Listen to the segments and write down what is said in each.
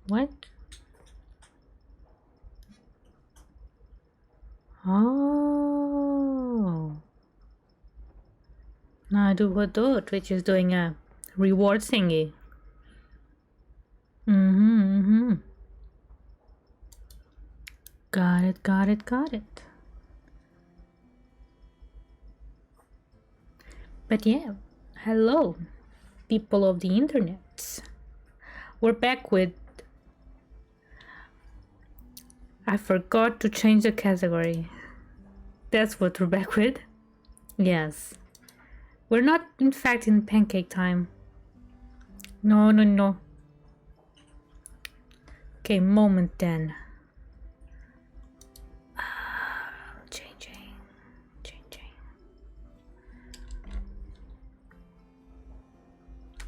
What? Oh. Now I do what dot, which is doing a reward thingy. Got it, got it, got it. But yeah, hello, people of the internet. We're back with... I forgot to change the category. That's what we're back with. Yes. We're not, in fact, in pancake time. No, no, no. Okay, moment then. Changing.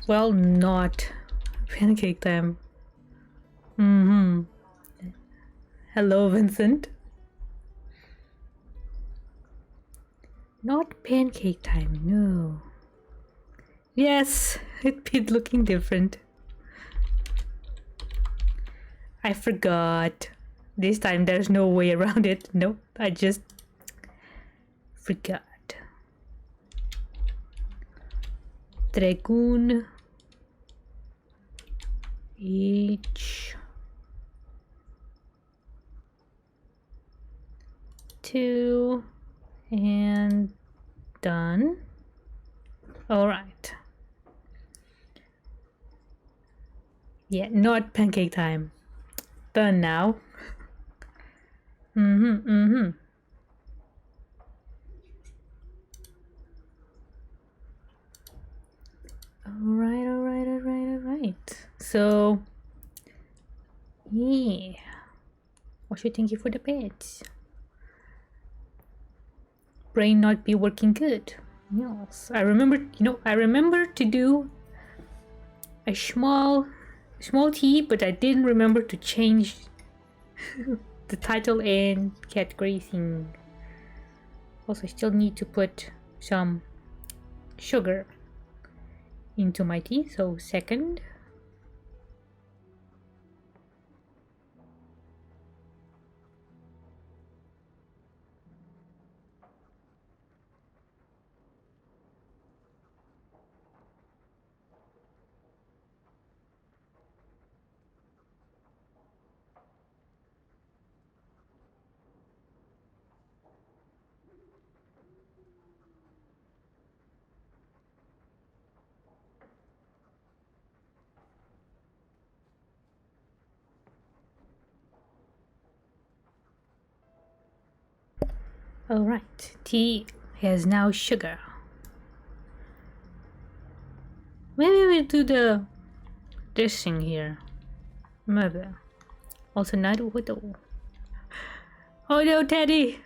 Well, not pancake time. Hello, Vincent. Not pancake time, no. Yes, it'd be looking different. I forgot. This time there's no way around it. Nope, I just forgot. Dragoon. Each. 2. And done. All right. Yeah, not pancake time. Done now. Alright. So, yeah. What should thank you for the pets? Brain not be working good. Yes. I remember to do a small tea, but I didn't remember to change the title and category thing. Also, I still need to put some sugar into my tea, so second. Alright, tea has now sugar. Maybe we do this thing here. Maybe. Also, Naruhodo. Oh no, Teddy!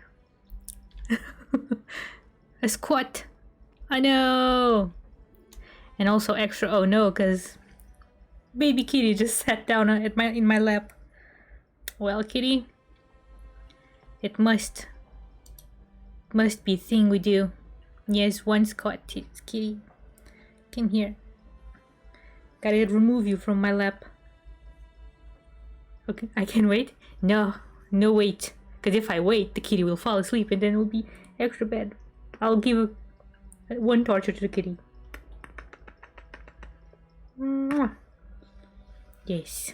A squat. I know. And also extra oh no, cause baby kitty just sat down in my lap. Well, kitty, it must be a thing we do. Yes, one squat, kitty. Come here. Gotta remove you from my lap. Okay, I can wait? No wait. Because if I wait, the kitty will fall asleep and then it will be extra bad. I'll give one torture to the kitty. Yes.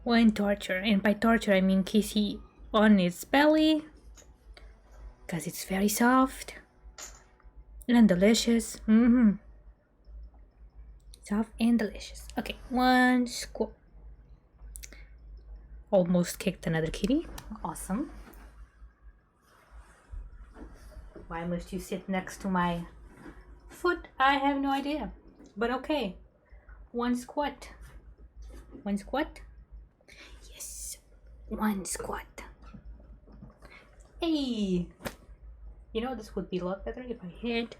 One torture. And by torture, I mean kissy on its belly. Because it's very soft. And delicious. Soft and delicious. Okay, one squat. Almost kicked another kitty. Awesome. Why must you sit next to my foot? I have no idea. But okay. One squat. One squat. Yes. One squat. Hey. You know, this would be a lot better if I had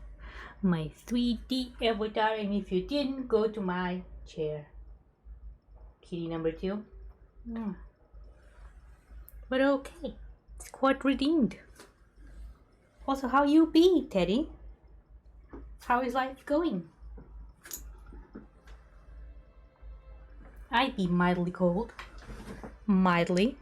my 3D avatar and if you didn't go to my chair. Kitty number 2. But okay. Squat redeemed. Also, how you be, Teddy? How is life going? I'd be mildly cold. Mildly.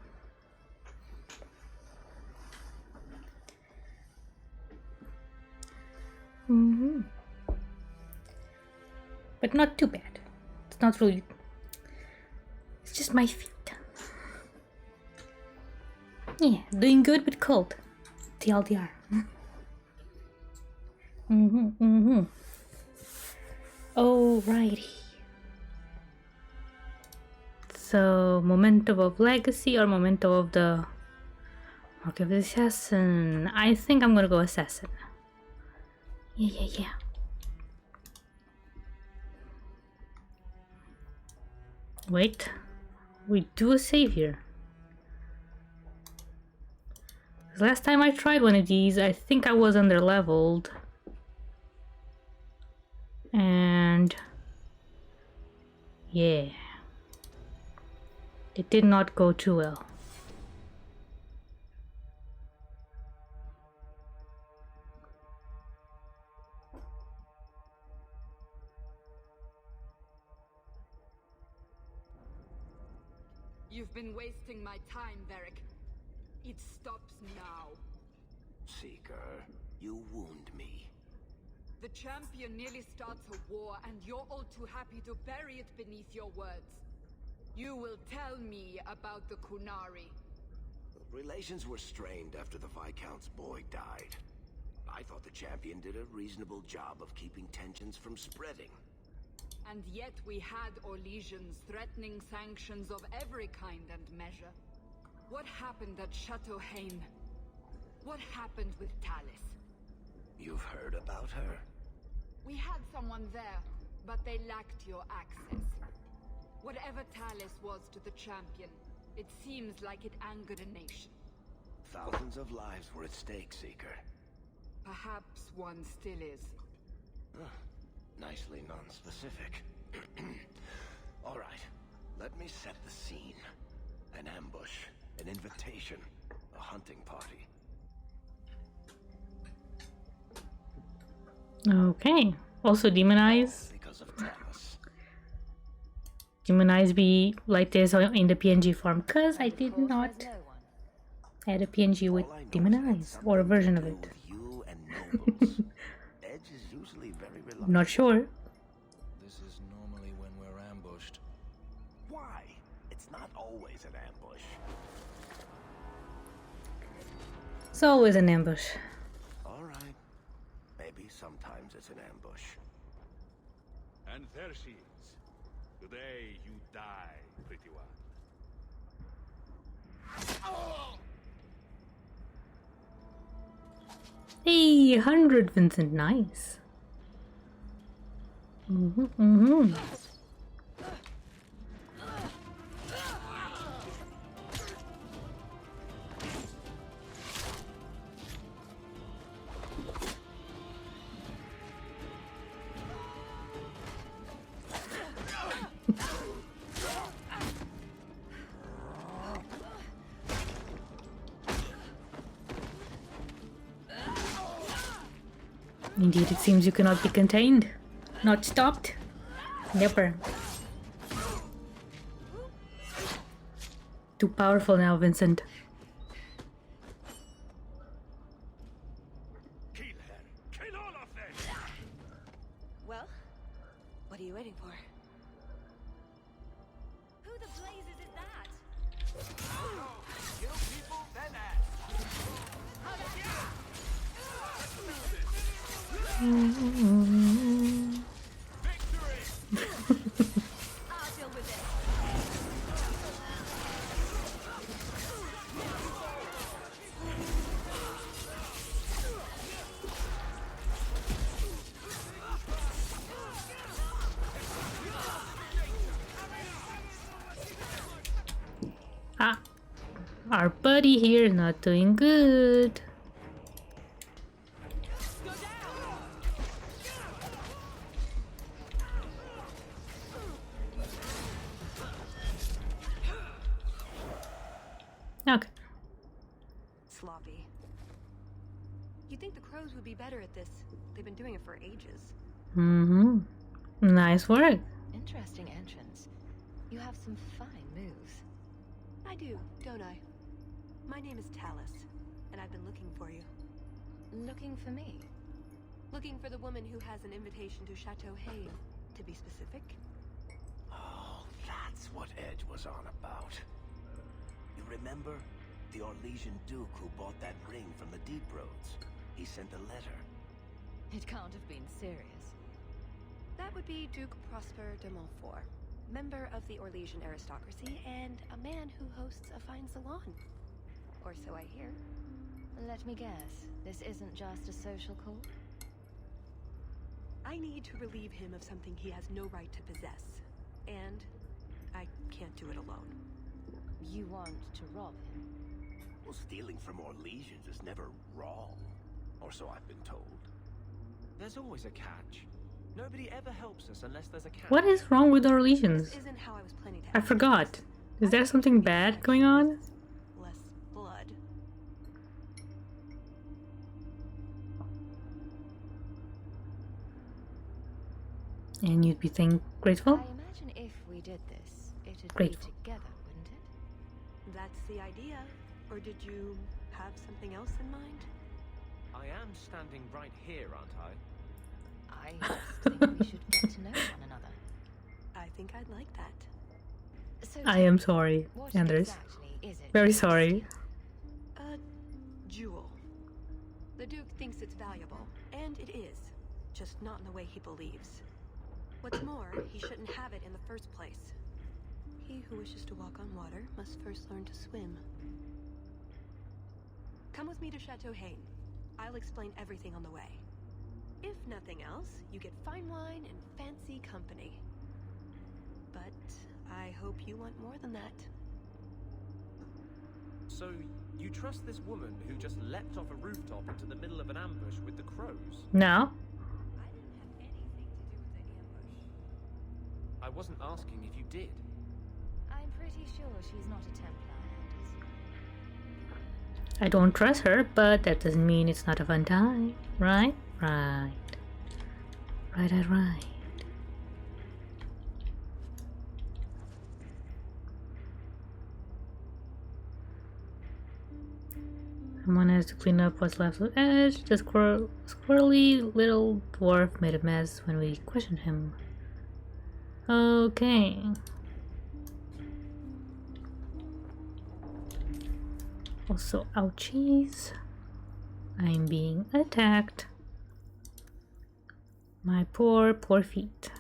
But not too bad. It's not really. It's just my feet. Yeah, doing good but cold. TLDR. Alrighty. So, memento of legacy or memento of the Mark of the Assassin? I think I'm gonna go assassin. Yeah. Wait, we do a save here. Last time I tried one of these, I think I was under leveled. And yeah, it did not go too well. You've been wasting my time, Varric. It stops now. Seeker, you wound me. The champion nearly starts a war, and you're all too happy to bury it beneath your words. You will tell me about the Kunari. Relations were strained after the Viscount's boy died. I thought the champion did a reasonable job of keeping tensions from spreading. And yet we had Orlesians threatening sanctions of every kind and measure. What happened at Chateau Hain? What happened with Talis? You've heard about her? We had someone there, but they lacked your access. Whatever Talis was to the champion, it seems like it angered a nation. Thousands of lives were at stake, Seeker. Perhaps one still is. Nicely non-specific. All right, let me set the scene. An ambush, an invitation, a hunting party. Okay. Also demonize. Because of Talis. Demonize be like this in the PNG form, cause I did not add a PNG with demonize or a version of it. You and nobles. Edge is usually very reliable. Not sure. This is normally when we're ambushed. Why? It's not always an ambush. It's always an ambush. All right. Maybe sometimes it's an ambush. And there she is. Today you die, pretty one. Hey, 100 Vincent, nice. Indeed, it seems you cannot be contained. Not stopped. Never. Too powerful now, Vincent. Kill her! Kill all of them! Well, what are you waiting for? Who the blazes is that? Kill people, then ask. I'll deal with it. Ah, our buddy here is not doing good. Okay. Sloppy. You'd think the crows would be better at this. They've been doing it for ages. Nice work. Interesting entrance. You have some fine moves. I do, don't I? My name is Talus, and I've been looking for you. Looking for me? Looking for the woman who has an invitation to Chateau Hain, to be specific. Oh, that's what Edge was on about. You remember? The Orlesian Duke who bought that ring from the Deep Roads. He sent a letter. It can't have been serious. That would be Duke Prosper de Montfort, member of the Orlesian aristocracy and a man who hosts a fine salon. Or so I hear. Let me guess, this isn't just a social call? I need to relieve him of something he has no right to possess. And I can't do it alone. You want to rob him? Well, stealing from Orlesians is never wrong. Or so I've been told. There's always a catch. Nobody ever helps us unless there's a catch. What is wrong with Orlesians? This isn't how I was planning to I ask forgot. this. Is there something bad going on? Less blood. And you'd be grateful? I imagine if we did this, it'd Grateful. be together, wouldn't it? That's the idea. Or did you have something else in mind? I am standing right here, aren't I? I just think we should get to know one another. I think I'd like that. So I am sorry, what Anders. exactly is it? Very sorry. A jewel. The Duke thinks it's valuable, and it is. Just not in the way he believes. What's more, he shouldn't have it in the first place. He who wishes to walk on water must first learn to swim. Come with me to Chateau Hain. I'll explain everything on the way. If nothing else, you get fine wine and fancy company. But I hope you want more than that. So, you trust this woman who just leapt off a rooftop into the middle of an ambush with the crows? No? I didn't have anything to do with the ambush. I wasn't asking if you did. I'm pretty sure she's not a Templar, Anders. I don't trust her, but that doesn't mean it's not a fun time. Right? Right. Right. Someone has to clean up what's left of Edge. The squirrely little dwarf made a mess when we questioned him. Okay. Also, ouchies. I'm being attacked. My poor feet.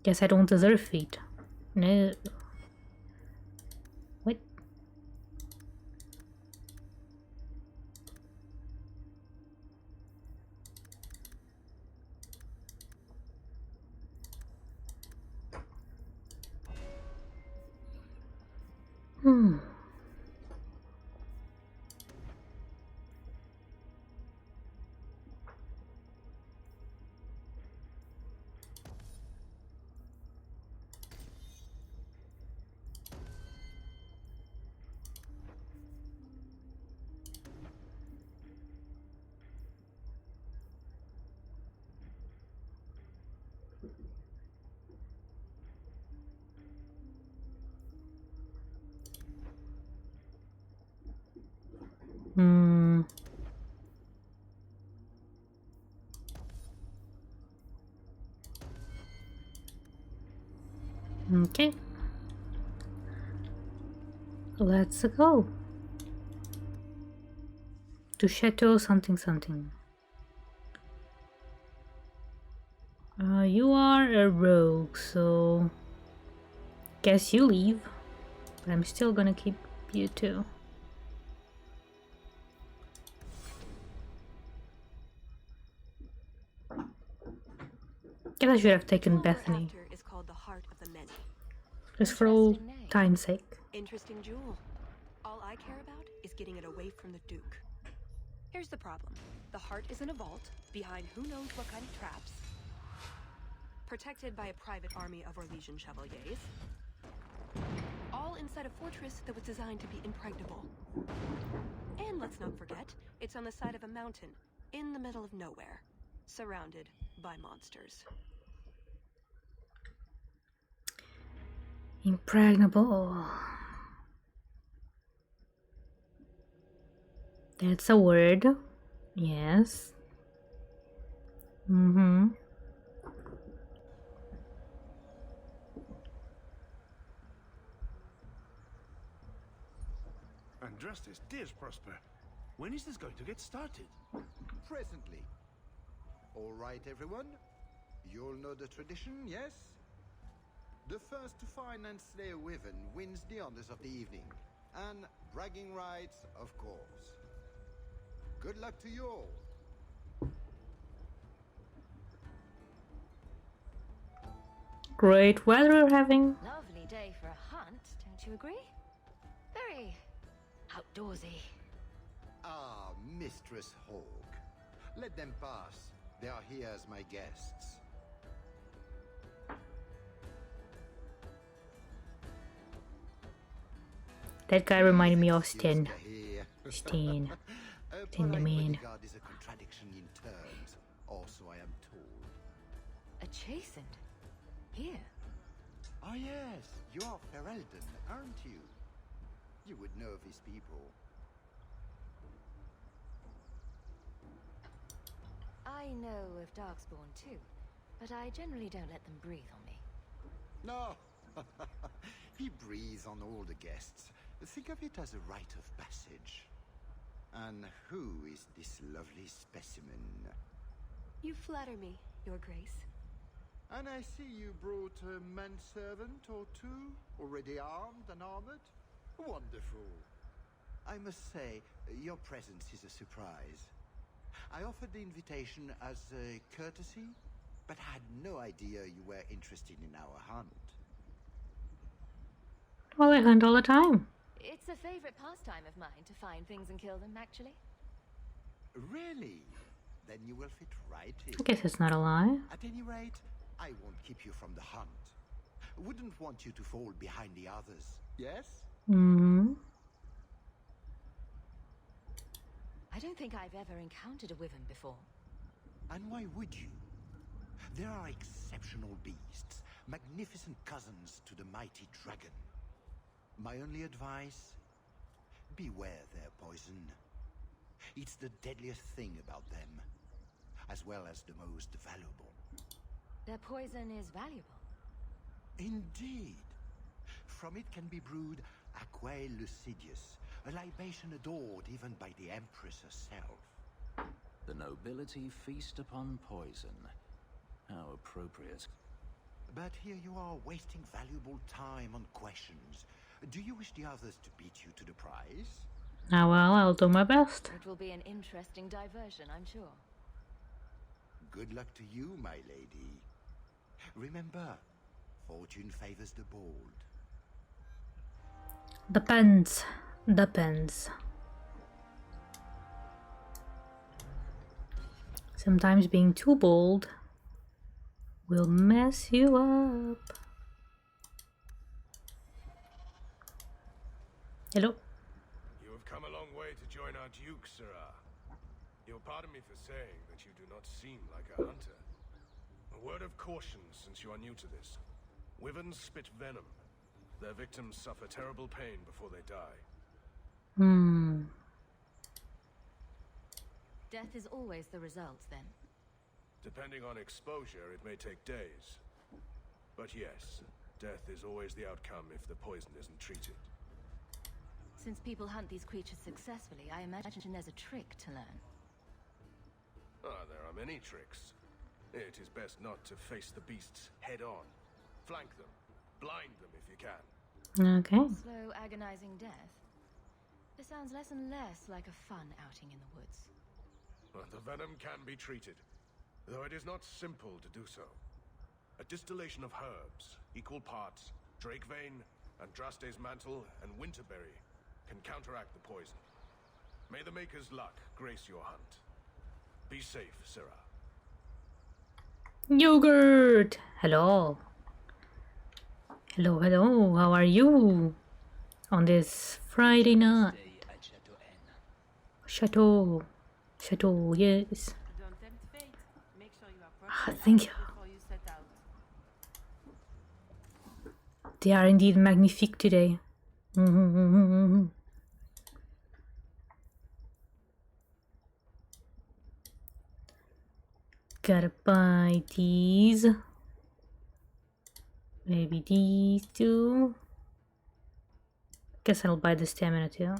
Guess I don't deserve feet. No. What? Okay. Let's go. To Chateau something. You are a rogue, so guess you leave. But I'm still gonna keep you too. Guess I should have taken Bethany. Is called the Heart of the Many. Just for old Interesting name. time's sake. Interesting jewel. All I care about is getting it away from the Duke. Here's the problem. The heart is in a vault, behind who knows what kind of traps. Protected by a private army of Orlesian chevaliers. All inside a fortress that was designed to be impregnable. And let's not forget, it's on the side of a mountain, in the middle of nowhere. Surrounded by monsters. Impregnable. That's a word. Yes. Mm-hmm. And justice, dears Prosper, when is this going to get started? Presently. All right, everyone. You'll know the tradition, yes? The first to find and slay a wyvern wins the honors of the evening. And bragging rights, of course. Good luck to you all. Great weather we're having. Lovely day for a hunt, don't you agree? Very outdoorsy. Ah, Mistress Hawk. Let them pass. They are here as my guests. That guy reminded me of Please Stin. excuse Kahir. Stin. A Stin the polite man. bodyguard is a contradiction in terms, also I am told. A chastened? Here? Ah yes, you are Ferelden, aren't you? You would know of his people. I know of Darkspawn too, but I generally don't let them breathe on me. No, he breathes on all the guests. Think of it as a rite of passage. And who is this lovely specimen? You flatter me, Your Grace. And I see you brought a manservant or two, already armed and armored. Wonderful. I must say, your presence is a surprise. I offered the invitation as a courtesy, but had no idea you were interested in our hunt. Well, I hunt all the time. It's a favorite pastime of mine to find things and kill them, actually. Really? Then you will fit right in. I guess it's not a lie. At any rate, I won't keep you from the hunt. Wouldn't want you to fall behind the others, yes? Mm-hmm. I don't think I've ever encountered a wyvern before. And why would you? There are exceptional beasts, magnificent cousins to the mighty dragon. My only advice? Beware their poison. It's the deadliest thing about them, as well as the most valuable. Their poison is valuable. Indeed. From it can be brewed Aquae Lucidius, a libation adored even by the Empress herself. The nobility feast upon poison. How appropriate. But here you are wasting valuable time on questions. Do you wish the others to beat you to the prize? Now, well, I'll do my best. It will be an interesting diversion, I'm sure. Good luck to you, my lady. Remember, fortune favors the bold. Depends. Depends. Sometimes being too bold will mess you up. Hello. You have come a long way to join our Duke, Sirrah. You'll pardon me for saying that you do not seem like a hunter. A word of caution since you are new to this. Wyverns spit venom. Their victims suffer terrible pain before they die. Death is always the result, then. Depending on exposure, it may take days. But yes, death is always the outcome if the poison isn't treated. Since people hunt these creatures successfully, I imagine there's a trick to learn. Ah, there are many tricks. It is best not to face the beasts head on. Flank them. Blind them if you can. Okay. Slow, agonizing death. This sounds less and less like a fun outing in the woods. The venom can be treated, though it is not simple to do so. A distillation of herbs, equal parts Drakevein, Andraste's mantle, and Winterberry, can counteract the poison. May the Maker's luck grace your hunt. Be safe, Sirrah. Yogurt! Hello. Hello, hello. How are you? On this Friday night. Chateau. Chateau, yes. Don't tempt fate. Make sure you are Thank you. before you set out. They are indeed magnifique today. Gotta buy these. Maybe these two. Guess I'll buy the stamina too.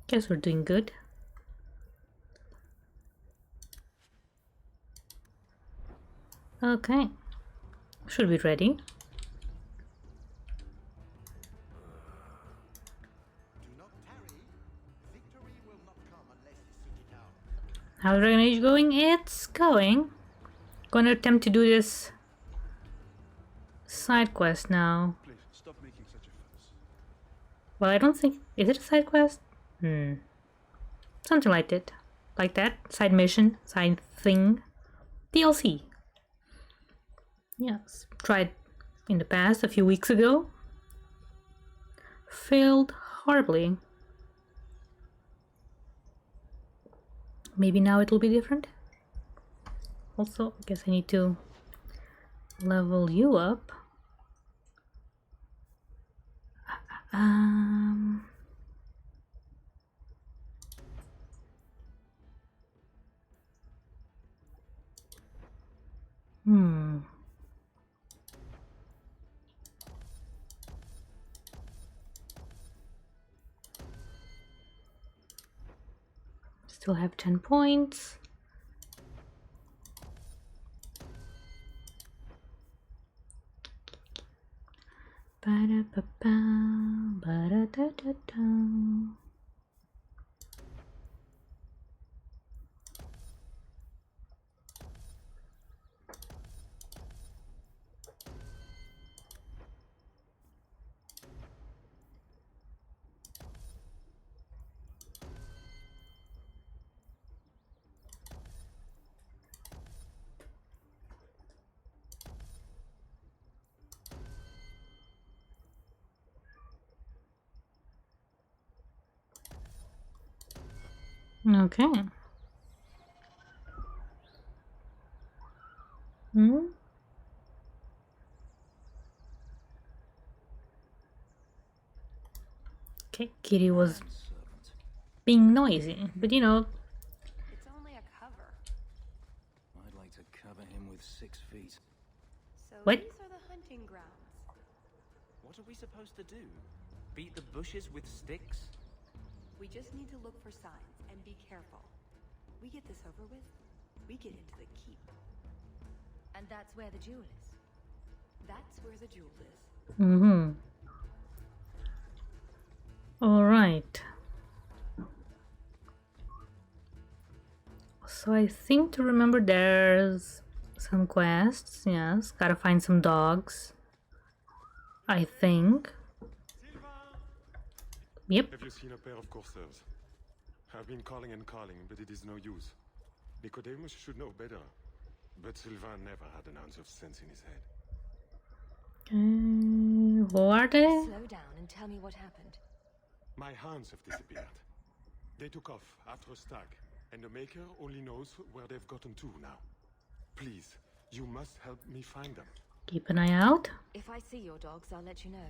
Guess we're doing good. Okay. Should be ready. Do not tarry. Victory will not come unless you sit it out. How's Dragon Age going? It's going. Gonna attempt to do this side quest now. Please, stop making such a fuss. Well, I don't think... Is it a side quest? Something like it. Like that. Side mission. Side thing. DLC. Yes. Tried in the past, a few weeks ago. Failed horribly. Maybe now it'll be different. Also, I guess I need to level you up. Still have 10 points. Ba-da-ba-ba, ba-da-da-da-da. Okay. Okay, Kitty was being noisy, but you know. It's only a cover. I'd like to cover him with 6 feet. So What? these are the hunting grounds. What are we supposed to do? Beat the bushes with sticks? We just need to look for signs and be careful. We get this over with, we get into the keep. And that's where the jewel is. That's where the jewel is. All right. So I think to remember there's some quests. Yes, gotta find some dogs. I think. Yep. Have you seen a pair of coursers? I've been calling and calling, but it is no use. Nicodemus should know better. But Sylvain never had an ounce of sense in his head. Who are they? Slow down and tell me what happened. My hounds have disappeared. They took off after a stag, and the Maker only knows where they've gotten to now. Please, you must help me find them. Keep an eye out. If I see your dogs, I'll let you know.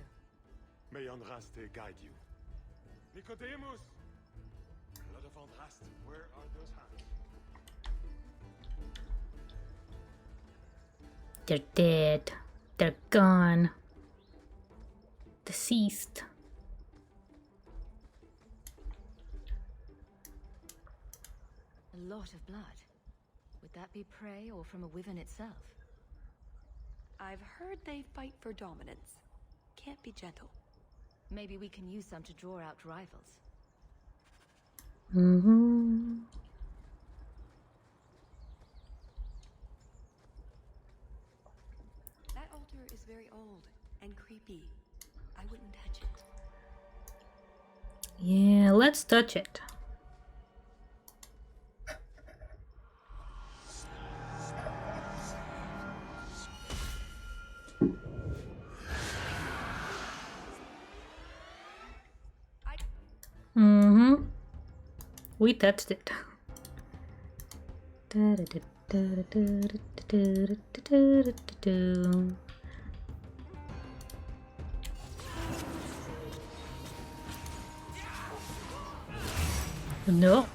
May Andraste guide you. Nicodemus! Blood of Andraste, where are those hounds? They're dead. They're gone. Deceased. A lot of blood. Would that be prey or from a wyvern itself? I've heard they fight for dominance. Can't be gentle. Maybe we can use some to draw out rivals. That altar is very old and creepy. I wouldn't touch it. let's touch it. We touched it. No.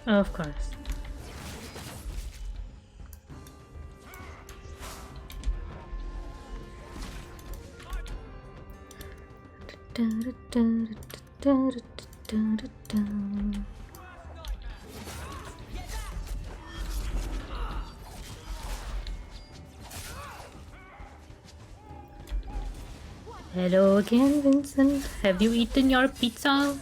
Of course. Hello again, Vincent. Have you eaten your pizza?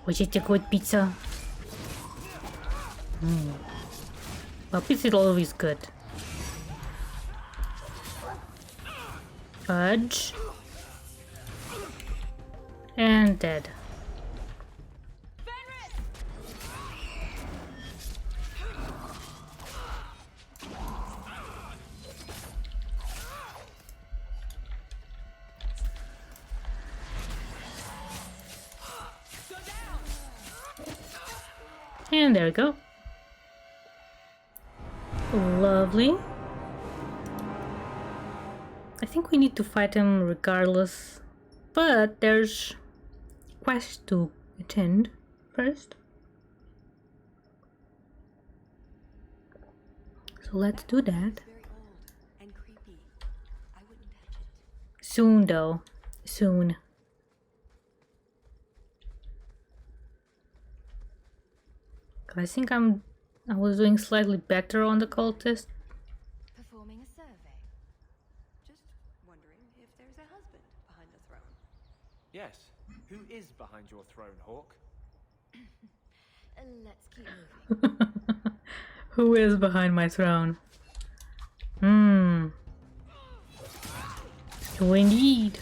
Was it a good pizza? Well, pizza is always good. Fudge. And dead. And there we go. Lovely. I think we need to fight him regardless. But there's quest to attend first. So let's do that. Very old and creepy. I wouldn't touch it. Soon though. Soon. I think I was doing slightly better on the cultist. Performing a survey. Just wondering if there's a husband behind the throne. Yes. Who is behind your throne, Hawk? Let's keep moving. Who is behind my throne? Who indeed?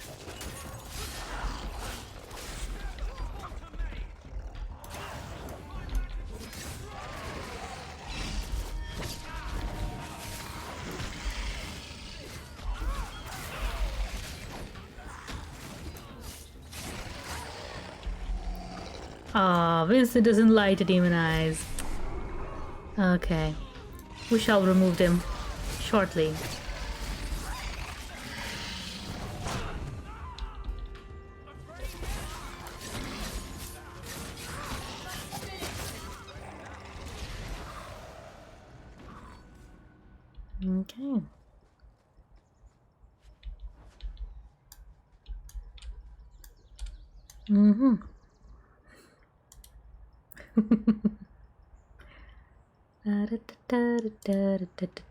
Ah, Vincent doesn't like to demonize. Okay. We shall remove them shortly. Okay.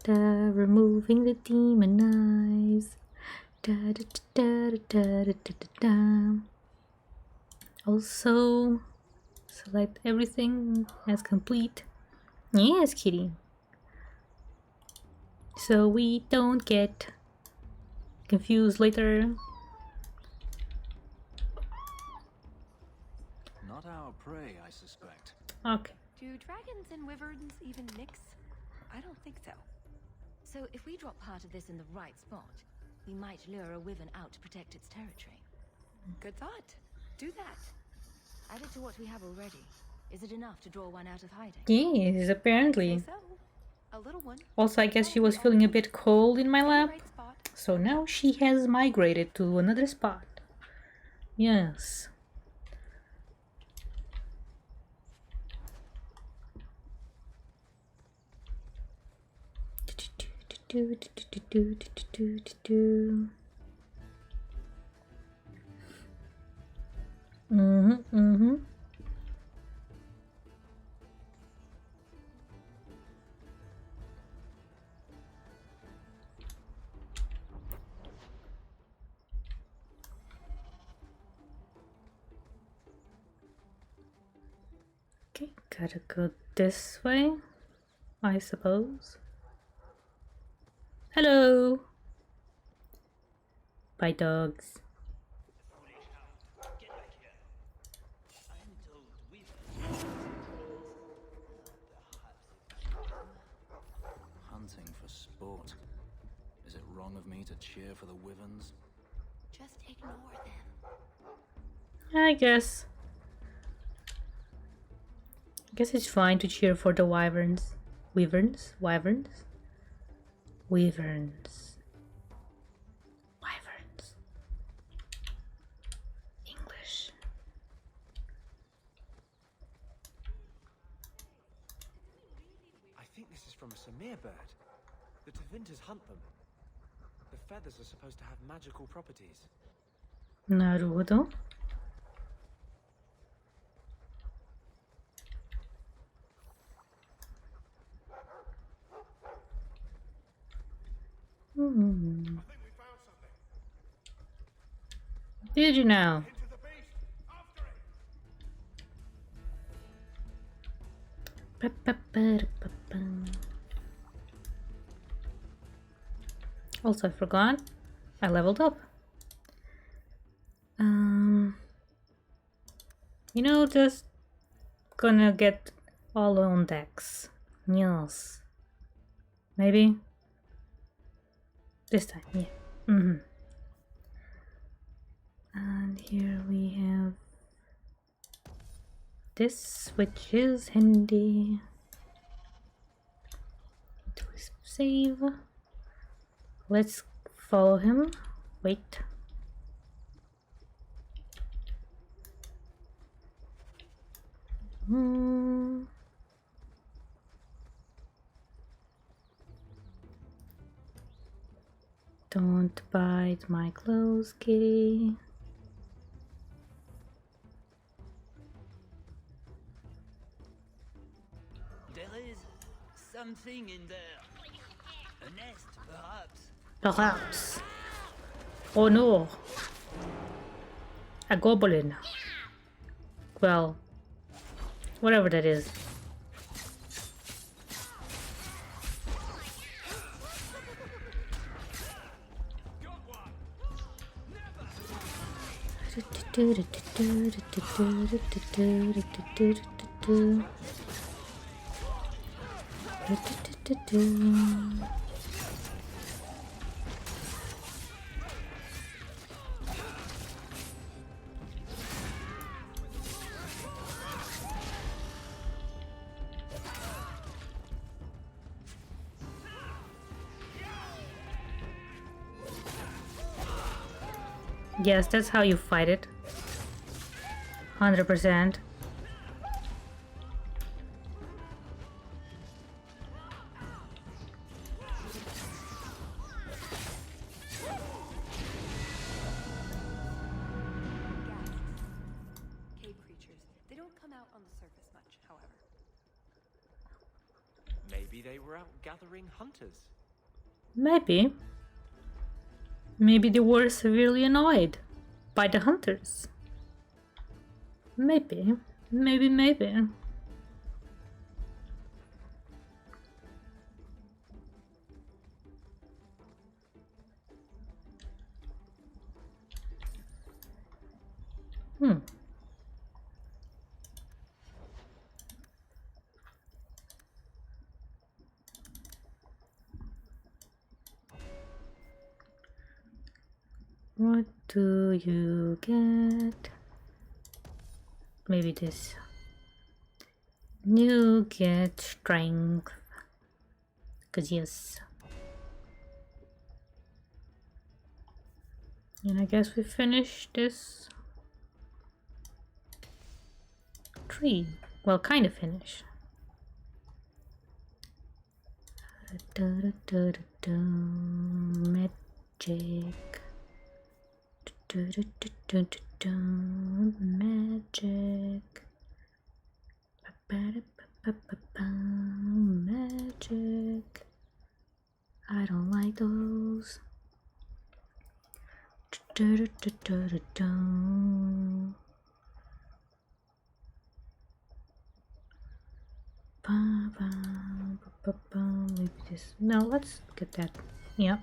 Removing the demon eyes. Also, select everything as complete. Yes, kitty. So we don't get confused later. Not our prey, I suspect. Okay. Do dragons and wyverns even mix? I don't think so. So if we drop part of this in the right spot, we might lure a wyvern out to protect its territory. Good thought. Do that. Add it to what we have already. Is it enough to draw one out of hiding? Yes, apparently. Say so. A little one. Also, I guess she was feeling a bit cold in my In the lap. right spot. So now she has migrated to another spot. Yes. Gotta go this way, I suppose. Hello! Bye, dogs. Hunting for sport. Is it wrong of me to cheer for the wyverns? Just ignore them. I guess it's fine to cheer for the wyverns. Wyverns? Wyverns? Wyverns. Wyverns. English. I think this is from a Samir bird. The Tevinters hunt them. The feathers are supposed to have magical properties. Naruto. Hmm. Did you now? Also, I forgot. I leveled up. You know, just gonna get all on decks. Yes. Maybe this time, yeah. And here we have this, which is handy. To save. Let's follow him. Wait. Don't bite my clothes, kitty. There is something in there. A nest, perhaps. Perhaps. Oh no. A goblin. Well, whatever that is. Yes, that's how you fight it. 100%. Cave creatures. They don't come out on the surface much, however. Maybe they were out gathering hunters. Maybe. Maybe they were severely annoyed by the hunters. Maybe. Maybe. What do you get? Maybe this. You get strength. 'Cause yes. And I guess we finished this tree. Well, kind of finished. Magic. Magic. Magic. I don't like those. Maybe this. No, let's get that. Yep.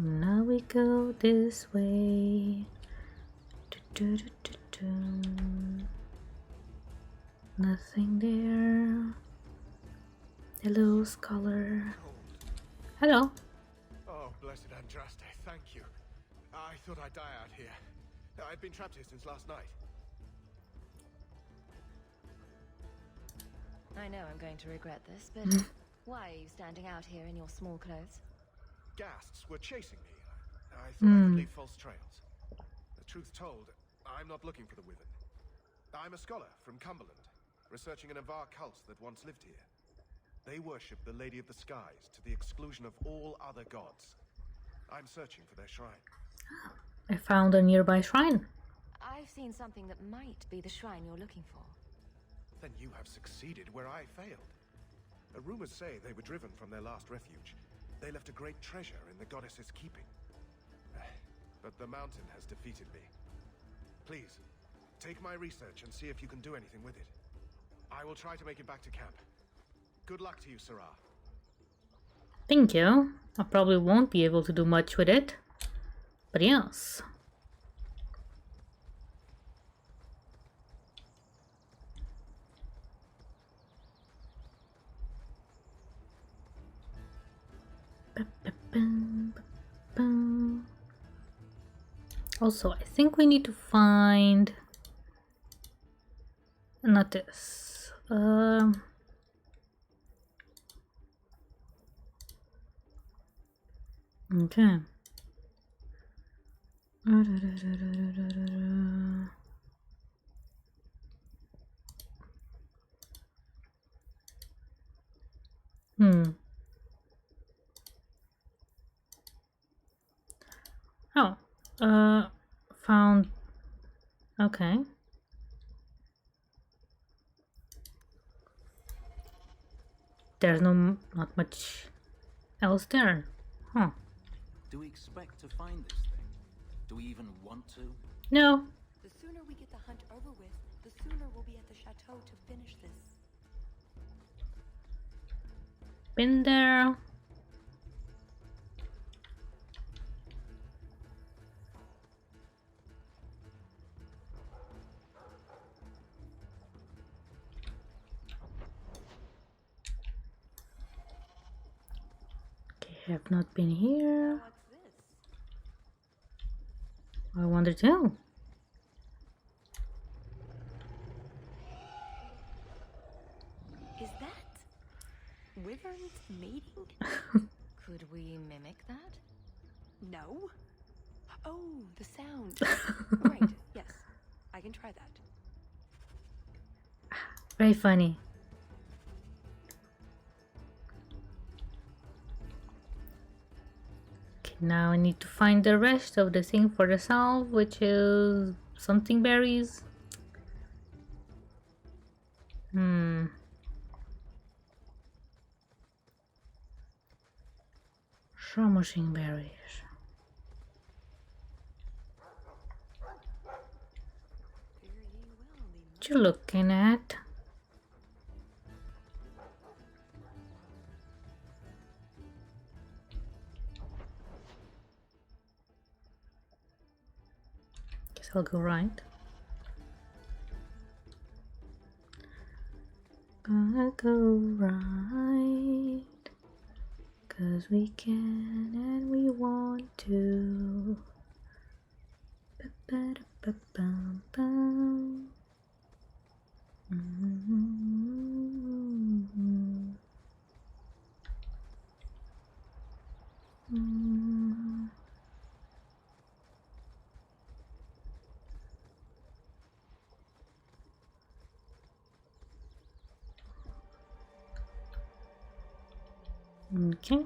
Now we go this way. Nothing there. Hello, scholar. Hello. Oh, blessed Andraste, thank you. I thought I'd die out here. I've been trapped here since last night. I know I'm going to regret this, but why are you standing out here in your small clothes? Ghasts were chasing me. I thought I could leave false trails. The truth told, I'm not looking for the Wyvern. I'm a scholar from Cumberland, researching an Avar cult that once lived here. They worship the Lady of the Skies to the exclusion of all other gods. I'm searching for their shrine. I found a nearby shrine. I've seen something that might be the shrine you're looking for. Then you have succeeded where I failed. The rumors say they were driven from their last refuge. They left a great treasure in the goddess's keeping. But the mountain has defeated me. Please, take my research and see if you can do anything with it. I will try to make it back to camp. Good luck to you, Sarah. Thank you. I probably won't be able to do much with it. But yes. Also, I think we need to find... Not this. Okay. Oh, found. Okay. There's not much else there. Huh. Do we expect to find this thing? Do we even want to? No. The sooner we get the hunt over with, the sooner we'll be at the chateau to finish this. Been there. Okay, have not been here. What's this? I wonder too. Is that wyverns mating? Could we mimic that? No. Oh, the sound. Right, yes. I can try that. Very funny. Okay, now I need to find the rest of the thing for the salve, which is something berries. Shamashing berries. What you looking at? Guess I'll go right. Gonna go right, 'cause we can and we want to. Ba-ba-da-ba-bum-bum. Okay.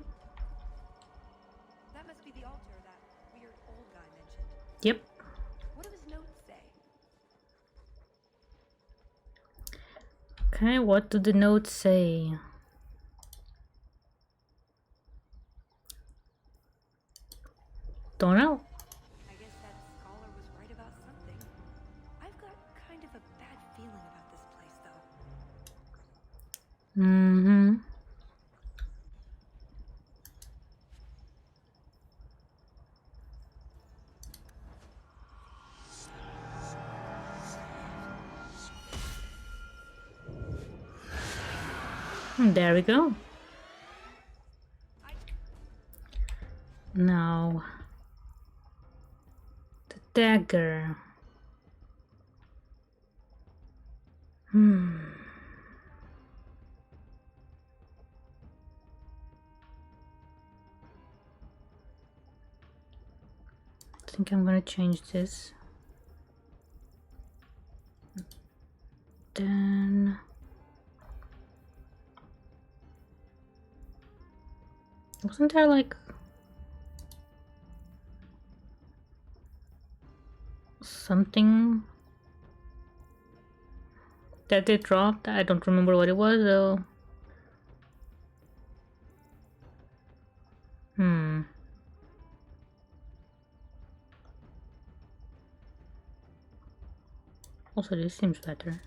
That must be the altar that weird old guy mentioned. Yep. What do his notes say? Okay, what do the notes say? Don't know. I guess that scholar was right about something. Mm-hmm. There we go. Now, the dagger. I think I'm gonna change this. Then wasn't there like something that they dropped? I don't remember what it was though. Also, this seems better.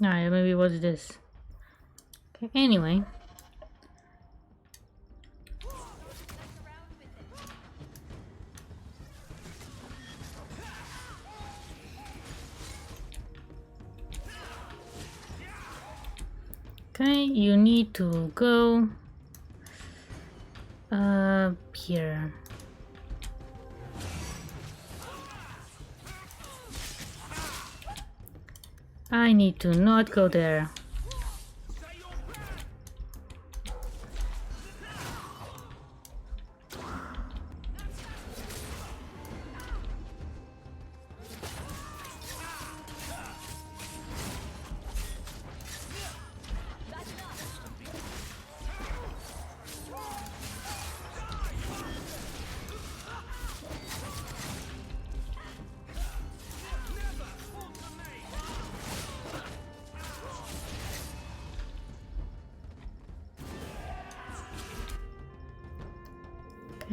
Alright, maybe it was this. Okay, anyway. Okay, you need to go here. I need to not go there.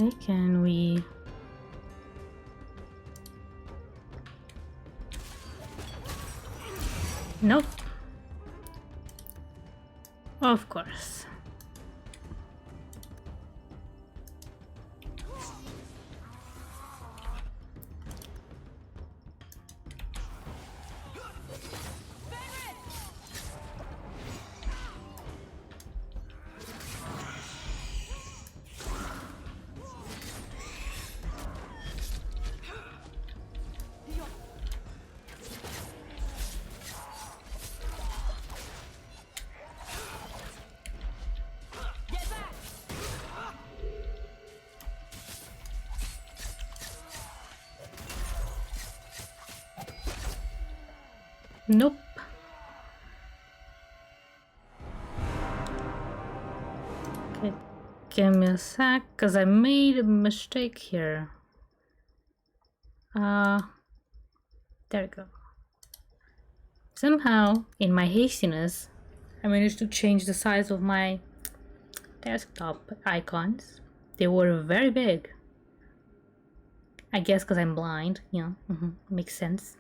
Okay, can we... Nope. Of course. Nope. Okay, give me a sec, because I made a mistake here. There we go. Somehow, in my hastiness, I managed to change the size of my desktop icons. They were very big. I guess because I'm blind, you know, makes sense.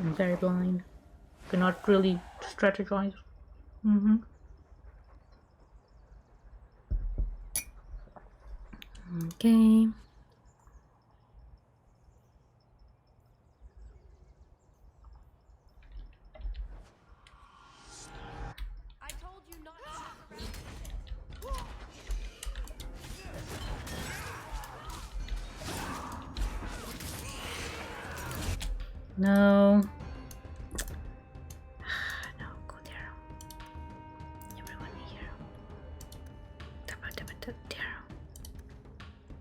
I'm very blind. Cannot really strategize. Okay. I told you not to mess around with it. No. No, go there. Everyone here. Tappa, tappa, tappa, there.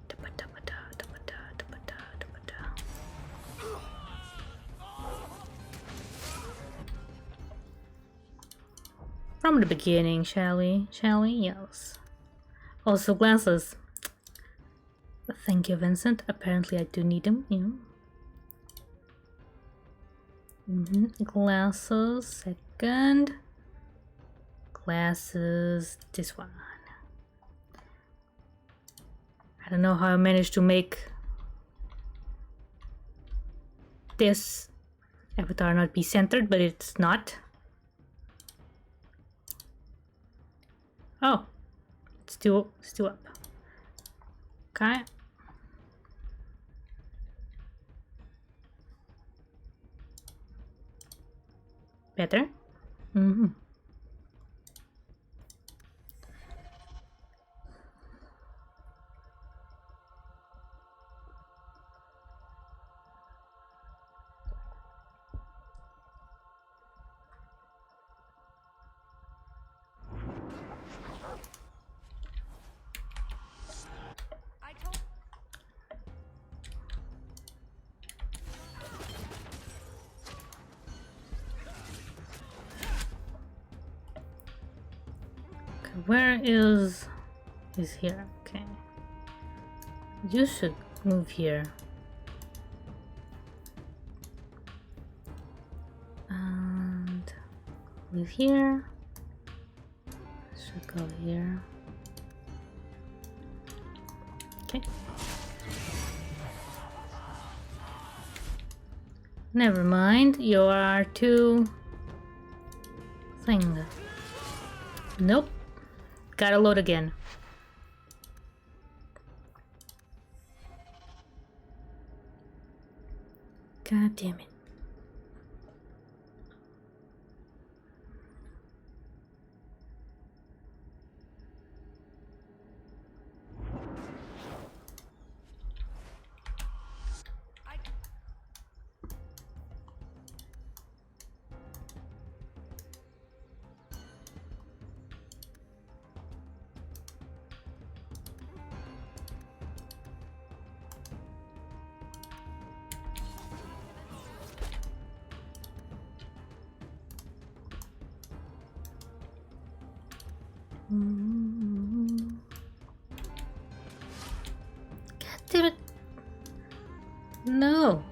Tappa, tappa, tappa, tappa, tappa, tappa, tappa. From the beginning, shall we? Shall we? Yes. Also, glasses. Thank you, Vincent. Apparently, I do need them, you know. Glasses, second. Glasses, this one. I don't know how I managed to make this Avatar not be centered, but it's not. Oh, it's still up. Okay. Better. Mm-hmm. Where is here? Okay. You should move here. And move here. Should go here. Okay. Never mind. You are too thing. Nope. Gotta load again. God damn it. God damn it. No.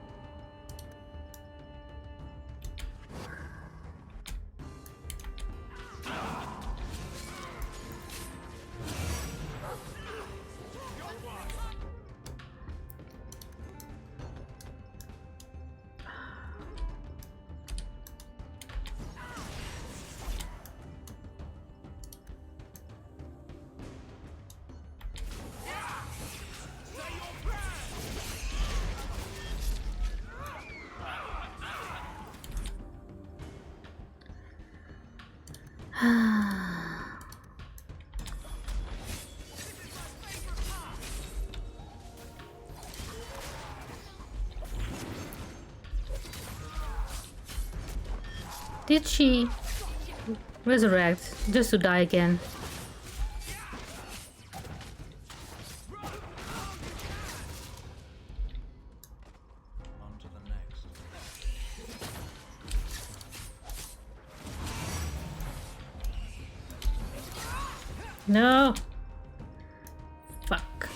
Did she resurrect just to die again? On to the next. No. Fuck.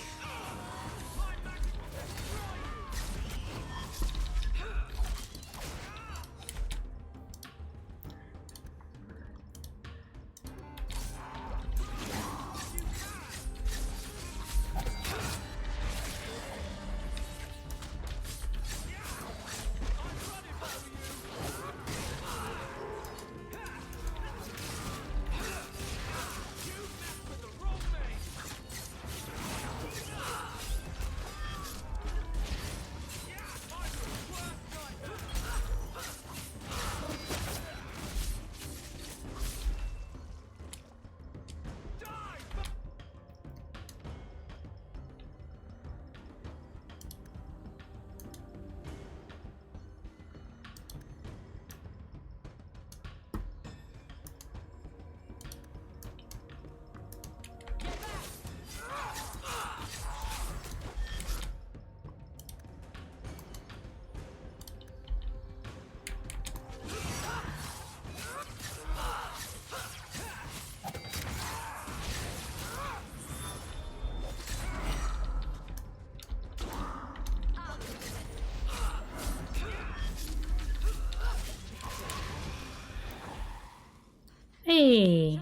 Hey.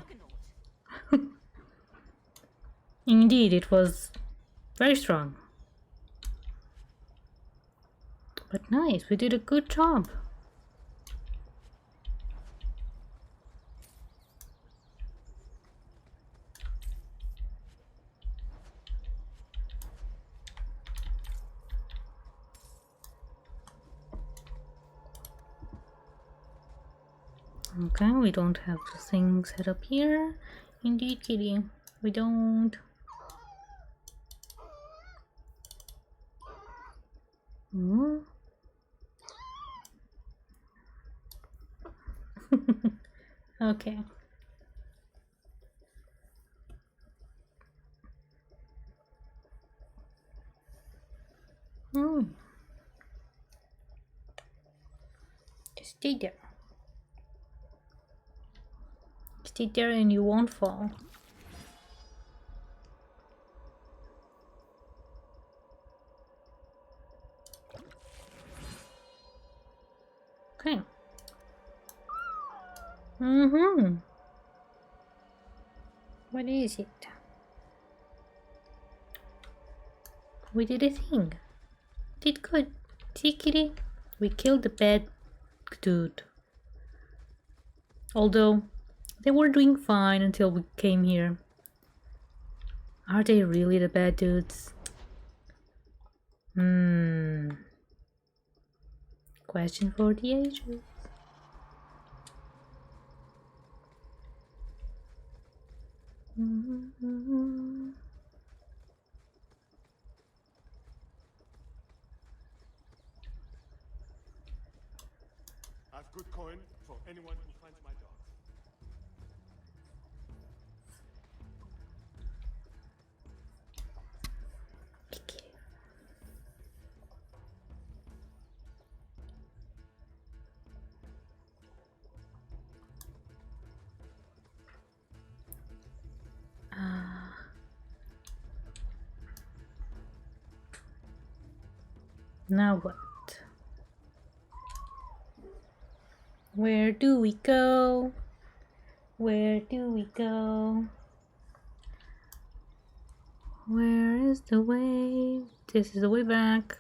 Indeed, it was very strong. But nice, we did a good job. Okay, we don't have the thing set up here. Indeed, kitty. We don't. Hmm. Okay. Hmm. Just stay there. Stay there and you won't fall. Okay. Mm-hmm. What is it? We did a thing. Did good. See, kitty? We killed the bad dude. Although, they were doing fine until we came here. Are they really the bad dudes? Question for the ages. I've good coin for anyone who finds my dog. Now what? Where do we go? Where do we go? Where is the way? This is the way back.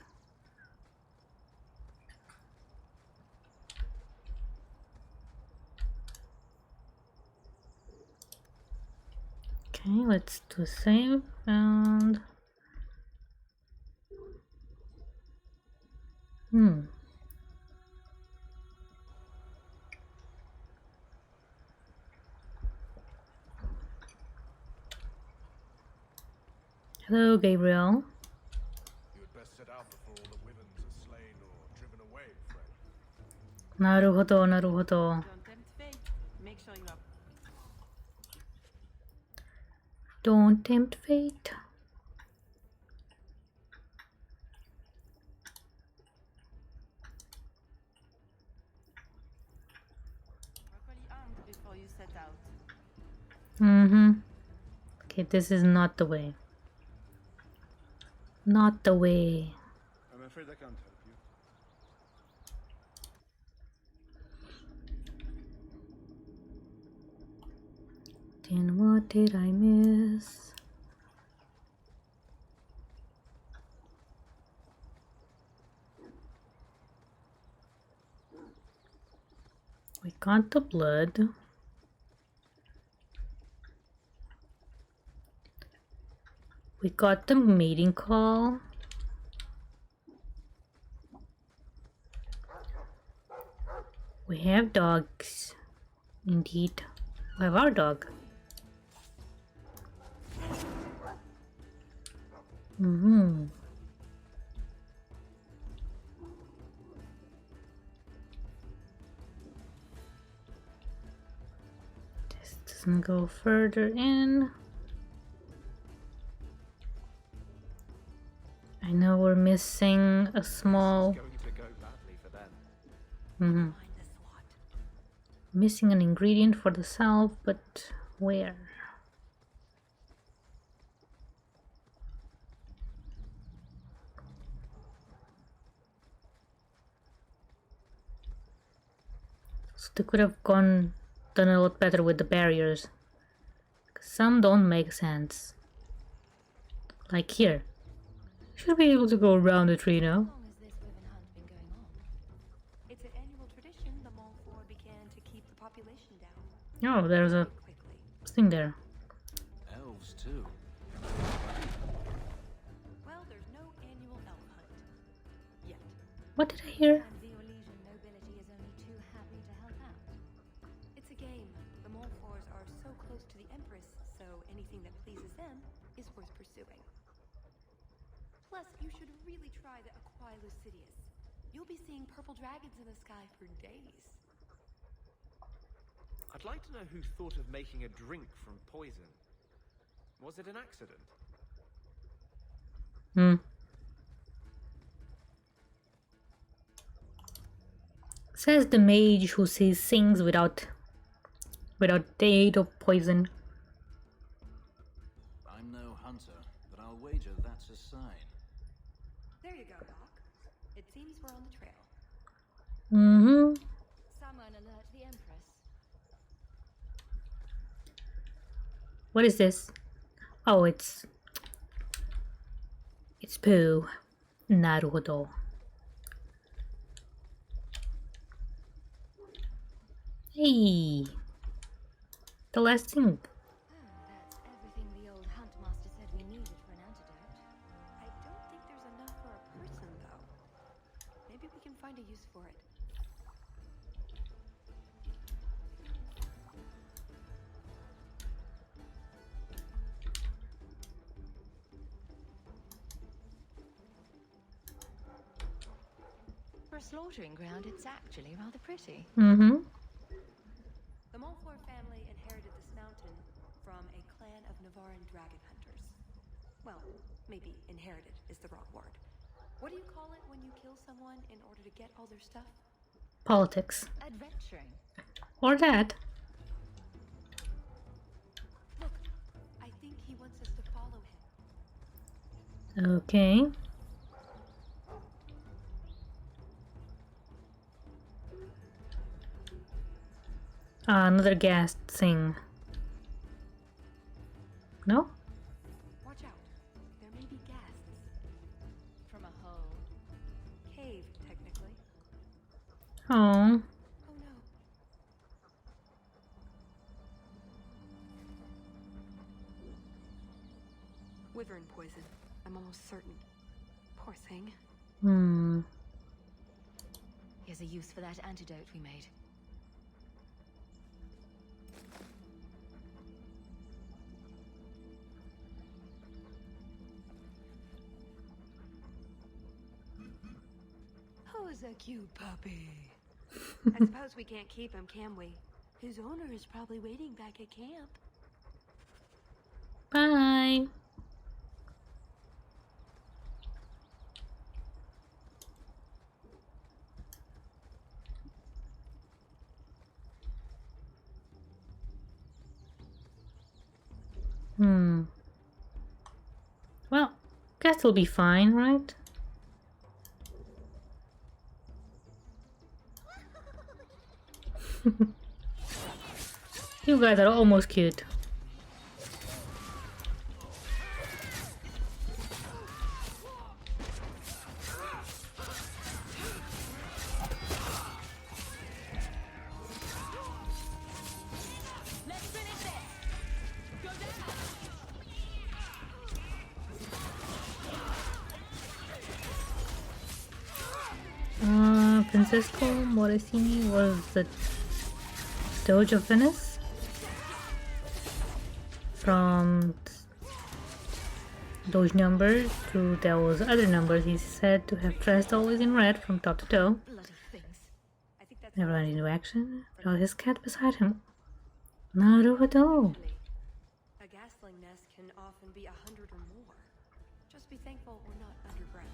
Okay, let's do save and Hello, Gabriel. You had best set out before all the Wyverns are slain or driven away, friend. なるほど、なるほど。 Don't tempt fate. Make sure you're up. Don't tempt fate. Properly armed before you set out. Okay, this is not the way. Not the way. I'm afraid I can't help you. Then what did I miss? We got the blood. We got the mating call. We have dogs. Indeed. We have our dog. This doesn't go further in. I know we're missing a small... Going to go badly for them. Missing an ingredient for the salve, but where? So they could have done a lot better with the barriers. Some don't make sense. Like here. Should be able to go around the tree now. How long has this wyvern hunt been going on? It's an annual tradition the Malfour began to keep the population down. Oh, there's a Quickly. thing there. Elves, too. Well, there's no annual elf hunt. Yet. What did I hear? And the Orlesian nobility is only too happy to help out. so anything that pleases them is worth pursuing. Plus, you should really try the Aquae Lucidius. You'll be seeing purple dragons in the sky for days. I'd like to know who thought of making a drink from poison. Was it an accident? Says the mage who sees things without the aid of poison. I'm no hunter, but I'll wager that's a sign. There you go, Hawk. It seems we're on the trail. Someone alert the Empress. What is this? Oh, it's poo. Naruhodo. Hey, the last thing. That's everything the old hunt master said we needed for an antidote. I don't think there's enough for a person, though. Maybe we can find a use for it. For a slaughtering ground, it's actually rather pretty. The Montfort family inherited this mountain from a clan of Navaran dragon hunters. Well, maybe inherited is the wrong word. What do you call it when you kill someone in order to get all their stuff? Politics. Adventuring. Or that. Look, I think he wants us to follow him. Okay. Another gas thing. No? Watch out. There may be ghasts. From a hole. Cave, technically. Oh. Oh no. Wyvern poison. I'm almost certain. Poor thing. Here's a use for that antidote we made. Who's a cute puppy? I suppose we can't keep him, can we? His owner is probably waiting back at camp. Bye. Well, guess it'll be fine, right? You guys are almost cute. Francesco Morosini was the Doge of Venice. From those numbers to those other numbers, he's said to have dressed always in red from top to toe. Bloody things. I think that's Never ran into action without his cat beside him. Naruhodo. a gasling nest can often be 100 or more. Just be thankful we're not underground.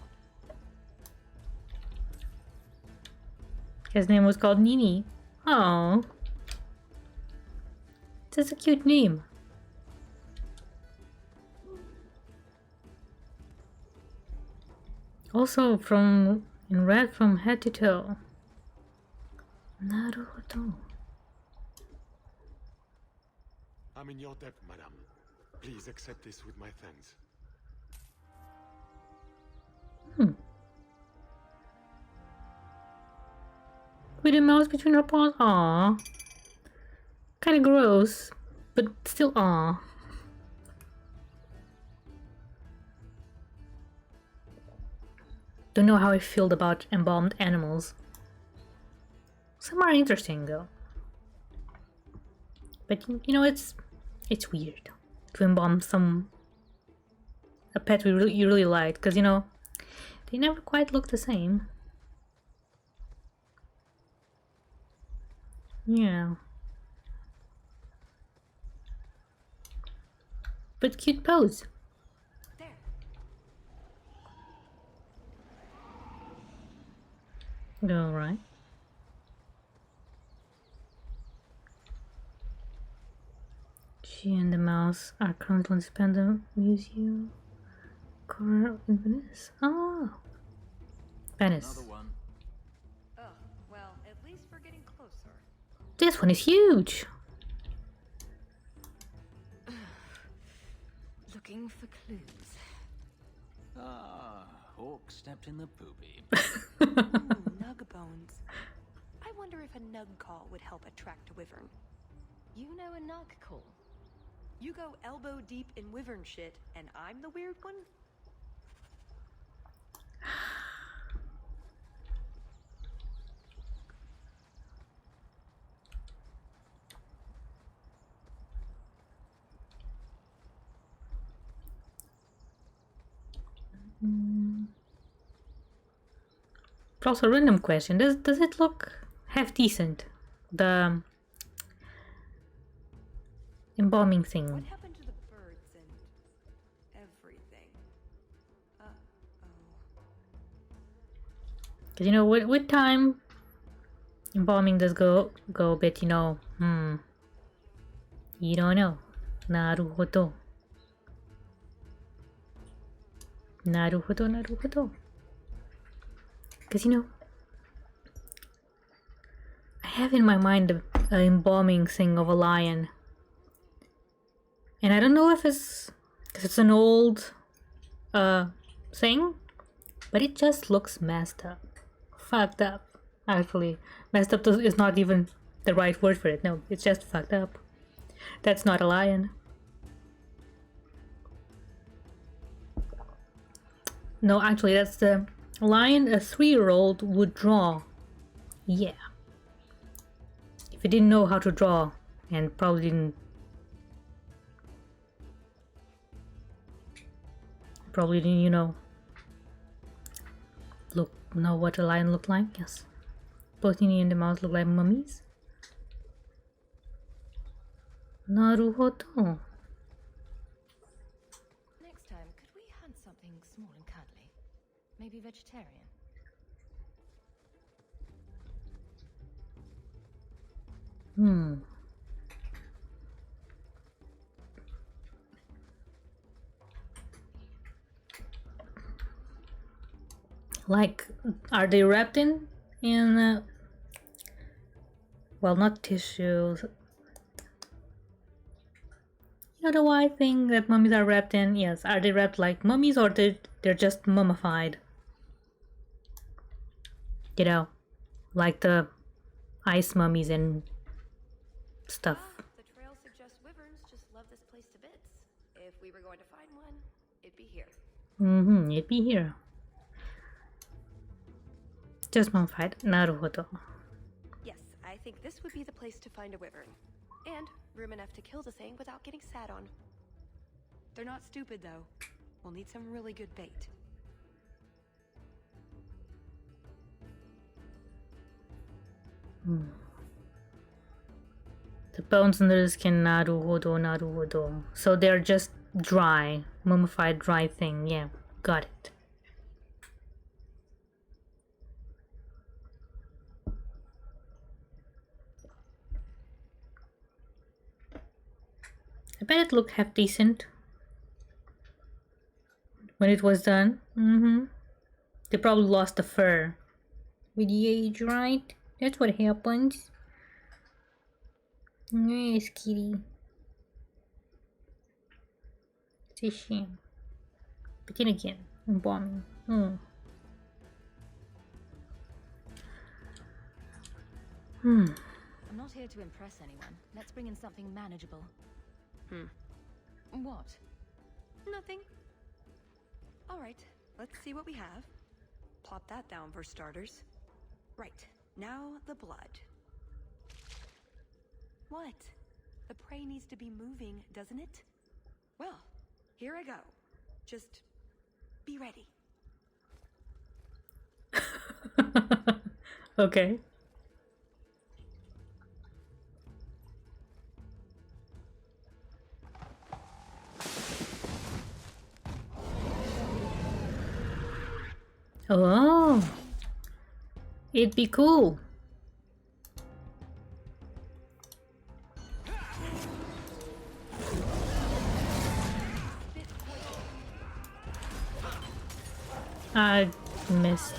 His name was called Nini. Oh, that's a cute name. Also in red from head to toe. Naruhodo. I'm in your debt, madame. Please accept this with my thanks. With a mouse between her paws. Aww. Kinda gross, but still aww. Don't know how I feel about embalmed animals. Some are interesting though. But you know, it's weird. to embalm a pet you really liked, because you know they never quite look the same. Yeah, but cute pose. All right. She and the mouse are currently spent the museum corner in Venice. Oh, Venice. Oh, well, at least we're getting closer. This one is huge. Looking for clues. Ah, Hawk stepped in the poopy. Nug bones. I wonder if a nug call would help attract a wyvern. You know a nug call? You go elbow deep in wyvern shit, and I'm the weird one? But also, random question: does it look half decent? The embalming thing. What happened to the birds and everything? Cause you know, with time, embalming does go a bit. You know, you don't know. Naruhodo. Naruhodo. Cause you know, I have in my mind the embalming thing of a lion. And I don't know if it's because it's an old thing, but it just looks messed up. Fucked up, actually. Messed up is not even the right word for it. No, it's just fucked up. That's not a lion. No, actually, that's the lion a 3-year-old would draw. Yeah. If you didn't know how to draw, and probably didn't you know, know what a lion looked like? Yes. Both Nini and the mouse look like mummies. Naruhodo. Next time, could we hunt something small and cuddly? Maybe vegetarian? Like, are they wrapped in well, not tissues. You know the white thing that mummies are wrapped in? Yes. Are they wrapped like mummies, or they're just mummified? You know, like the ice mummies and stuff. The trail suggests wyverns just love this place to bits. If we were going to find one, it'd be here. It'd be here. Just mummified. Naruhodo. Yes, I think this would be the place to find a wyvern. And room enough to kill the thing without getting sat on. They're not stupid, though. We'll need some really good bait. The bones under the skin, naruhodo. So they're just dry, mummified dry thing. Yeah, got it. I bet it looked half decent when it was done. They probably lost the fur with the age, right? That's what happens. Yes, kitty. It's a shame. But then again, embalming. I'm not here to impress anyone. Let's bring in something manageable. What? Nothing. All right, let's see what we have. Plop that down for starters. Right, now the blood. What? The prey needs to be moving, doesn't it? Well, here I go. Just be ready. Okay. Oh, it'd be cool. I missed.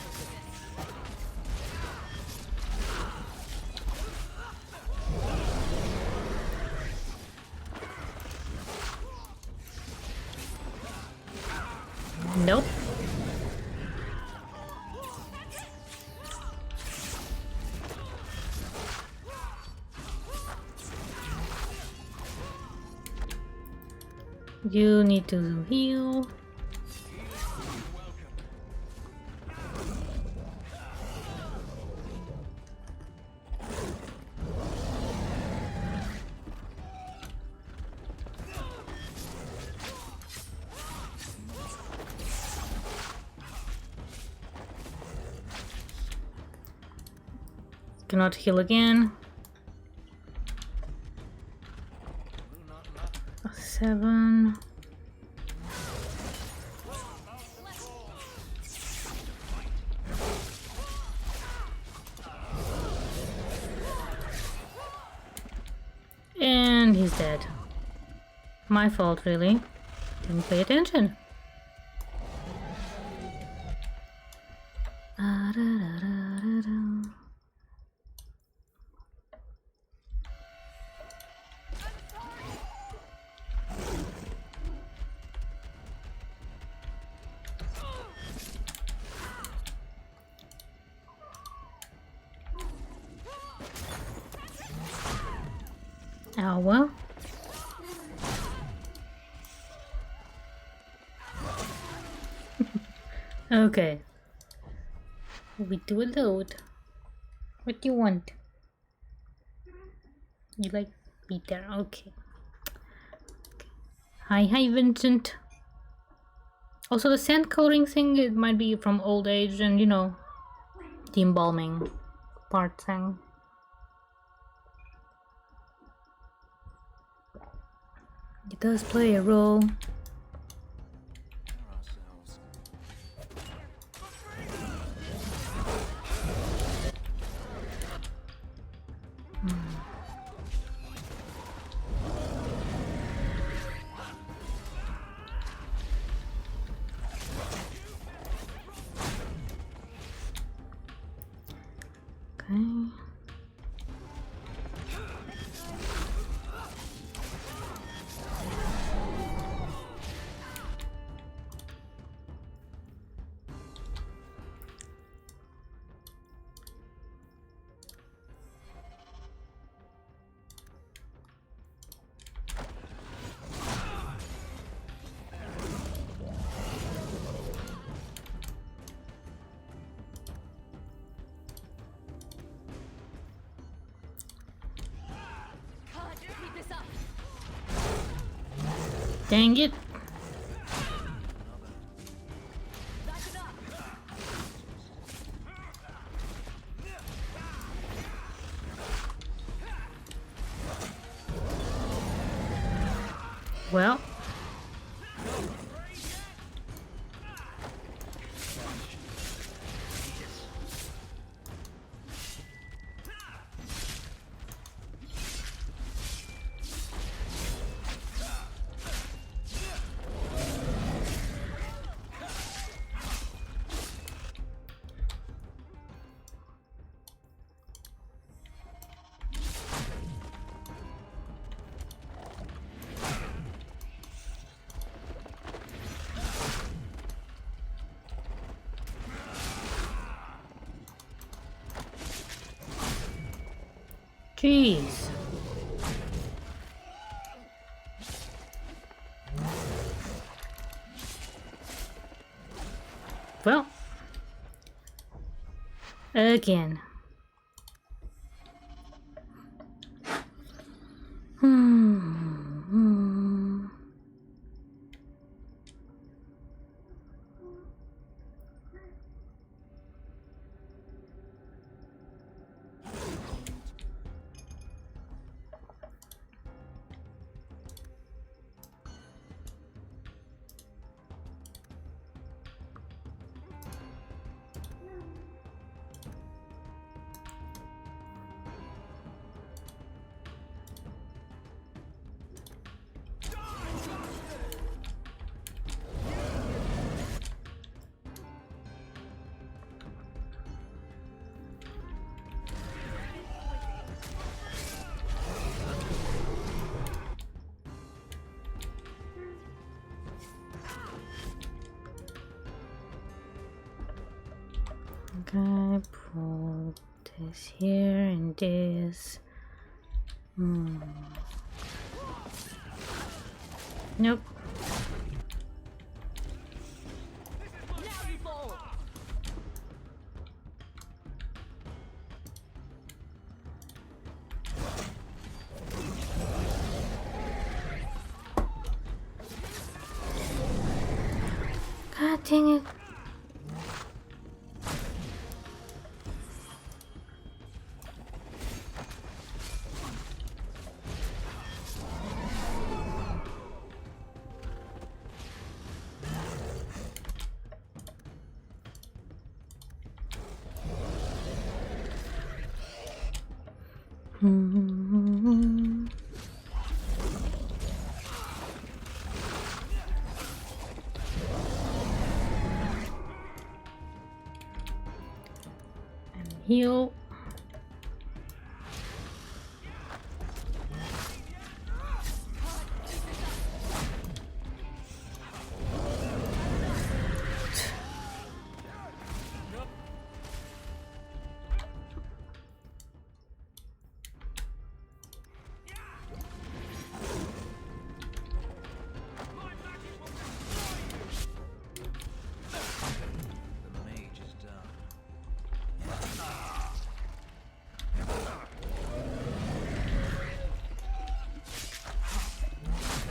Nope. You need to heal. Cannot heal again. 7. And he's dead. My fault, really. Didn't pay attention. Oh well. Okay. We do a load. What do you want? You like Peter? Okay. Hi, Vincent. Also, the sand coloring thing, it might be from old age and, you know, the embalming part thing. It does play a role. Okay. Dang it. Well. Jeez. Well. Again. I put this here and this. Nope. God dang it. And heal. The mage is done.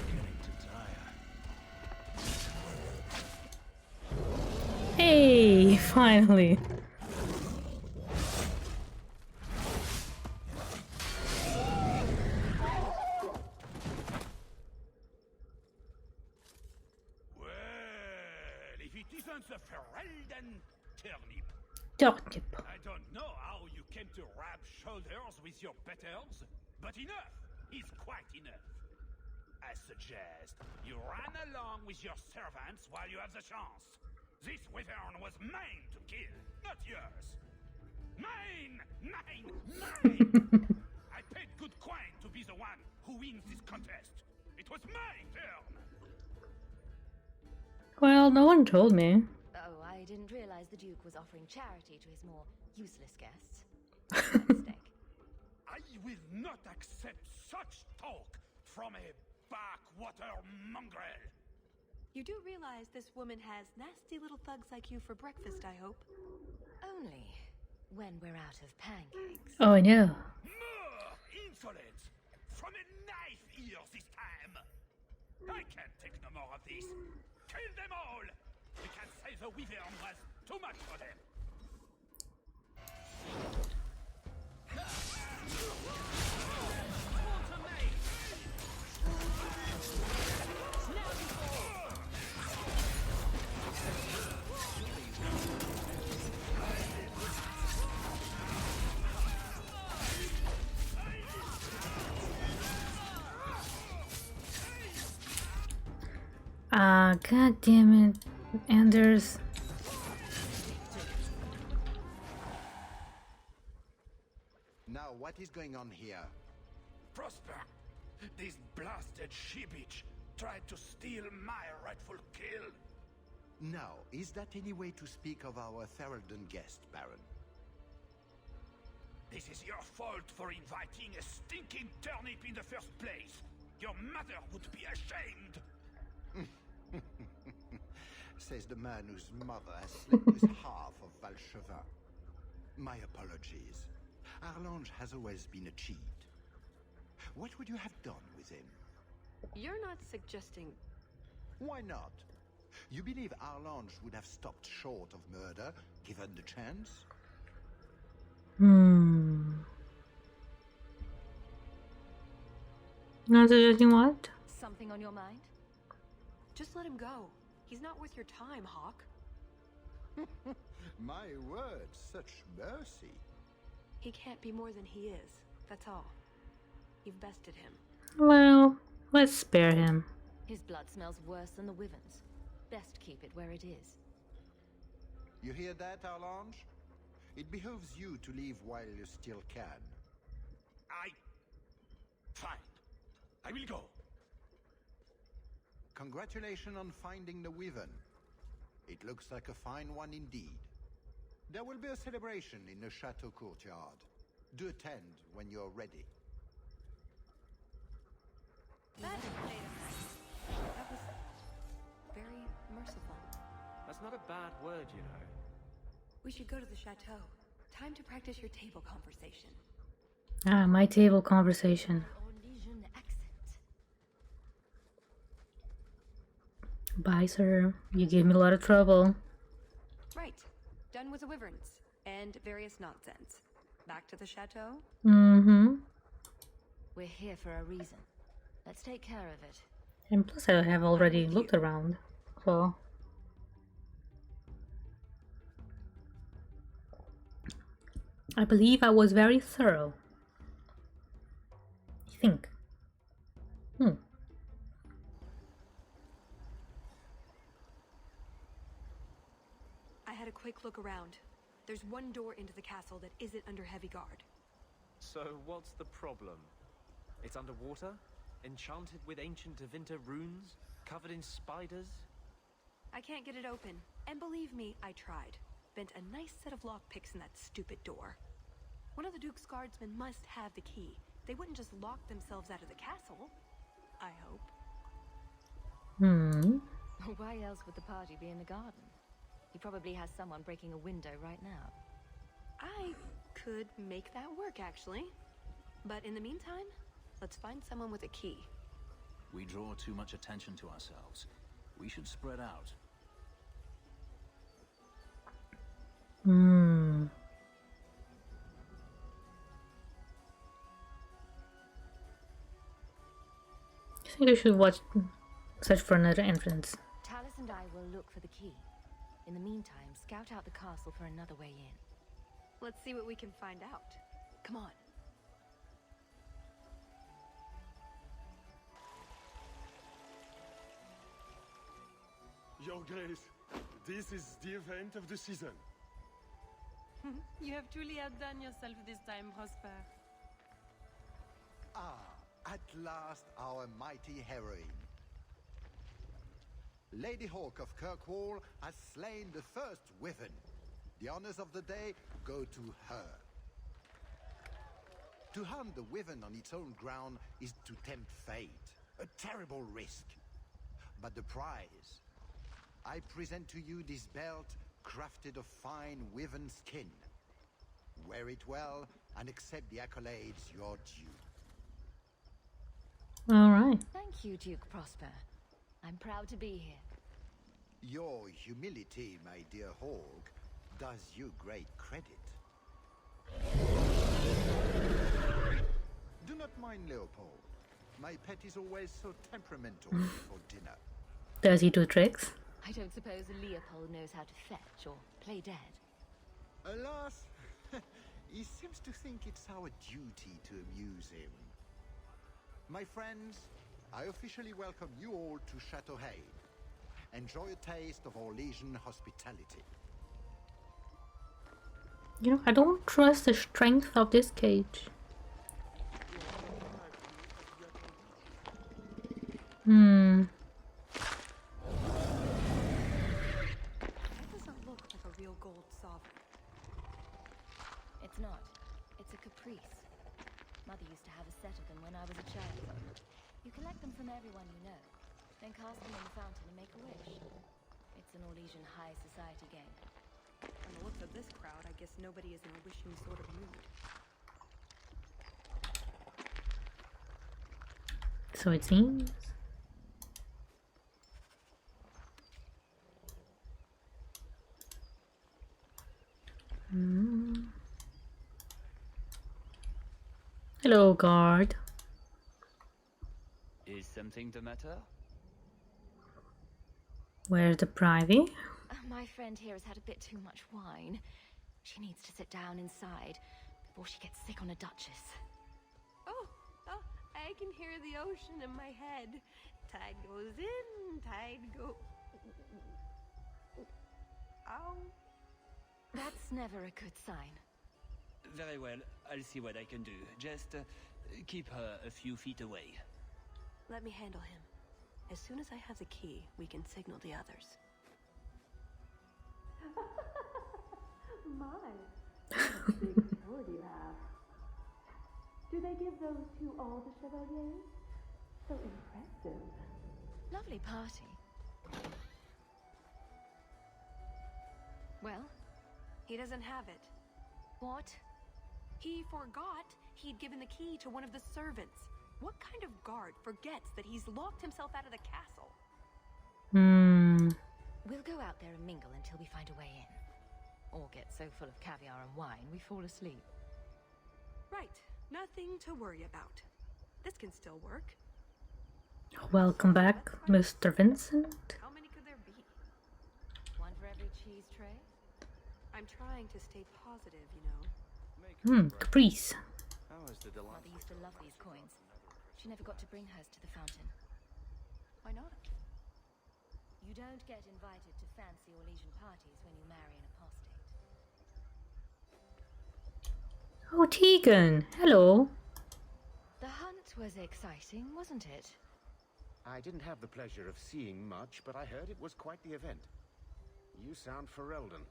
Beginning to tire. Hey, finally. Well, if it isn't the Ferelden turnip. Turnip. I don't know how you came to rub shoulders with your betters, but enough is quite enough. I suggest you run along with your servants while you have the chance. This wyvern was mine to kill, not yours. Mine! Mine! Mine! I paid good coin to be the one who wins this contest. It was my turn! Well, no one told me. Oh, I didn't realize the Duke was offering charity to his more useless guests. My mistake. I will not accept such talk from a backwater mongrel. You do realize this woman has nasty little thugs like you for breakfast, I hope? Only when we're out of pancakes. Oh no. More insolence! From a knife ear this time! I can't take no more of this. Kill them all! We can say the wyvern was too much for them. Ah, god damn it, Anders. Now, what is going on here? Prosper, this blasted she-bitch tried to steal my rightful kill. Now, is that any way to speak of our Ferelden guest, Baron? This is your fault for inviting a stinking turnip in the first place. Your mother would be ashamed. Says the man whose mother has slept with half of Valchevin. My apologies. Arlange has always been a cheat. What would you have done with him? You're not suggesting... Why not? You believe Arlange would have stopped short of murder, given the chance? Not suggesting what? Something on your mind? Just let him go. He's not worth your time, Hawk. My word, such mercy. He can't be more than he is. That's all. You've bested him. Well, let's spare him. His blood smells worse than the wyvern's. Best keep it where it is. You hear that, Arlange? It behooves you to leave while you still can. Fine. I will go. Congratulations on finding the wyvern. It looks like a fine one indeed. There will be a celebration in the chateau courtyard. Do attend when you're ready. That was very merciful. That's not a bad word, you know. We should go to the chateau. Time to practice your table conversation. Ah, my table conversation. Orlesian accent. Bye, sir. You gave me a lot of trouble. Right. Done with the wyverns and various nonsense. Back to the chateau? Mm-hmm. We're here for a reason. Let's take care of it. And plus I have already looked around, so... I believe I was very thorough. I think. I had a quick look around. There's one door into the castle that isn't under heavy guard. So what's the problem? It's underwater? Enchanted with ancient Tevinter runes? Covered in spiders? I can't get it open. And believe me, I tried. Bent a nice set of lockpicks in that stupid door. One of the Duke's guardsmen must have the key. They wouldn't just lock themselves out of the castle. I hope. Why else would the party be in the garden? He probably has someone breaking a window right now. I could make that work, actually. But in the meantime, let's find someone with a key. We draw too much attention to ourselves. We should spread out. I think I should search for another entrance. Talus and I will look for the key. In the meantime, scout out the castle for another way in. Let's see what we can find out. Come on. Your Grace, this is the event of the season. You have truly outdone yourself this time, Prosper. Ah, at last our mighty heroine. Lady Hawk of Kirkwall has slain the first wyvern. The honors of the day go to her. To hunt the wyvern on its own ground is to tempt fate. A terrible risk. But the prize... I present to you this belt crafted of fine wyvern skin. Wear it well and accept the accolades you're due. Alright. Thank you, Duke Prosper. I'm proud to be here. Your humility, my dear Hawk, does you great credit. Do not mind Leopold. My pet is always so temperamental before dinner. Does he do tricks? I don't suppose Leopold knows how to fetch or play dead. Alas, he seems to think it's our duty to amuse him. My friends, I officially welcome you all to Chateau Hain. Enjoy a taste of Orlesian hospitality. You know, I don't trust the strength of this cage. That doesn't look like a real gold sovereign. It's not. It's a caprice. Mother used to have a set of them when I was a child. You collect them from everyone you know, then cast them in the fountain and make a wish. It's an Orlesian high society game. From the looks of this crowd, I guess nobody is in a wishing sort of mood. So it seems. Hello, guard. Is something the matter? Where's the privy? My friend here has had a bit too much wine. She needs to sit down inside before she gets sick on a duchess. Oh, I can hear the ocean in my head. Tide goes in, tide go... Ow. That's never a good sign. Very well, I'll see what I can do. Just keep her a few feet away. Let me handle him. As soon as I have the key, we can signal the others. My, what a big sword you have. Do they give those to all the chevaliers? So impressive. Lovely party. Well? He doesn't have it. What? He forgot he'd given the key to one of the servants. What kind of guard forgets that he's locked himself out of the castle? We'll go out there and mingle until we find a way in. Or get so full of caviar and wine we fall asleep. Right. Nothing to worry about. This can still work. Welcome back, Mr. Vincent. How many could there be? One for every cheese tray? I'm trying to stay positive, you know. Caprice. Mother used to love these coins. She never got to bring hers to the fountain. Why not? You don't get invited to fancy Orlesian parties when you marry an apostate. Oh, Tegan. Hello. The hunt was exciting, wasn't it? I didn't have the pleasure of seeing much, but I heard it was quite the event. You sound Ferelden.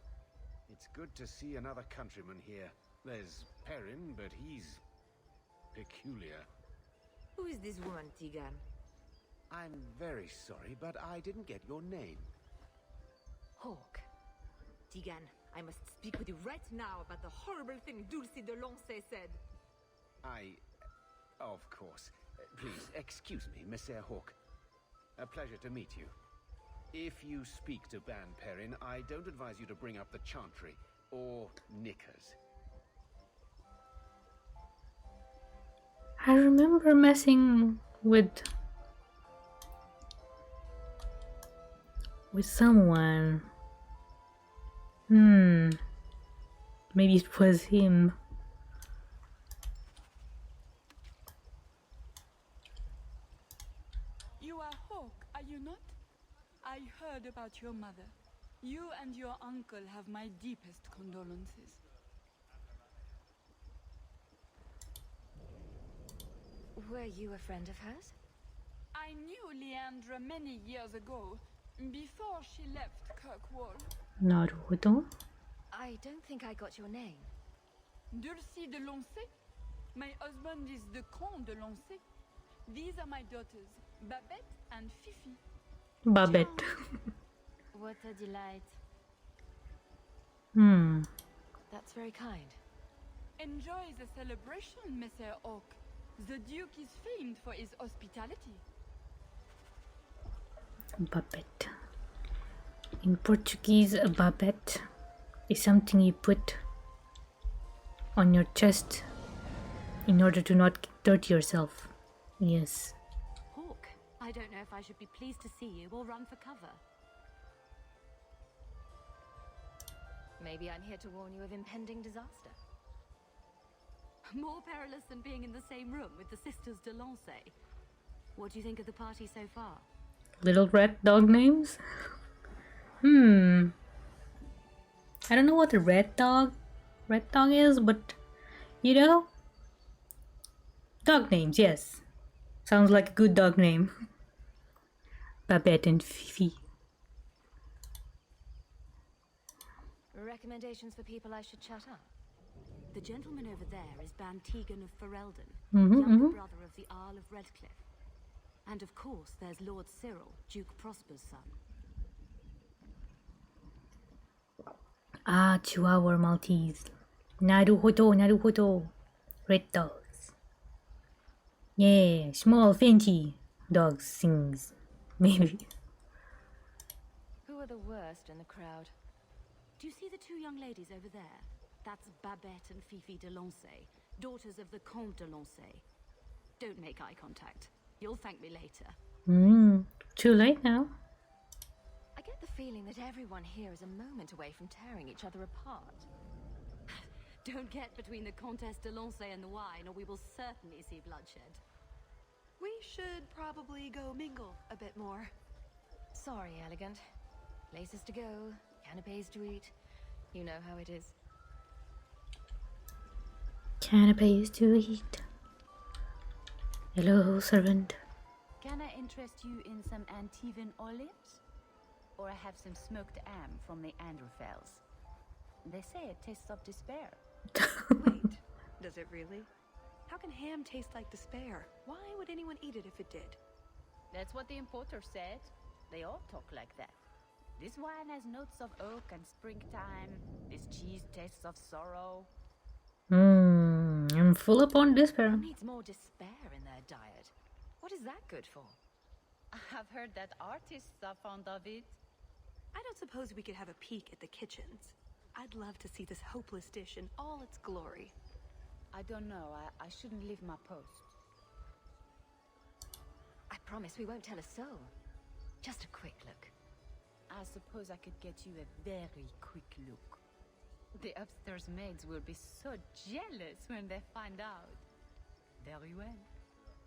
It's good to see another countryman here. There's Perrin, but he's peculiar. Who is this woman, Tegan? I'm very sorry, but I didn't get your name. Hawk. Tegan, I must speak with you right now about the horrible thing Dulcie de Lancey said. Of course. Please, excuse me, Monsieur Hawk. A pleasure to meet you. If you speak to Ban Perrin, I don't advise you to bring up the Chantry, or knickers. I remember messing with someone. Maybe it was him. You are Hawk, are you not? I heard about your mother. You and your uncle have my deepest condolences. Were you a friend of hers? I knew Leandra many years ago, before she left Kirkwall. Naruto. I don't think I got your name. Dulcie de Lancey. My husband is the Comte de Lancey. These are my daughters, Babette and Fifi. Babette. What a delight. That's very kind. Enjoy the celebration, Monsieur Oak. The Duke is famed for his hospitality. Babette. In Portuguese, a babette is something you put on your chest in order to not dirty yourself. Yes. Hawk, I don't know if I should be pleased to see you or run for cover. Maybe I'm here to warn you of impending disaster. More perilous than being in the same room with the sisters de Lancey. What do you think of the party so far? Little red dog names? I don't know what the red dog is, but you know, dog names, yes. Sounds like a good dog name. Babette and Fifi. Recommendations for people I should chat up? The gentleman over there is Ban Tegan of Ferelden, younger brother of the Earl of Redcliffe. And of course, there's Lord Cyril, Duke Prosper's son. Ah, Chihuahua Maltese. Naruhodo. Red dogs. Yeah, small Finchi dogs sings. Maybe. Who are the worst in the crowd? Do you see the two young ladies over there? That's Babette and Fifi de Lancey, daughters of the Comte de Lancey. Don't make eye contact. You'll thank me later. Too late now. I get the feeling that everyone here is a moment away from tearing each other apart. Don't get between the Comtesse de Lancey and the wine, or we will certainly see bloodshed. We should probably go mingle a bit more. Sorry, Elegant. Places to go, canapes to eat. You know how it is. Canapes to eat. Hello, servant. Can I interest you in some Antivan olives? Or I have some smoked ham from the Androfels. They say it tastes of despair. Wait, does it really? How can ham taste like despair? Why would anyone eat it if it did? That's what the importer said. They all talk like that. This wine has notes of oak and springtime. This cheese tastes of sorrow. I'm full upon despair. Who needs more despair in their diet? What is that good for? I've heard that artists are fond of it. I don't suppose we could have a peek at the kitchens. I'd love to see this hopeless dish in all its glory. I don't know. I shouldn't leave my post. I promise we won't tell a soul. Just a quick look. I suppose I could get you a very quick look. The upstairs maids will be so jealous when they find out. Very well.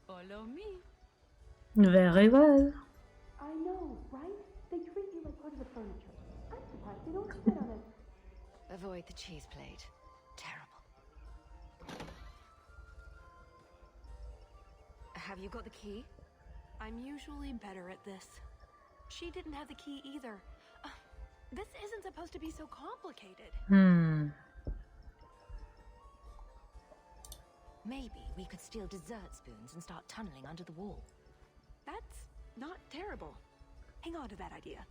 Follow me. Very well. I know, right? They treat you like part of the furniture. I'm surprised they don't spit on it. Avoid the cheese plate. Terrible. Have you got the key? I'm usually better at this. She didn't have the key either. This isn't supposed to be so complicated. Maybe we could steal dessert spoons and start tunneling under the wall. That's not terrible. Hang on to that idea.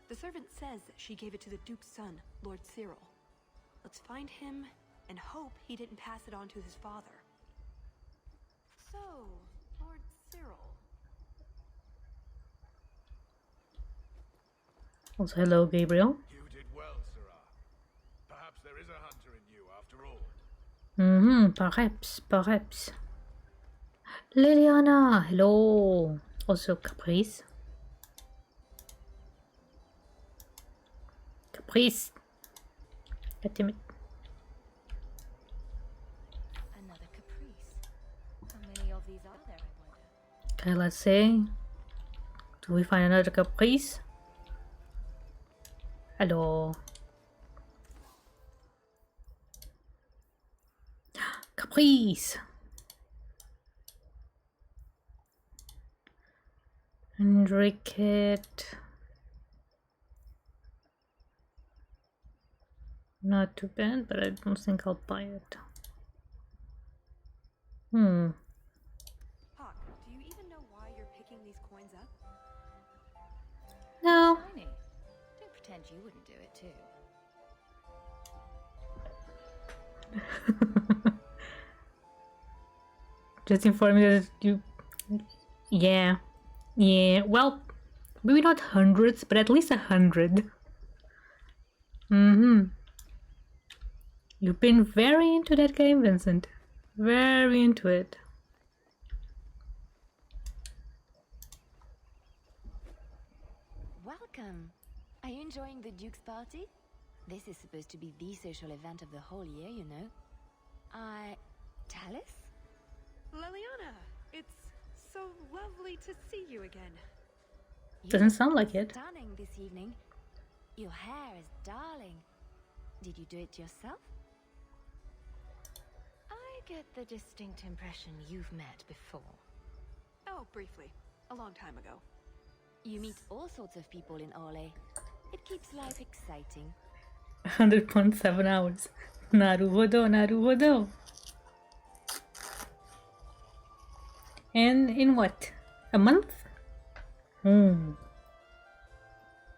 The servant says she gave it to the Duke's son, Lord Cyril. Let's find him and hope he didn't pass it on to his father. So, Lord Cyril. Also, hello, Gabriel. You did well, Sirrah. Perhaps there is a hunter in you after all. Perhaps. Liliana, hello. Also, Caprice. God damn it. Another caprice. How many of these are there, I wonder? Okay, let's see. Do we find another Caprice? Hello. Caprice. Intricate. Not too bad, but I don't think I'll buy it. Hawk, do you even know why you're picking these coins up? No. Shiny. Don't pretend you wouldn't do it too. Just inform me that you... Yeah. Well, maybe not hundreds, but at least 100. You've been very into that game, Vincent. Very into it. Welcome. Are you enjoying the Duke's party? This is supposed to be the social event of the whole year, you know. Talus? Liliana, it's so lovely to see you again. Doesn't sound like it. Stunning this evening. Your hair is darling. Did you do it yourself? I get the distinct impression you've met before. Oh, briefly. A long time ago. You meet all sorts of people in Ole. It keeps life exciting. 100.7 hours. Naruhodo. And in what? A month?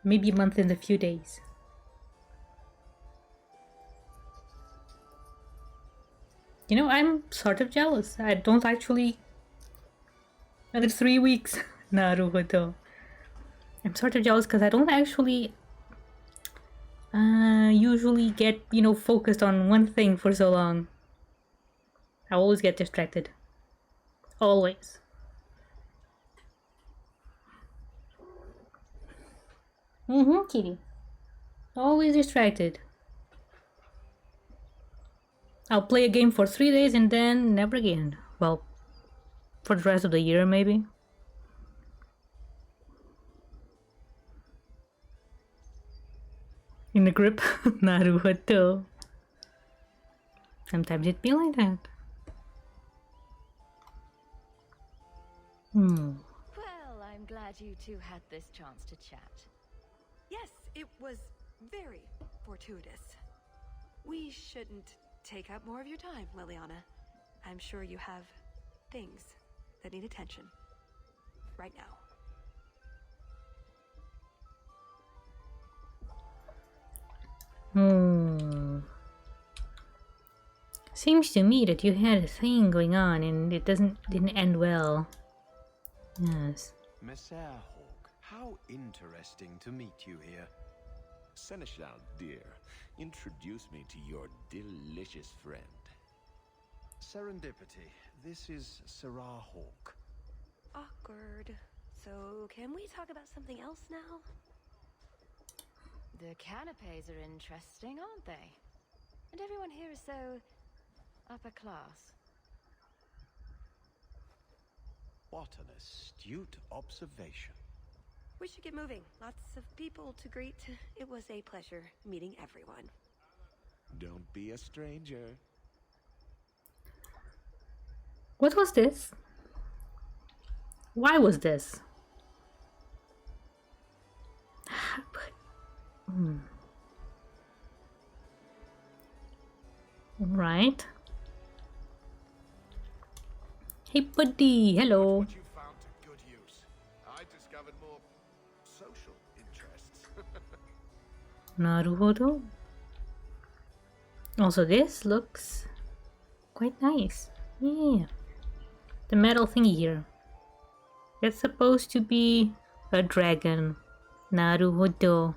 Maybe a month in a few days. You know, I'm sort of jealous. I don't actually... And it's 3 weeks. Naruhodo. I'm sort of jealous because I don't actually usually get, focused on one thing for so long. I always get distracted. Always. Kitty. Always distracted. I'll play a game for 3 days and then never again. Well, for the rest of the year, maybe. In the grip. Naruhodo. Sometimes it be like that. Well, I'm glad you two had this chance to chat. Yes, it was very fortuitous. We shouldn't take up more of your time, Liliana. I'm sure you have things that need attention right now. Seems to me that you had a thing going on and it didn't end well. Yes. Messer Hawk, how interesting to meet you here. Seneschal, dear, introduce me to your delicious friend. Serendipity, this is Sarah Hawk. Awkward. So, can we talk about something else now? The canapes are interesting, aren't they? And everyone here is so upper class. What an astute observation. We should get moving. Lots of people to greet. It was a pleasure meeting everyone. Don't be a stranger. What was this? Why was this? Right. Hey buddy, hello. What you found to good use. I discovered more social interests. Naruhodo. Also, this looks quite nice. Yeah. The metal thingy here. That's supposed to be a dragon. Naruhodo.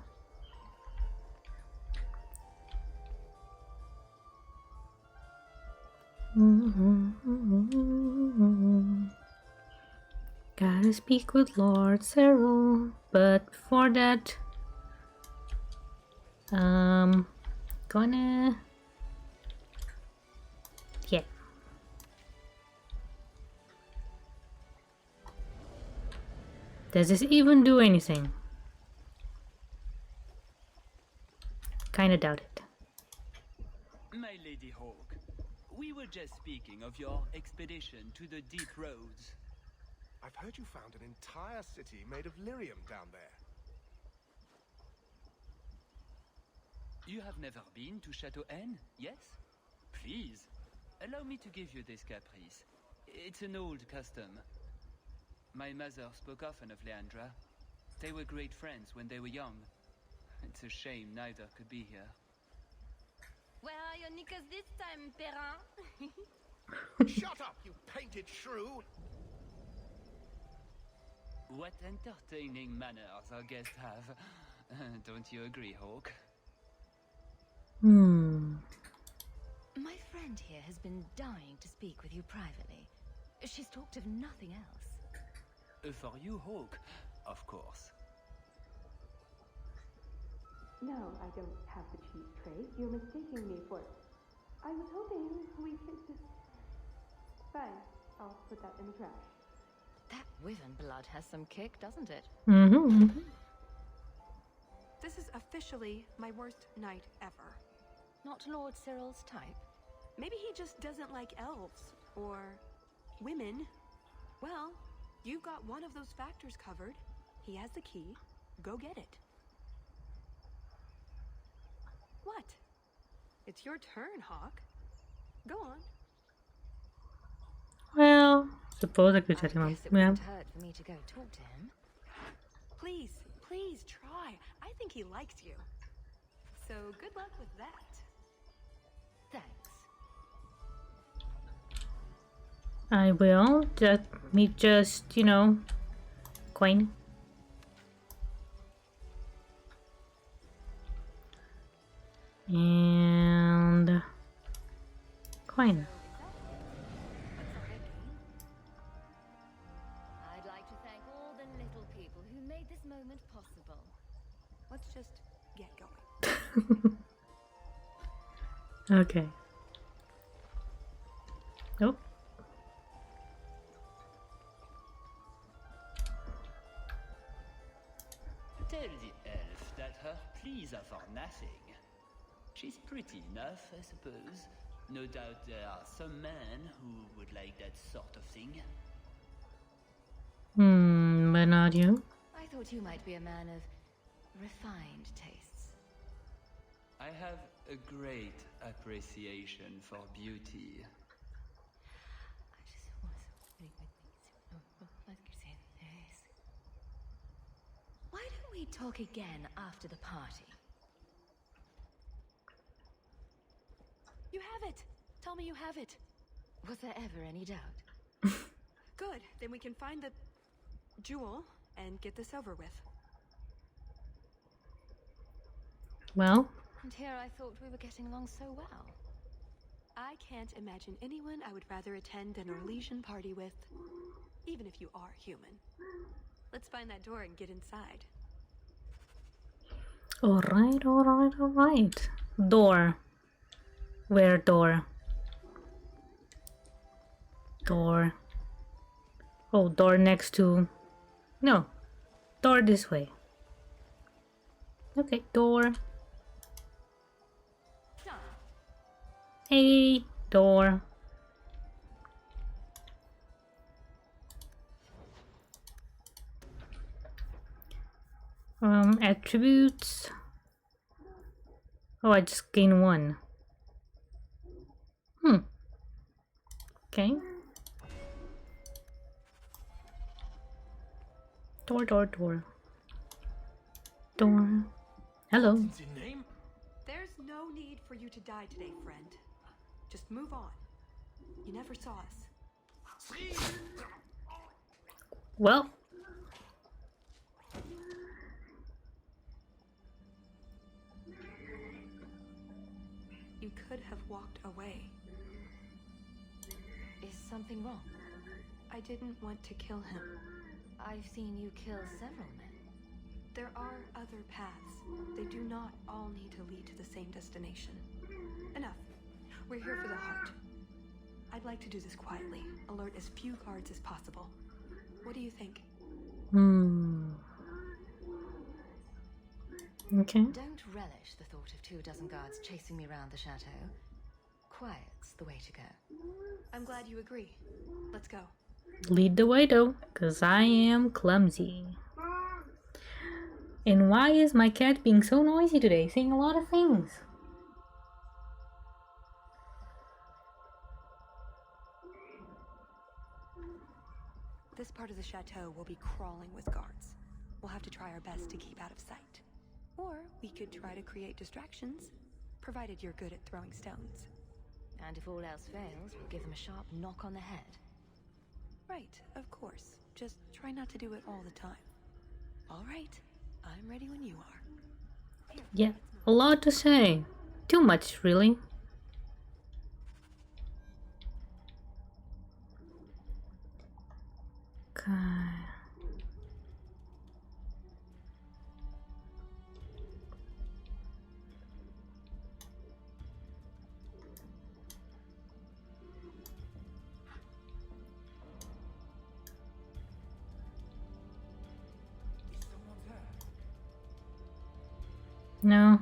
Gotta speak with Lord Cyril, but before that, gonna yeah. Does this even do anything? Kinda doubt it. My Lady Hawk, we were just speaking of your expedition to the deep roads. I've heard you found an entire city made of lyrium down there. You have never been to Chateau N, yes? Please, allow me to give you this caprice. It's an old custom. My mother spoke often of Leandra. They were great friends when they were young. It's a shame neither could be here. Where are your knickers this time, Perrin? Shut up, you painted shrew! What entertaining manners our guests have. Don't you agree, Hawk? My friend here has been dying to speak with you privately. She's talked of nothing else. For you, Hawk, of course. No, I don't have the cheap trait. You're mistaking me for... I was hoping we could just... Fine, I'll put that in the trash. That wyvern blood has some kick, doesn't it? This is officially my worst night ever. Not Lord Cyril's type? Maybe he just doesn't like elves. Or women. Well, you've got one of those factors covered. He has the key. Go get it. What? It's your turn, Hawk. Go on. Well, suppose I could set him up. It Yeah. wouldn't hurt for me to go talk to him. Please, please try. I think he likes you. So good luck with that. Thanks. I will. Just, you know, coin. And coin. I'd like to thank all the little people who made this moment possible. Let's just get going. Okay. Nope. Tell the elf that her pleas are for nothing. She's pretty enough, I suppose. No doubt there are some men who would like that sort of thing. But not you. I thought you might be a man of refined tastes. I have a great appreciation for beauty. Why don't we talk again after the party? You have it! Tell me you have it! Was there ever any doubt? Good, then we can find the jewel and get this over with. Well? And here I thought we were getting along so well. I can't imagine anyone I would rather attend an Orlesian party with, even if you are human. Let's find that door and get inside. Alright, alright, alright. Door. Where door? Door. Oh, door next to... No. Door this way. Okay, door. Hey, door. Attributes. Oh, I just gained one. Okay. Door, door, door. Door. Hello. There's no need for you to die today, friend. Just move on. You never saw us. Well. You could have walked away. Is something wrong? I didn't want to kill him. I've seen you kill several men. There are other paths. They do not all need to lead to the same destination. Enough. We're here for the heart. I'd like to do this quietly. Alert as few guards as possible. What do you think? Okay. Don't relish the thought of 24 guards chasing me around the chateau. Quiet's the way to go. I'm glad you agree. Let's go. Lead the way though, cause I am clumsy. And why is my cat being so noisy today, saying a lot of things? This part of the chateau will be crawling with guards. We'll have to try our best to keep out of sight. Or we could try to create distractions, provided you're good at throwing stones. And if all else fails, we'll give them a sharp knock on the head. Right, of course. Just try not to do it all the time. All right, I'm ready when you are. Here, Yeah, a lot to say. Too much, really. Okay. No.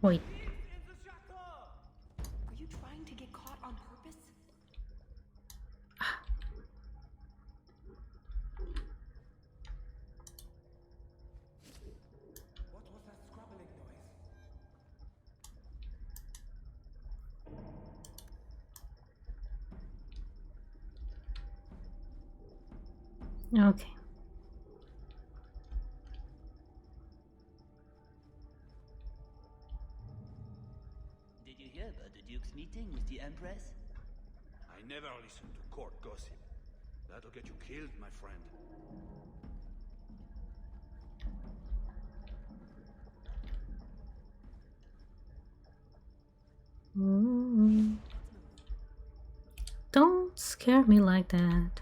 Wait. Are you trying to get caught on purpose? What was that scrabbling noise? Okay. Did you hear about the Duke's meeting with the Empress? I never listen to court gossip. That'll get you killed, my friend. Don't scare me like that.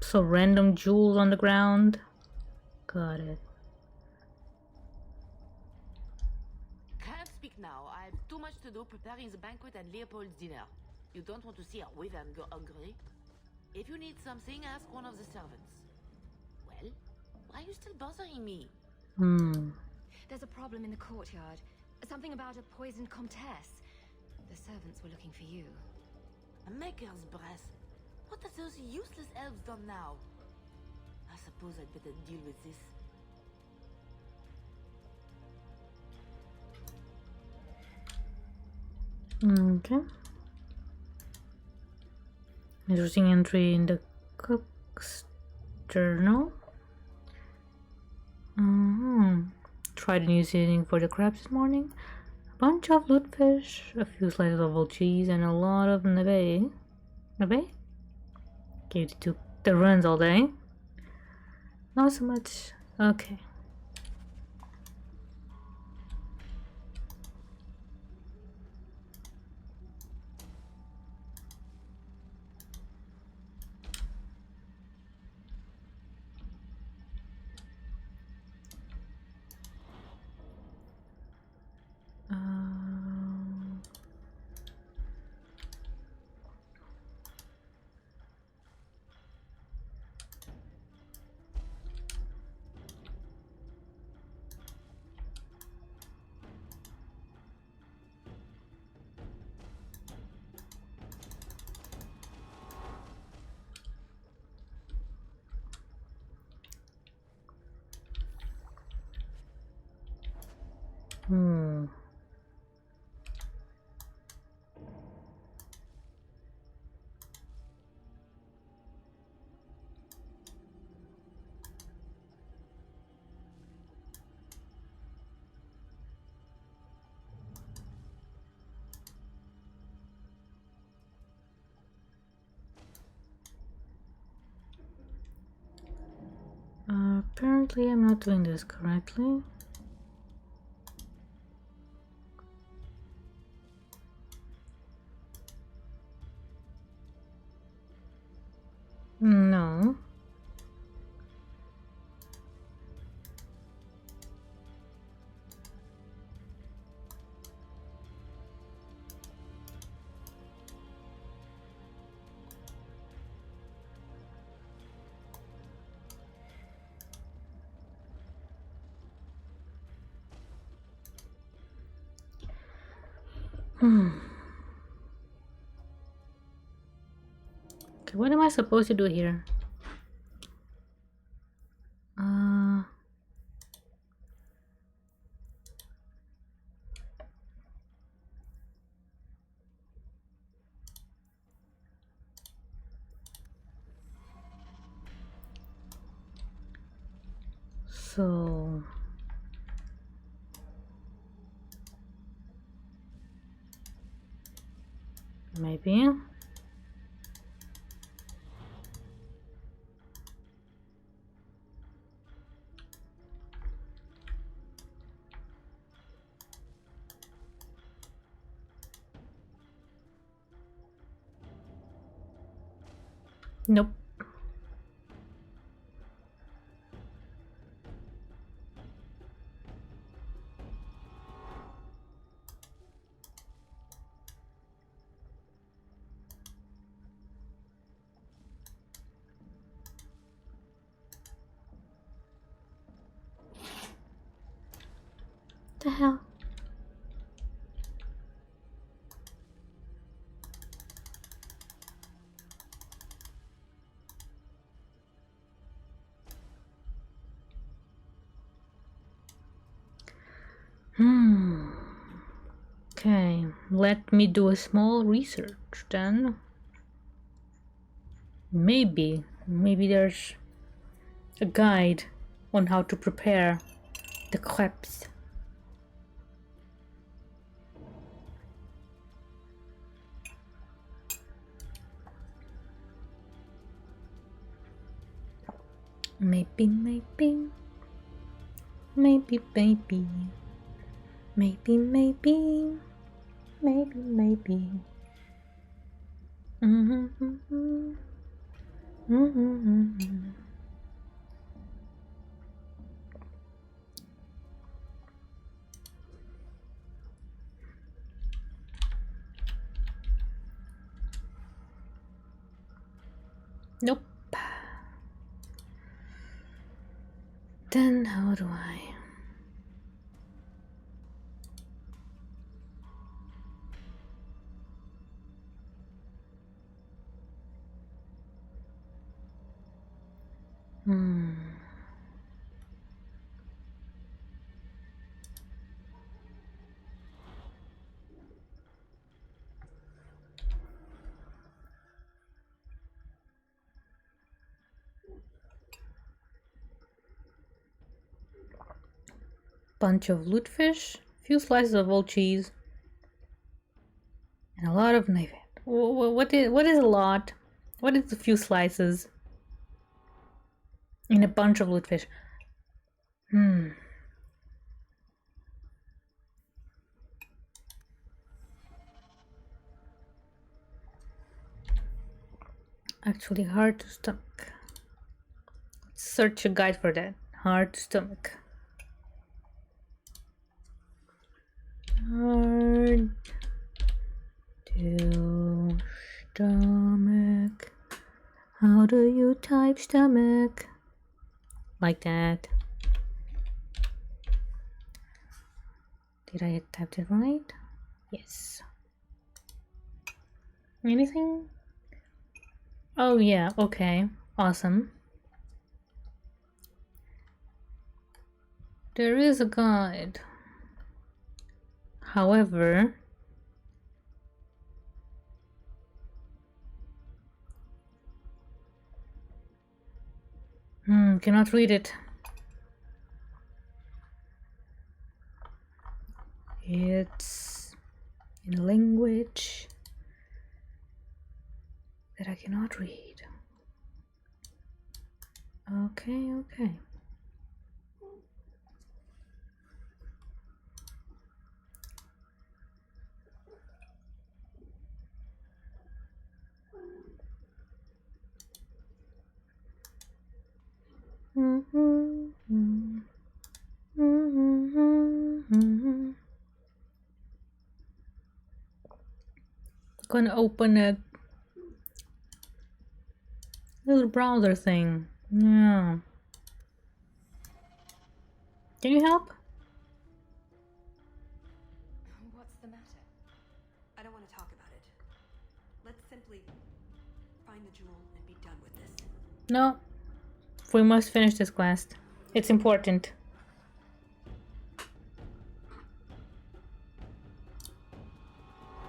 So random jewels on the ground. Got it. Can't speak now. I have too much to do preparing the banquet and Leopold's dinner. You don't want to see her with and go hungry. If you need something, ask one of the servants. Well, Why are you still bothering me? There's a problem in the courtyard. Something about a poisoned comtesse. The servants were looking for you. A maker's breath. What have those useless elves done now? I suppose I'd better deal with this. Okay. Interesting entry in the cook's journal. Tried a new seasoning for the crabs this morning. A bunch of lutefish, a few slices of old cheese, and a lot of neve. Neve? Gave it to the runs all day. Not so much. Okay. Apparently I'm not doing this correctly. No. Okay, what am I supposed to do here? So maybe. Nope. The hell? Okay, let me do a small research then. Maybe there's a guide on how to prepare the crepes. Maybe. Maybe. Nope. Then how do I? Bunch of lutefish, few slices of old cheese, and a lot of knife. What is a lot? What is a few slices? In a bunch of lutefish. Actually hard to stomach. Search a guide for that. Hard to stomach. Hard to stomach. How do you type stomach? Like that. Did I type it right? Yes. Anything? Oh yeah, okay. Awesome. There is a guide. However, cannot read it. It's in a language that I cannot read. Okay, okay. Gonna open a little browser thing. Yeah. Can you help? What's the matter? I don't want to talk about it. Let's simply find the jewel and be done with this. No. We must finish this quest. It's important.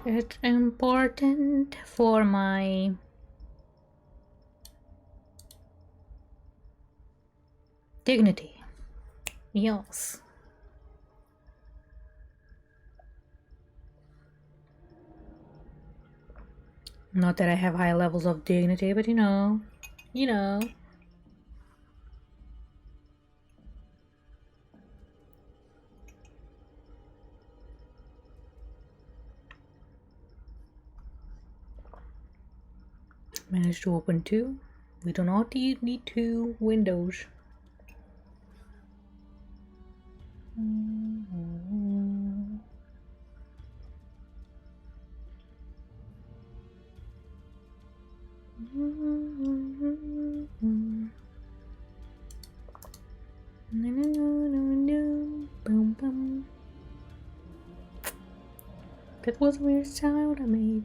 It's important for my dignity. Yes. Not that I have high levels of dignity, but you know. Managed to open 2. We do not need 2 windows. That was a weird sound I made.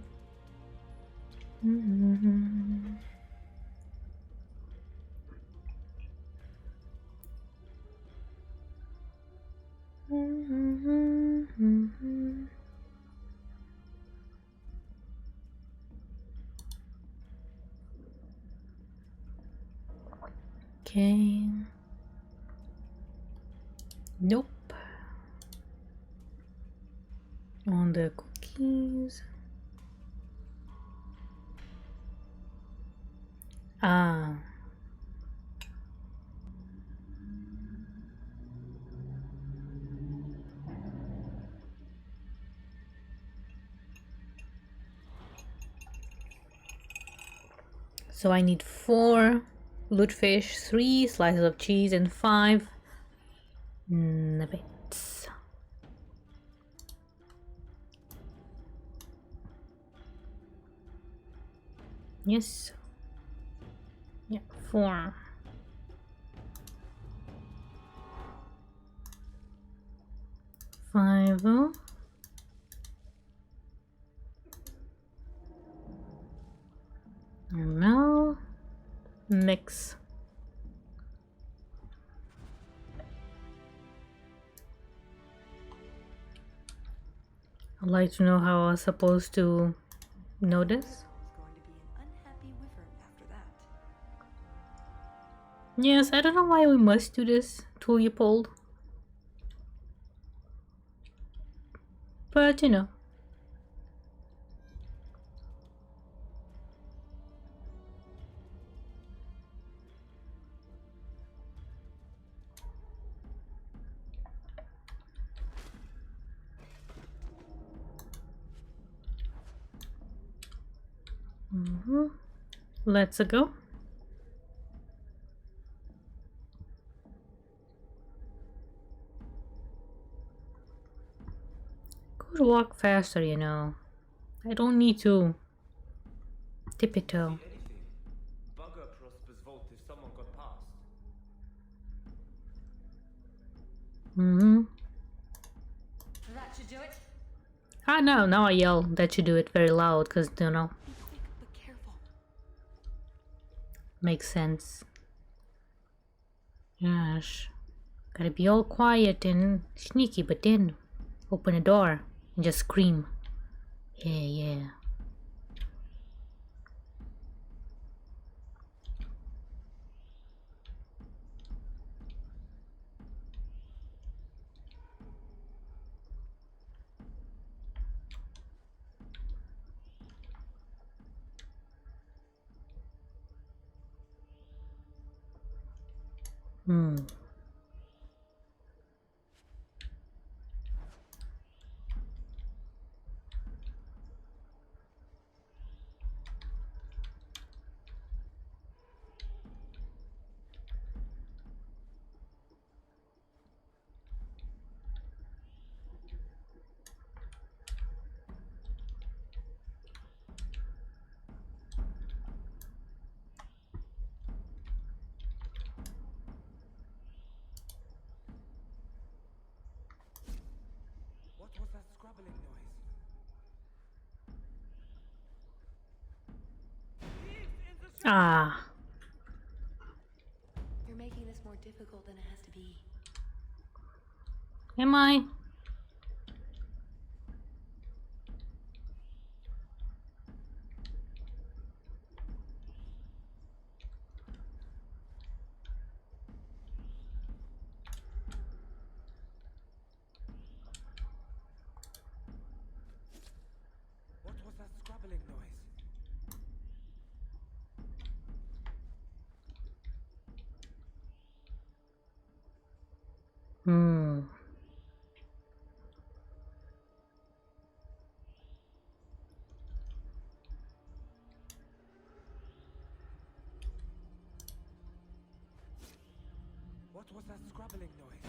Okay. Nope. On the cookies. Ah. So I need 4 lutefish, 3 slices of cheese, and 5 nuggets. Yes. Yeah, 4. 5. And now mix. I'd like to know how I was supposed to know this. Yes, I don't know why we must do this, Tulipole. But you know. Let's go. Could walk faster, you know. I don't need to tiptoe. Bugger Prosper's vault if someone got past. That should do it. Ah, no, now I yell that you do it very loud, because, you know. But careful. Makes sense. Gosh. Gotta be all quiet and sneaky, but then open a door and just scream. Yeah. What was that scrabbling noise? Ah. You're making this more difficult than it has to be. Am I? What was that scrabbling noise? What was that scrabbling noise?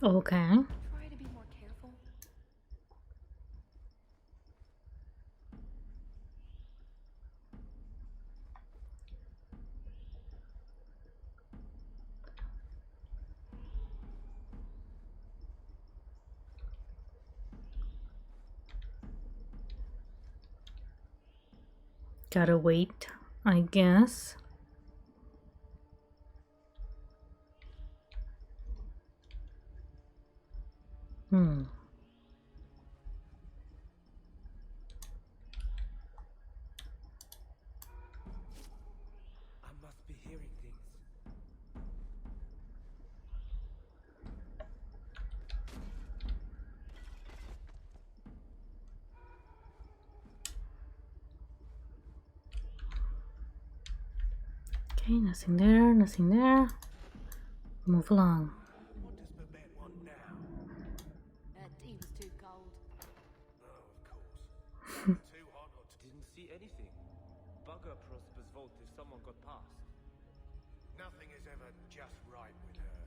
Okay. Try to be more careful. Gotta wait, I guess. I must be hearing things. Okay, nothing there, nothing there. Move along. What does Babette want now? That tea was too cold. Oh, of course. Too hot or Didn't see anything. Bugger Prosper's vault if someone got past. Nothing is ever just right with her.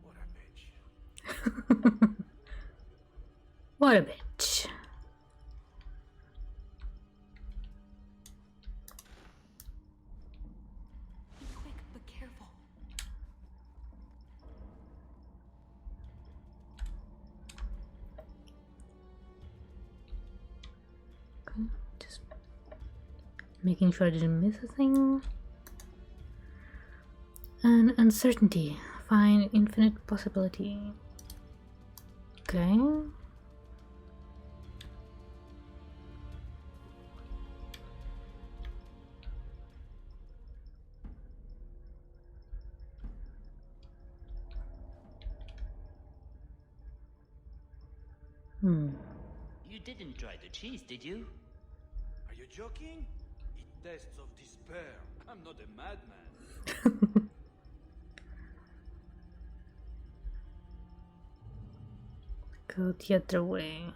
What a bitch. What a bitch. Be quick, but careful. Just making sure I didn't miss a thing. And uncertainty. Find infinite possibility. Okay. You didn't try the cheese, did you? Are you joking? It tastes of despair. I'm not a madman. Go the other way.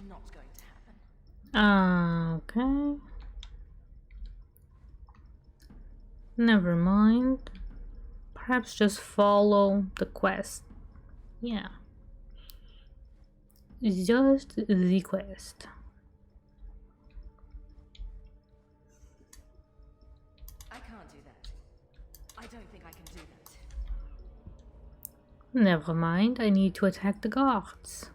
Not going to happen. Okay. Never mind. Perhaps just follow the quest. Yeah. It's just the quest. I can't do that. I don't think I can do that. Never mind, I need to attack the guards.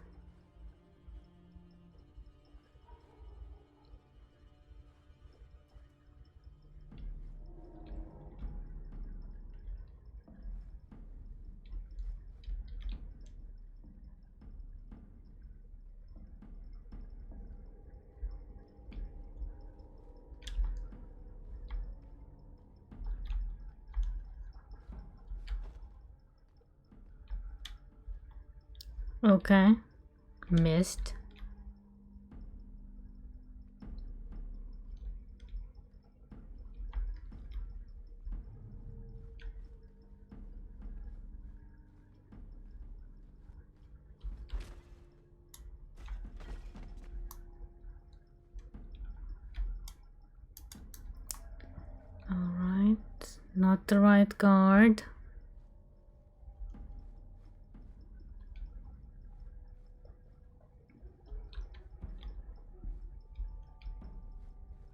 Okay. Missed. Alright. Not the right guard.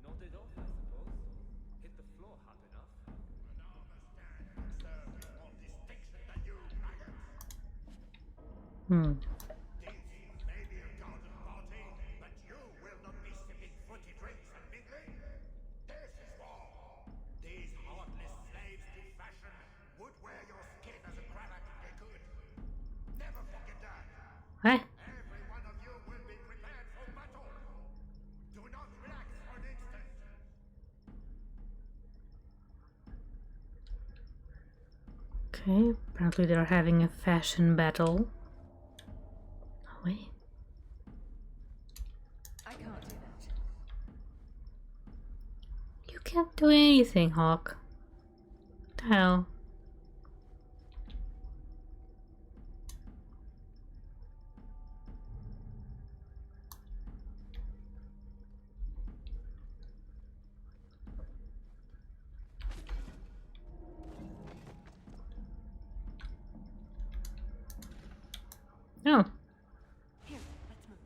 Nodded off, I suppose. Hit the floor hard enough. This may be a garden party, but you will not be sipping fruity drinks and mingling. This is war. These heartless slaves to fashion would wear your skin as a cravat if they could. Never forget that. Huh? Every one of you will be prepared for battle. Do not relax for an instant. Okay, apparently they're having a fashion battle. Oh, wait. I can't do that. You can't do anything, Hawk. What the hell? Oh. Here, let's move.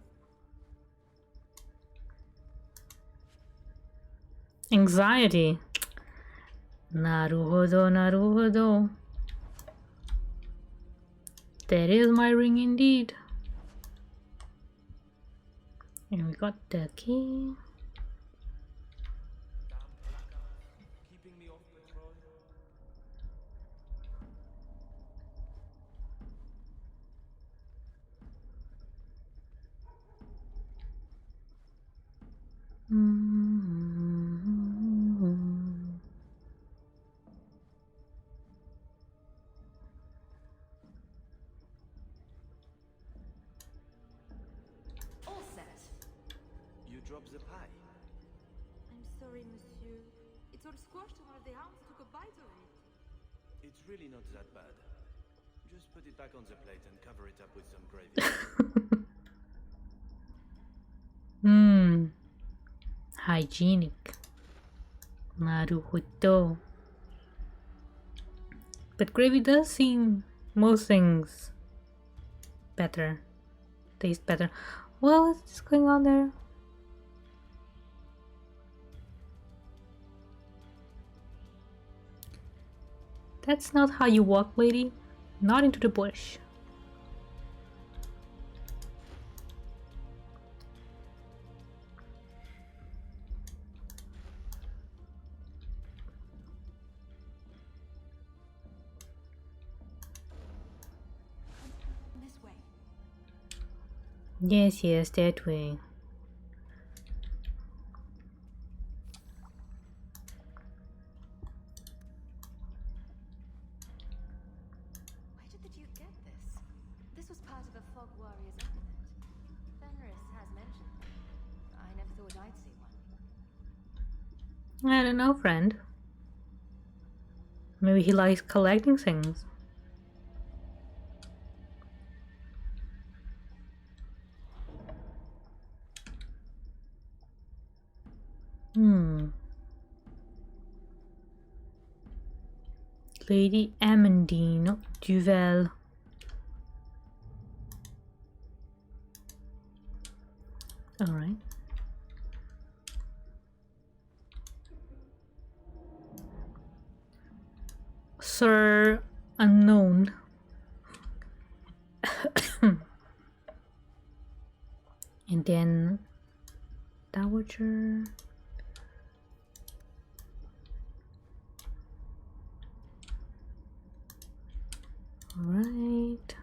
Anxiety. Naruhodo, naruhodo. That is my ring indeed. And we got the key. Keeping me off patrol. All set. You dropped the pie. I'm sorry, monsieur. It's all squashed and one of the hounds took a bite of it. It's really not that bad. Just put it back on the plate and cover it up with some gravy. Hygienic. Naruhodo. But gravy does seem most things better. Taste better. What's going on there? That's not how you walk, lady. Not into the bush. This way. Yes, yes, that way. Where did the Duke get this? This was part of a Fog Warrior's amulet. Fenris has mentioned them. I never thought I'd see one. I don't know, friend. Maybe he likes collecting things. Lady Amandine Duvel. Alright. Sir Unknown. And then Dowager. Alright.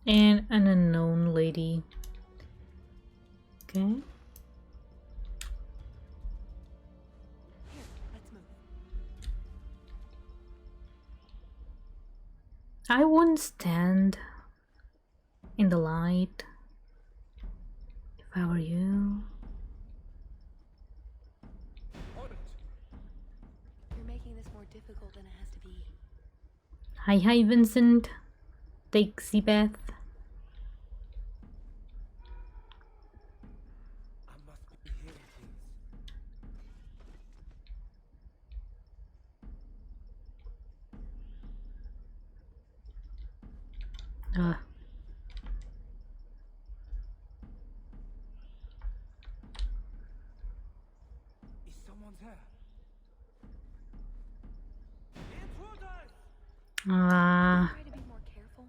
And an unknown lady. Okay. Here, let's move. I wouldn't stand in the light if I were you. You're making this more difficult than it has to be. Hi, Vincent. Daisy Beth. I must be hearing things. Is someone there? Intruders! Try to be more careful.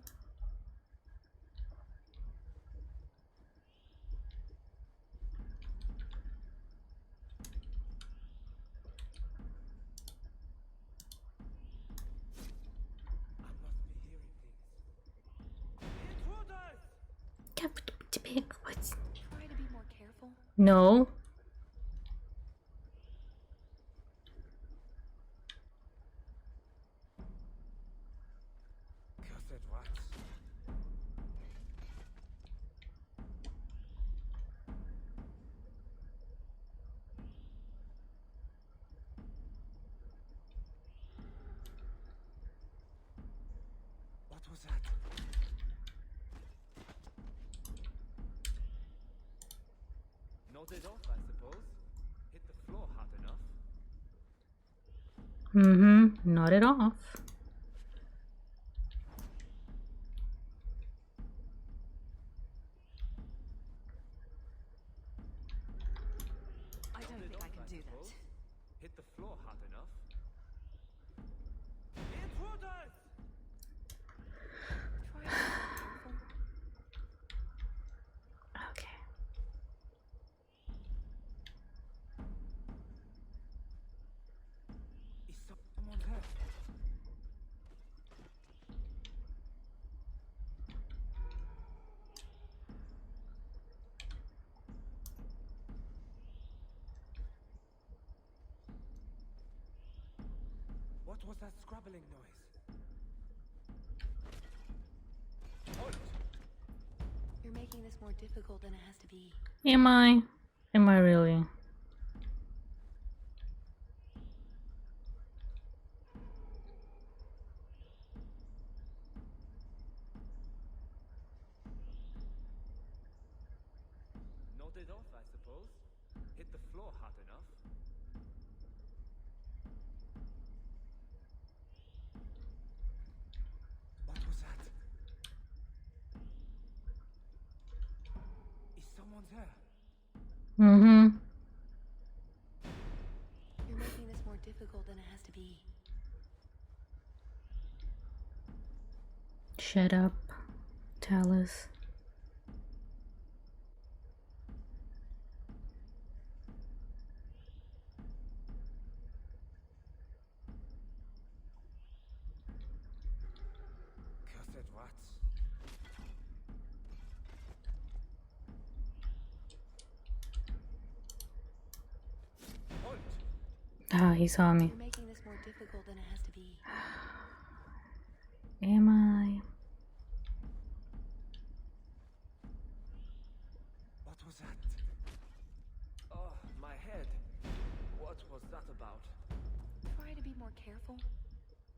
Try to be more careful. No. Cursed rats. What was that? Nodded off, I suppose. Hit the floor hard enough. Not it off. I don't think I can do that. Hit the floor hard enough. Intruders! Try to be more careful. Okay. Is someone there? What was that scrabbling noise? You're making this more difficult than it has to be. Am I? Am I really? Nodded off, I suppose. Hit the floor hard enough. What was that? Is someone there? You're making this more difficult than it has to be. Shut up, Talus. Cursed rats. Halt! Ah, he saw me. You're making this more difficult than it has to be. Am I? What was that? Oh, my head. What was that about? Try to be more careful.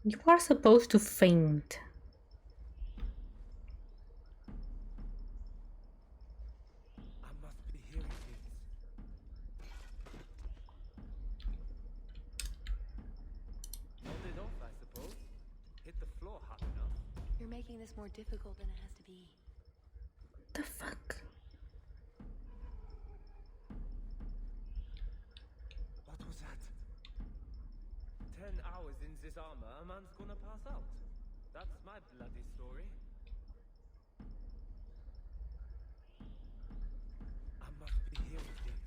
You are supposed to faint. I must be hearing things. Hold it off, I suppose. Hit the floor hard enough. You're making this more difficult than it has to be. The fuck? What was that? 10 hours in this armor, a man's gonna pass out. That's my bloody story. I must be hearing things.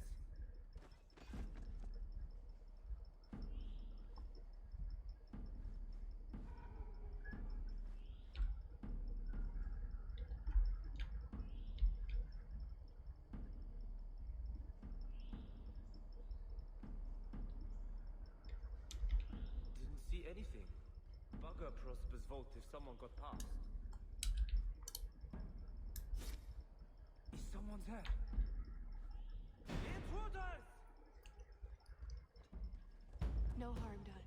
Didn't see anything. Bugger Prosper's vault if someone got past. Is someone there? Intruders! No harm done.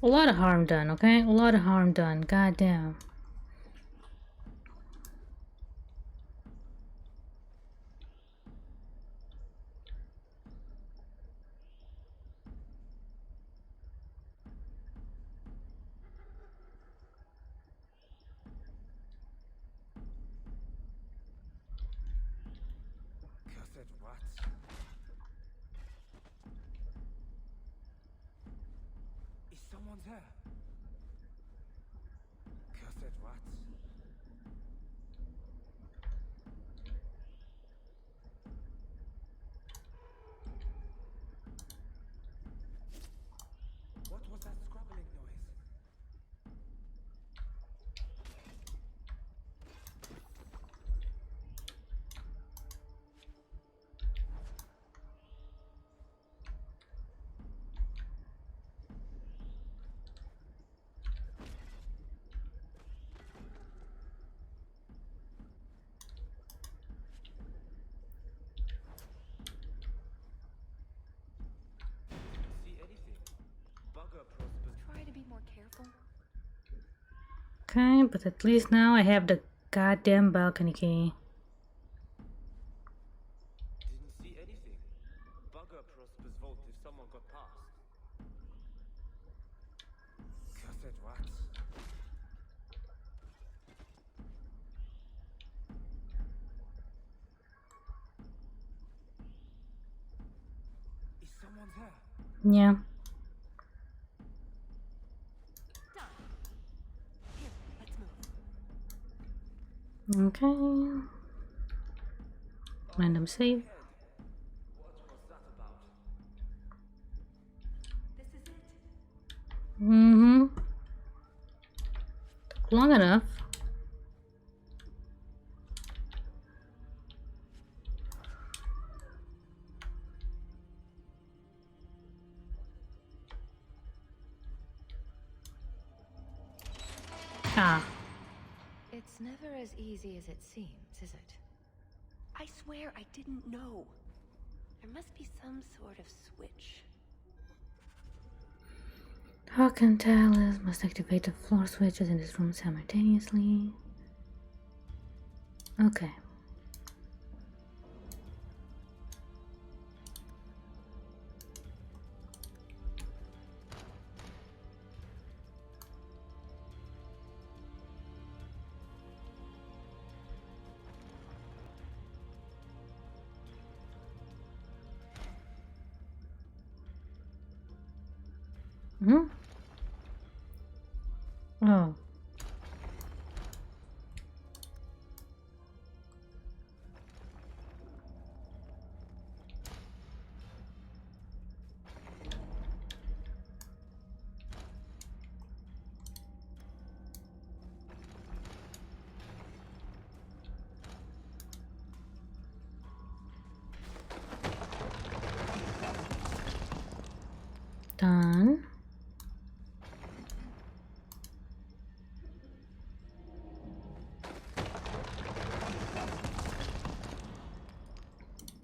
A lot of harm done, okay? A lot of harm done. Goddamn. Cursed rats. Is someone there? Cursed rats. What was that scrabbling noise? Didn't see anything. Bugger Prosper's. Try to be more careful. Okay, but at least now I have the goddamn balcony key. Didn't see anything. Bugger Prosper's vault if someone got past. Cursed rats. Is someone there? Yeah. Done. Here, let's move. Okay. Random save. What was that about? This is it. Mm-hmm. Long enough. Ah. It's never as easy as it seems, is it? I swear I didn't know. There must be some sort of switch. Hawk and Talus must activate the floor switches in this room simultaneously. Okay. Hmm? Oh. Done.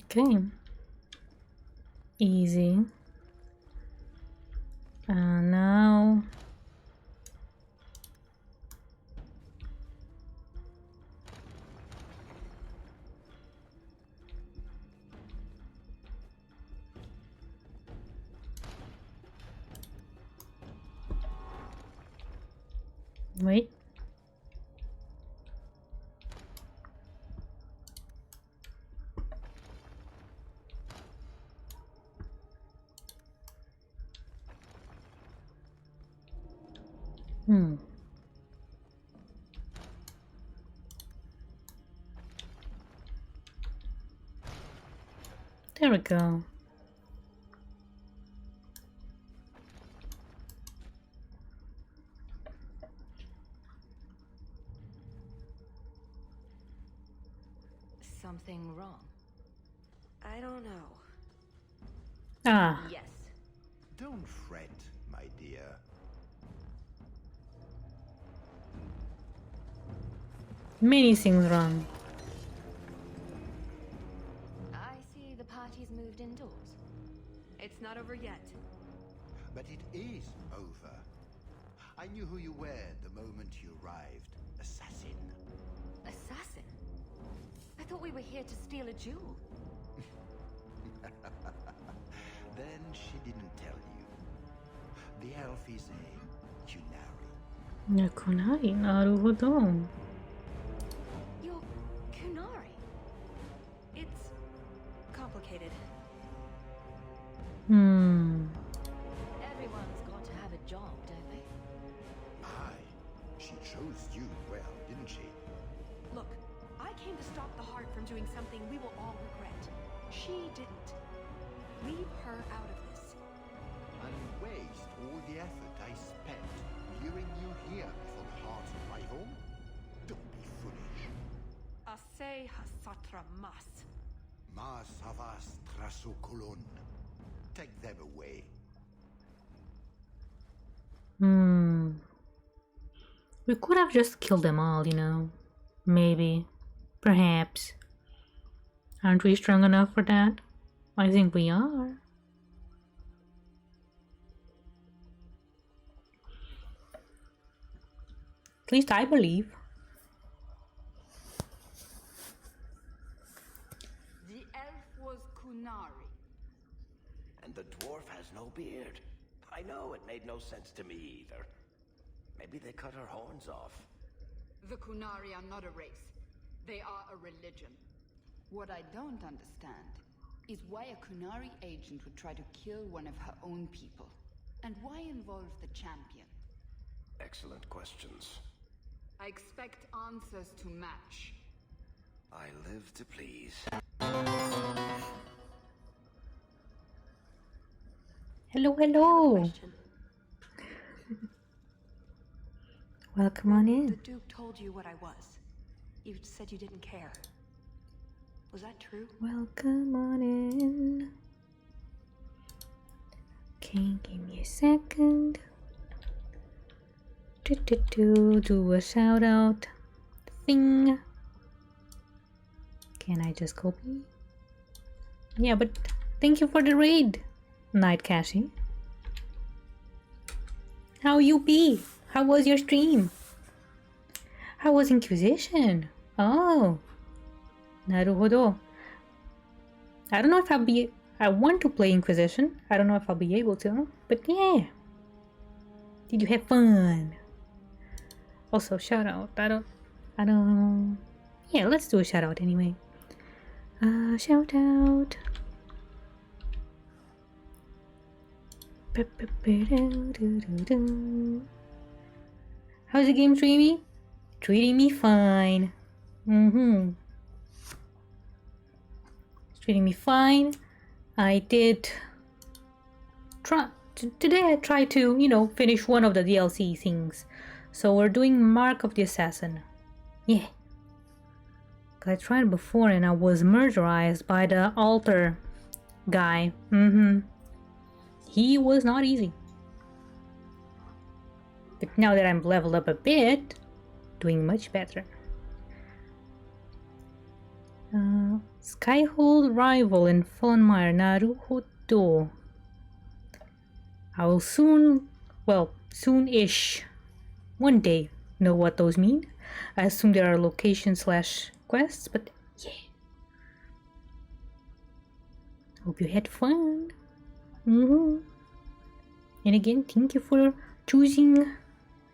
Okay. Easy. And now... Wait. There we go. Something wrong? I don't know. Ah. Yes. Don't fret, my dear. Many things wrong. I see the party's moved indoors. It's not over yet. But it is over. I knew who you were the moment you arrived. Assassin. Assassin? I thought we were here to steal a jewel. Then she didn't tell you. The elf is a Kunari. Kunari, naruhodo. You're Kunari. It's complicated. Hmm. Everyone's got to have a job, don't they? My, she chose you well, didn't she? Look, I came to stop the heart from doing something we will all regret. She didn't. Leave her out of this. And waste all the effort I spent luring you here before the heart's arrival? Don't be foolish. Ase hasatra mas. Mas havas trasokulon. Take them away. We could have just killed them all, you know. Maybe. Perhaps. Aren't we strong enough for that? I think we are. At least I believe. The elf was Kunari. And the dwarf has no beard. I know, it made no sense to me either. Maybe they cut her horns off. The Kunari are not a race. They are a religion. What I don't understand is why a Kunari agent would try to kill one of her own people. And why involve the champion? Excellent questions. I expect answers to match. I live to please. Hello, hello. Welcome on in. The Duke told you what I was. You said you didn't care. Was that true? Welcome on in. Okay, give me a second. Do a shout out thing. Can I just copy? Yeah, but thank you for the raid, Night Cassie. How you be? How was your stream? How was Inquisition? Oh, naruhodo. I don't know if I want to play Inquisition. I don't know if I'll be able to, but yeah. Did you have fun? Also, shout out. I don't. Yeah, let's do a shout out anyway. Shout out. How's the game treating me? Treating me fine. It's treating me fine. I did try today. I tried to, you know, finish one of the DLC things. So we're doing Mark of the Assassin. Yeah. Cause I tried before and I was murderized by the altar guy. He was not easy. But now that I'm leveled up a bit, doing much better. Skyhold rival in Fallenmire, Naruhodo. I will soon, well, soon-ish, one day, know what those mean. I assume there are location/quests, but yeah. Hope you had fun. And again, thank you for choosing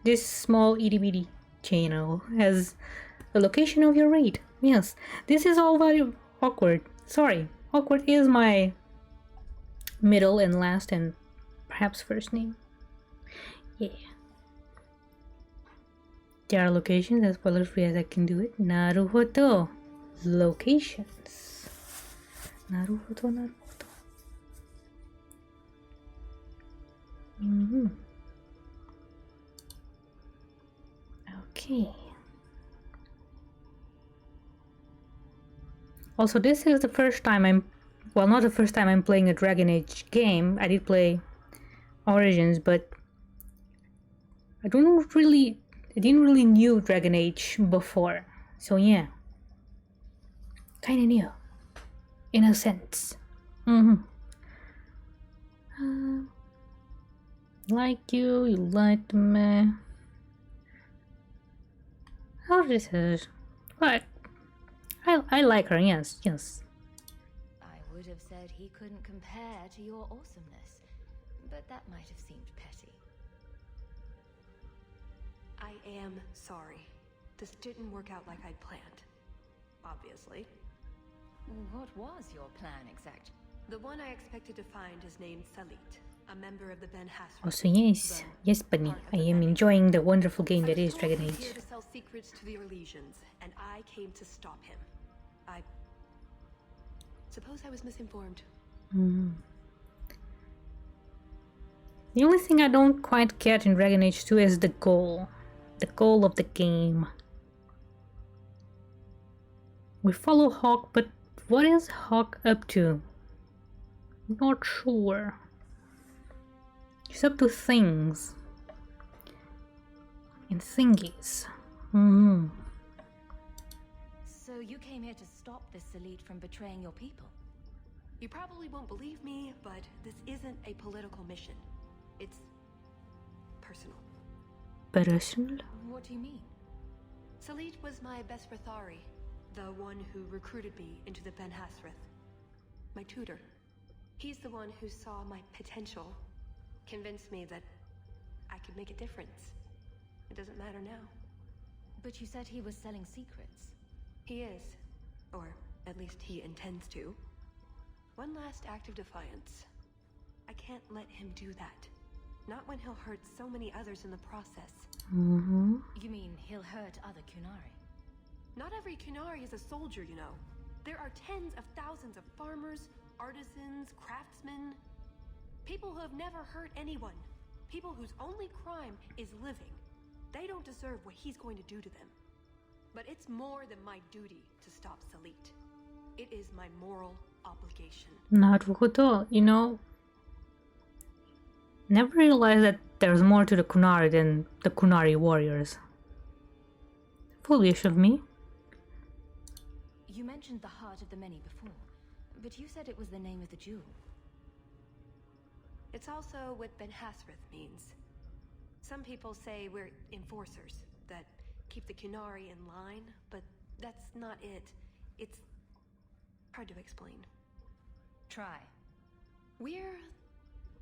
this small itty bitty channel as the location of your raid. Yes, this is all very awkward. Sorry, awkward is my middle and last and perhaps first name. Yeah. There are locations as well as free as I can do it. Naruhodo. Locations. Naruhodo. Okay. Also, this is the first time well, not the first time I'm playing a Dragon Age game. I did play Origins, but I didn't really knew Dragon Age before. So yeah. Kinda new. In a sense. Like you liked me. How this is? But I like her, yes. I would have said he couldn't compare to your awesomeness, but that might have seemed petty. I am sorry. This didn't work out like I'd planned. Obviously. What was your plan exactly? The one I expected to find is named Salit, a member of the Ben Hasra. Also, yes, Bunny. I am enjoying the wonderful game that is Dragon Age. He was here to sell secrets to the Orlesians, and I came to stop him. I suppose I was misinformed. The only thing I don't quite get in Dragon Age 2 is the goal. The goal of the game. We follow Hawk, but what is Hawk up to? Not sure. He's up to things. And thingies. So you came here to stop this elite from betraying your people? You probably won't believe me, but this isn't a political mission. It's personal. Personal? What do you mean? Salit was my best Rathari, the one who recruited me into the Ben Hasrith. My tutor. He's the one who saw my potential, convinced me that I could make a difference. It doesn't matter now. But you said he was selling secrets. He is. Or at least he intends to. One last act of defiance. I can't let him do that. Not when he'll hurt so many others in the process. You mean he'll hurt other Kunari? Not every Kunari is a soldier, you know. There are tens of thousands of farmers, artisans, craftsmen. People who have never hurt anyone. People whose only crime is living. They don't deserve what he's going to do to them. But it's more than my duty to stop Salit. It is my moral obligation. Naruhodo, you know, never realized that there's more to the Kunari than the Kunari warriors. Foolish of me. You mentioned the Heart of the Many before, but you said it was the name of the jewel. It's also what Ben Hasrith means. Some people say we're enforcers, that keep the Kunari in line, but that's not it. It's hard to explain. Try. We're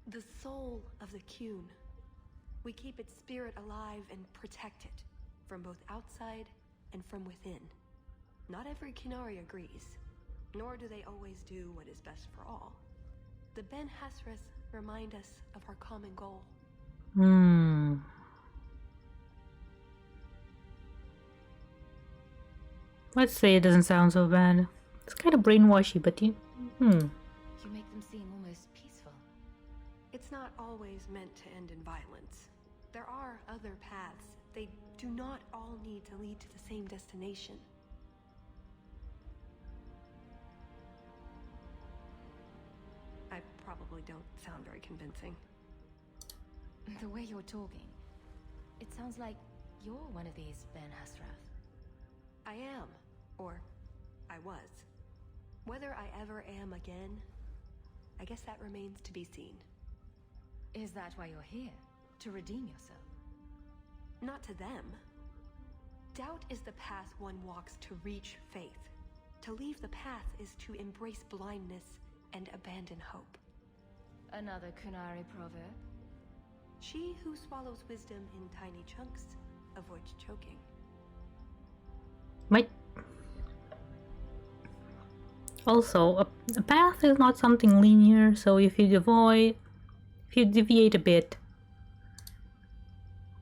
the soul of the Kun. We keep its spirit alive and protect it, from both outside and from within. Not every Kunari agrees, nor do they always do what is best for all. The Ben Hasrith remind us of our common goal. Let's say it doesn't sound so bad. It's kind of brainwashy, but you make them seem almost peaceful. It's not always meant to end in violence. There are other paths. They do not all need to lead to the same destination. I probably don't sound very convincing. The way you're talking, it sounds like you're one of these Ben Hasrath. I am. Or, I was. Whether I ever am again, I guess that remains to be seen. Is that why you're here? To redeem yourself? Not to them. Doubt is the path one walks to reach faith. To leave the path is to embrace blindness and abandon hope. Another Kunari proverb? She who swallows wisdom in tiny chunks avoids choking. Might. Also, a path is not something linear, so if you deviate a bit,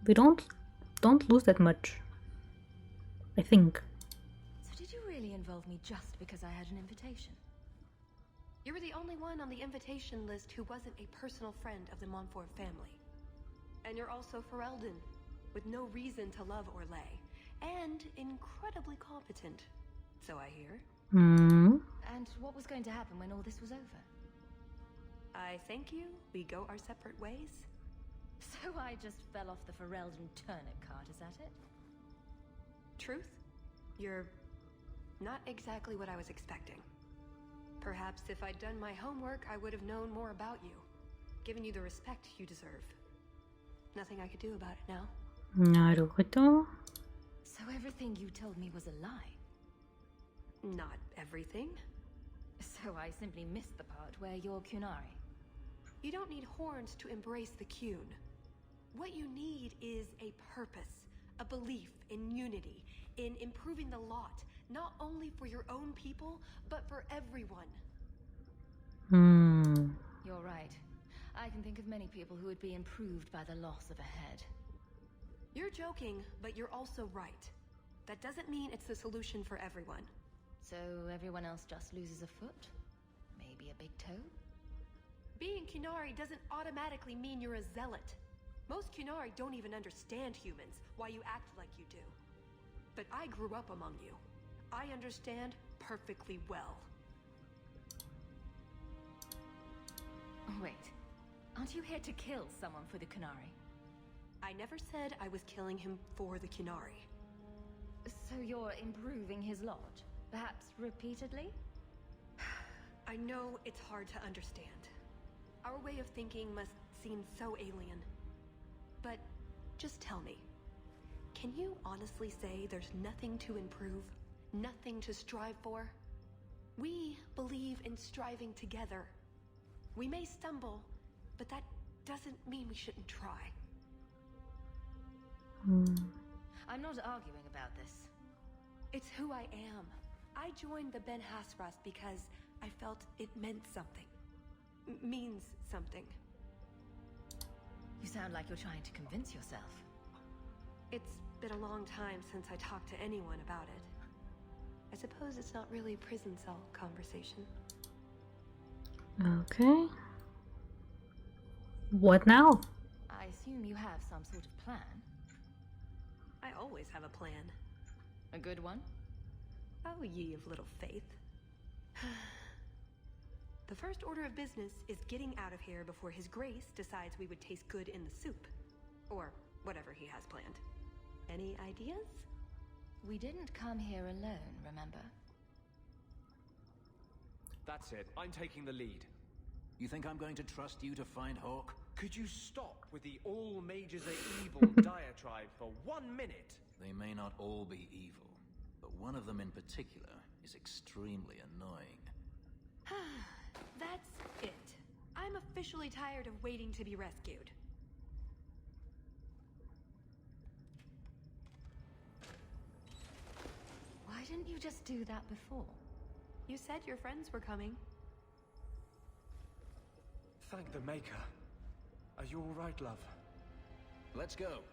we don't lose that much, I think. So did you really involve me just because I had an invitation? You were the only one on the invitation list who wasn't a personal friend of the Montfort family. And you're also Ferelden, with no reason to love or lay, and incredibly competent, so I hear. And what was going to happen when all this was over? I thank you, we go our separate ways. So I just fell off the Ferelden turnip cart, is that it? Truth? You're not exactly what I was expecting. Perhaps if I'd done my homework, I would have known more about you, given you the respect you deserve. Nothing I could do about it now. なるほど. So everything you told me was a lie? Not everything. So I simply missed the part where you're Kunari. You don't need horns to embrace the Kun. What you need is a purpose, a belief in unity, in improving the lot, not only for your own people, but for everyone. You're right. I can think of many people who would be improved by the loss of a head. You're joking, but you're also right. That doesn't mean it's the solution for everyone. So everyone else just loses a foot? Maybe a big toe? Being Kunari doesn't automatically mean you're a zealot. Most Kunari don't even understand humans, why you act like you do. But I grew up among you. I understand perfectly well. Wait, aren't you here to kill someone for the Kunari? I never said I was killing him for the Kunari. So you're improving his lot? Perhaps repeatedly? I know it's hard to understand. Our way of thinking must seem so alien. But just tell me, can you honestly say there's nothing to improve? Nothing to strive for? We believe in striving together. We may stumble, but that doesn't mean we shouldn't try. I'm not arguing about this. It's who I am. I joined the Ben Hasras because I felt it meant something. Means something. You sound like you're trying to convince yourself. It's been a long time since I talked to anyone about it. I suppose it's not really a prison cell conversation. Okay. What now? I assume you have some sort of plan. I always have a plan. A good one? Oh, ye of little faith. The first order of business is getting out of here before His Grace decides we would taste good in the soup. Or whatever he has planned. Any ideas? We didn't come here alone, remember? That's it. I'm taking the lead. You think I'm going to trust you to find Hawk? Could you stop with the all mages are evil diatribe for 1 minute? They may not all be evil, but one of them in particular is extremely annoying. That's it. I'm officially tired of waiting to be rescued. Why didn't you just do that before? You said your friends were coming. Thank the Maker. Are you all right, love? Let's go.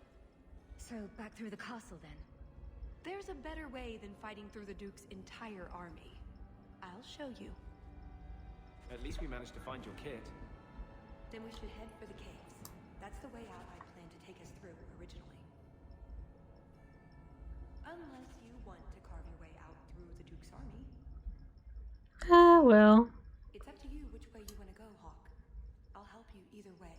So, back through the castle then? There's a better way than fighting through the Duke's entire army. I'll show you. At least we managed to find your kit. Then we should head for the caves. That's the way out I planned to take us through originally. Unless you want to carve your way out through the Duke's army. Well. It's up to you which way you want to go, Hawk. I'll help you either way.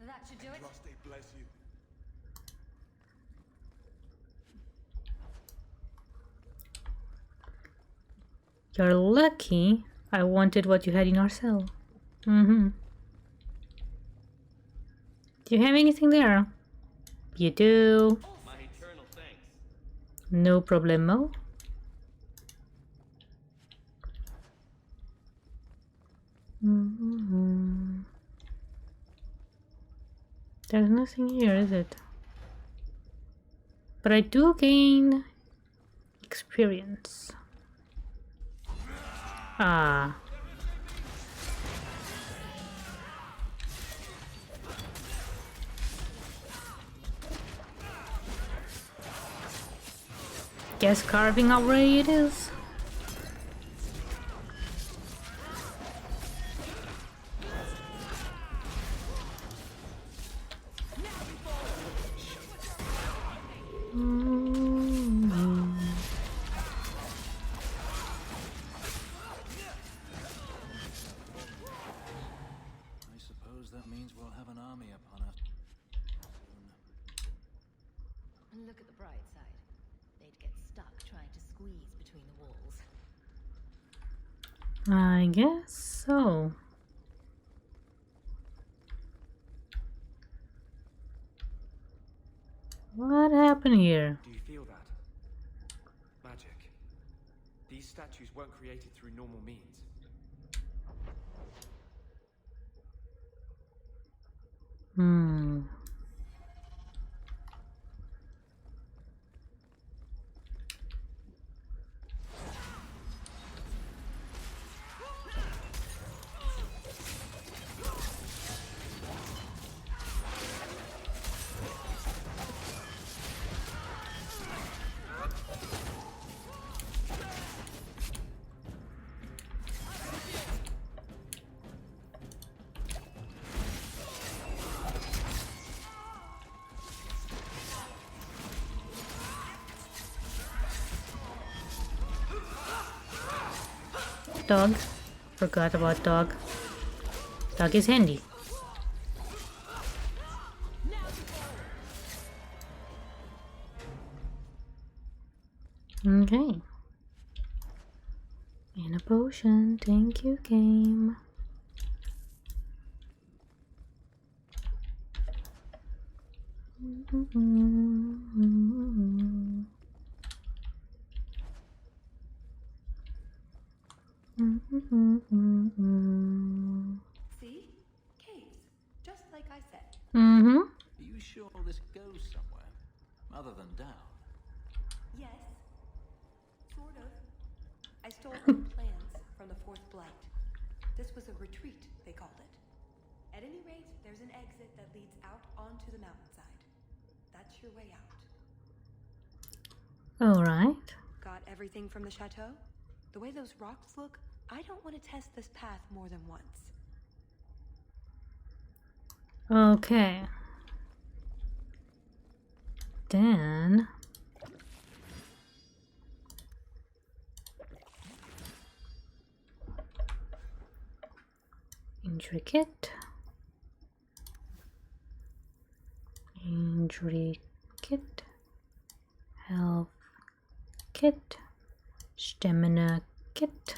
That should do it. Draste bless you. You're lucky I wanted what you had in our cell. Do you have anything there? You do. My eternal thanks. No problemo. There's nothing here, is it? But I do gain experience. Ah. Guess carving already it is. I suppose that means we'll have an army upon us soon. Look at the bright side. They'd get stuck trying to squeeze between the walls. I guess so. What happened here? Do you feel that? Magic. These statues weren't created through normal means. Dog. Forgot about dog. Dog is handy. Okay. And a potion. Thank you, game. See? Caves. Just like I said. Are you sure this goes somewhere? Other than down? Yes. Sort of. I stole some plans from the Fourth Blight. This was a retreat, they called it. At any rate, there's an exit that leads out onto the mountainside. That's your way out. Alright. Got everything from the chateau? The way those rocks look, I don't want to test this path more than once. Okay. Then... Intricate. Injury kit. Health kit. Stamina kit.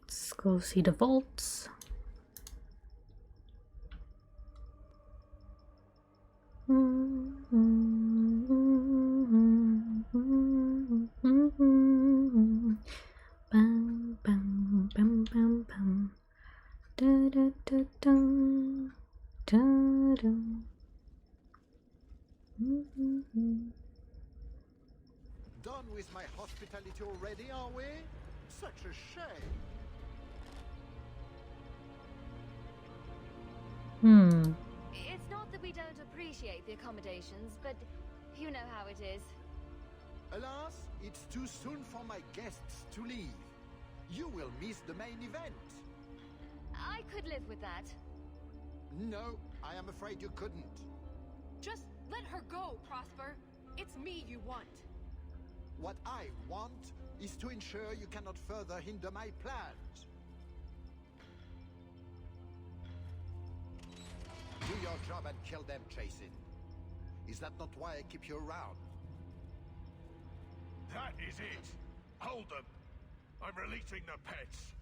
Let's go see the vaults. Bam, bam, bam, bam, bam. Da da da da da da. Done with my hospitality already, are we? Such a shame. It's not that we don't appreciate the accommodations, but you know how it is. Alas, it's too soon for my guests to leave. You will miss the main event. I could live with that. No, I am afraid you couldn't. Just let her go, Prosper. It's me you want. What I want is to ensure you cannot further hinder my plans. Do your job and kill them, Jason. Is that not why I keep you around? That is it! Hold them! I'm releasing the pets!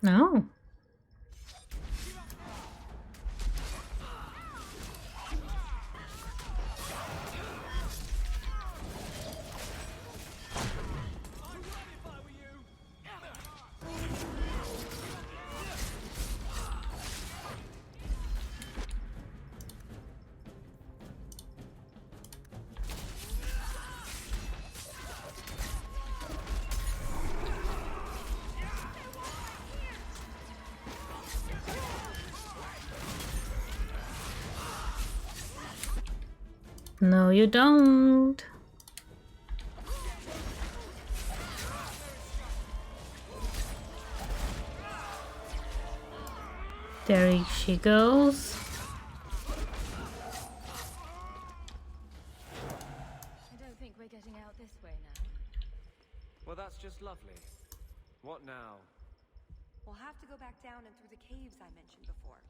No. No, you don't. There she goes. I don't think we're getting out this way now. Well, that's just lovely. What now? We'll have to go back down and through the caves I mentioned before.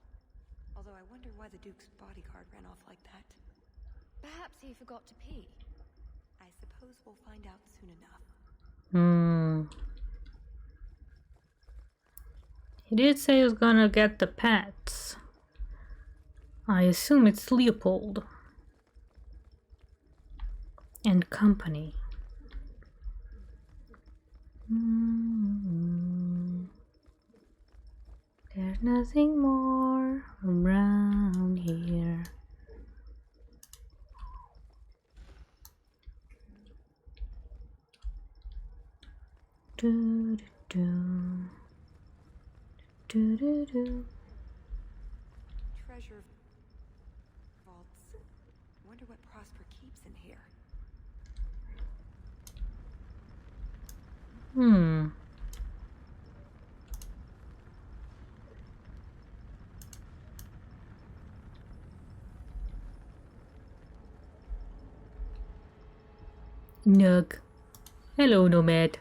Although I wonder why the Duke's bodyguard ran off like that. Perhaps he forgot to pee. I suppose we'll find out soon enough. He did say he was gonna get the pets. I assume it's Leopold and company. There's nothing more around here. Do do do do do. Treasure vaults. Wonder what Prosper keeps in here. Nug. Hello, Nomad.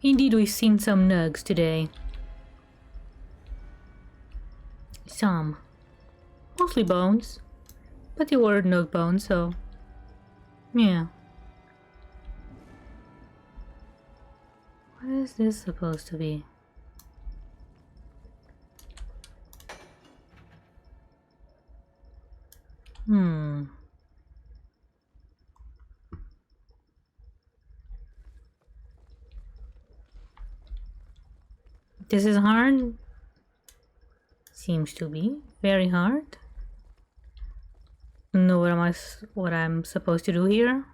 Indeed, we've seen some nugs today. Some. Mostly bones. But they were nug bones, so... yeah. What is this supposed to be? This is hard. Seems to be very hard. Know what I'm supposed to do here?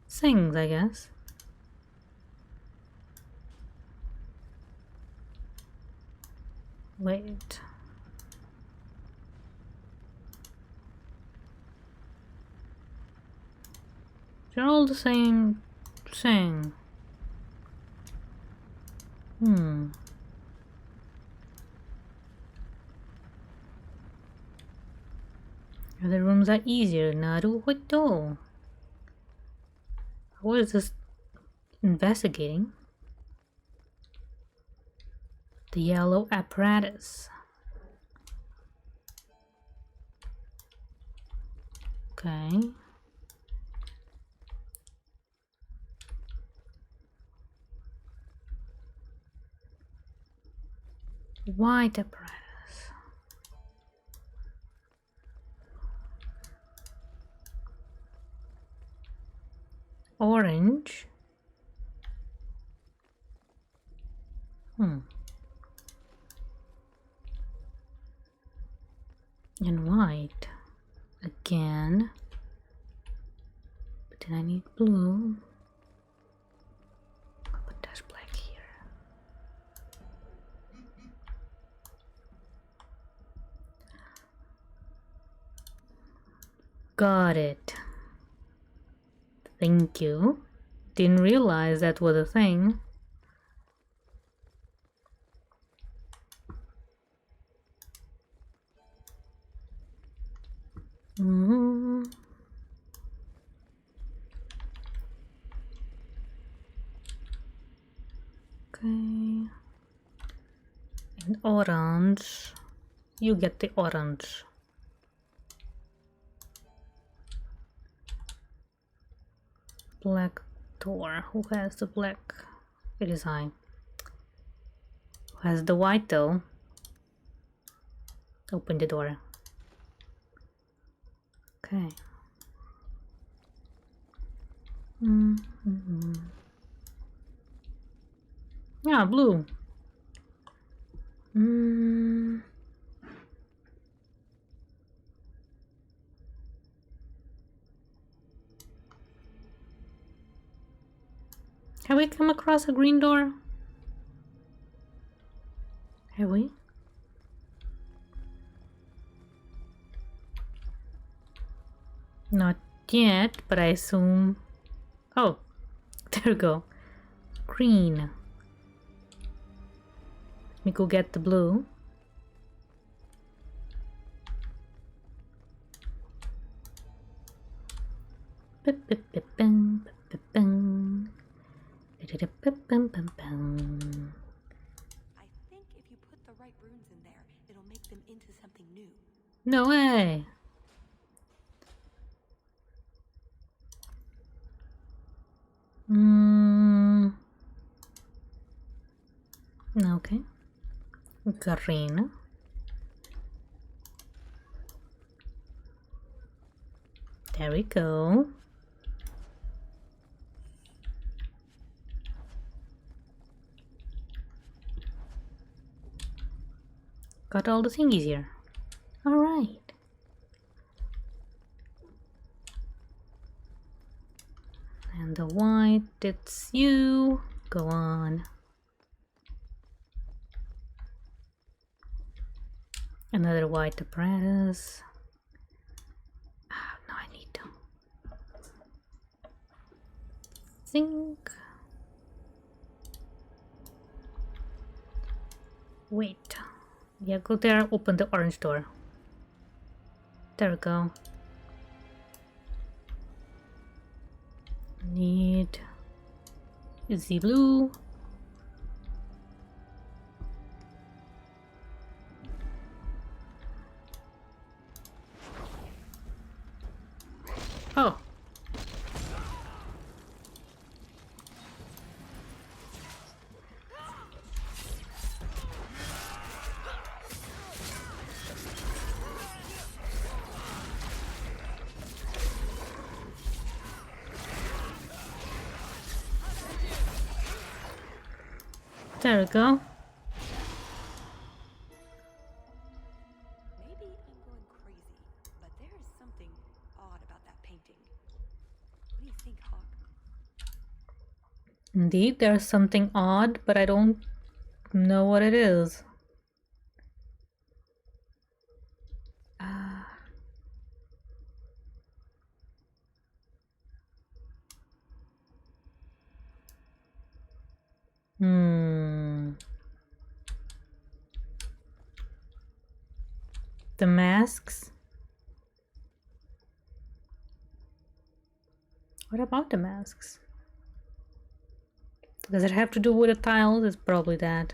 Sings, I guess. Wait. They're all the same thing. Other rooms are easier. Naruhodo. What is this investigating? The yellow apparatus. Okay. White apparatus. Orange. And white. Again. But then I need blue. I'll put dash black here. Got it. Thank you. Didn't realize that was a thing. Mm-hmm. Okay. And orange. You get the orange. Black door. Who has the black? It is I. Who has the white though? Open the door. Okay. Mm-hmm. Yeah, blue. Have we come across a green door? Have we? Not yet, but I assume... Oh, there we go. Green. Let me go get the blue. I think if you put the right runes in there, it'll make them into something new. No way! Okay. Green. There we go. Got all the thingies here. Alright. And the white, it's you. Go on. Another white apparatus. Ah, no, I need to think. Wait. Yeah, go there, open the orange door. There we go. Need the blue. Oh. There we go. Maybe I'm going crazy, but there is something odd about that painting. What do you think, Hawk? Indeed, there's something odd, but I don't know what it is. The masks? What about the masks? Does it have to do with the tiles? It's probably that.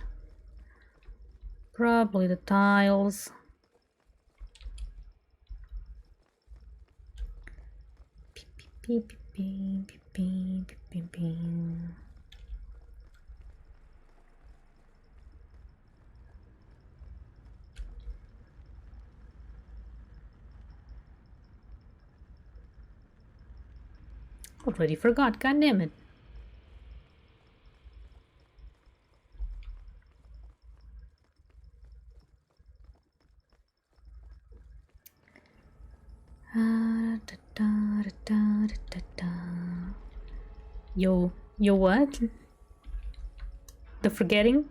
Probably the tiles. Beep, beep, beep, beep, beep, beep, beep, beep. Already forgot, god damn it. Yo, what? The forgetting?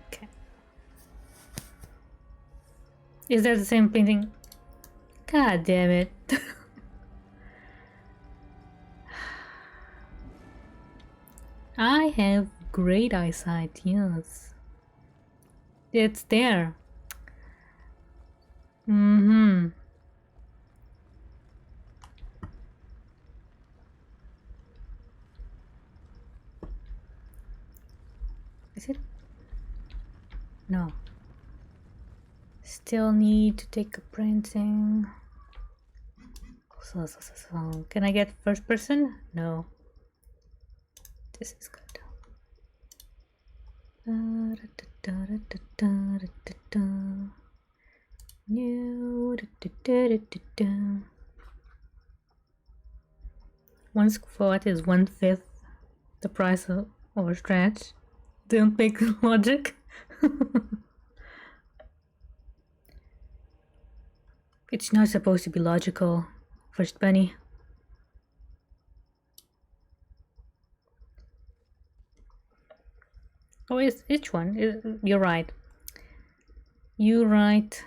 Okay. Is that the same painting? God damn it. I have great eyesight, yes. It's there. Mm-hmm. Is it? No. Still need to take a printing. So. Can I get first person? No. This is good. One squat is 1/5 the price of a stretch. Don't make logic. It's not supposed to be logical, First Bunny. Oh, it's each one. You're right. You're right.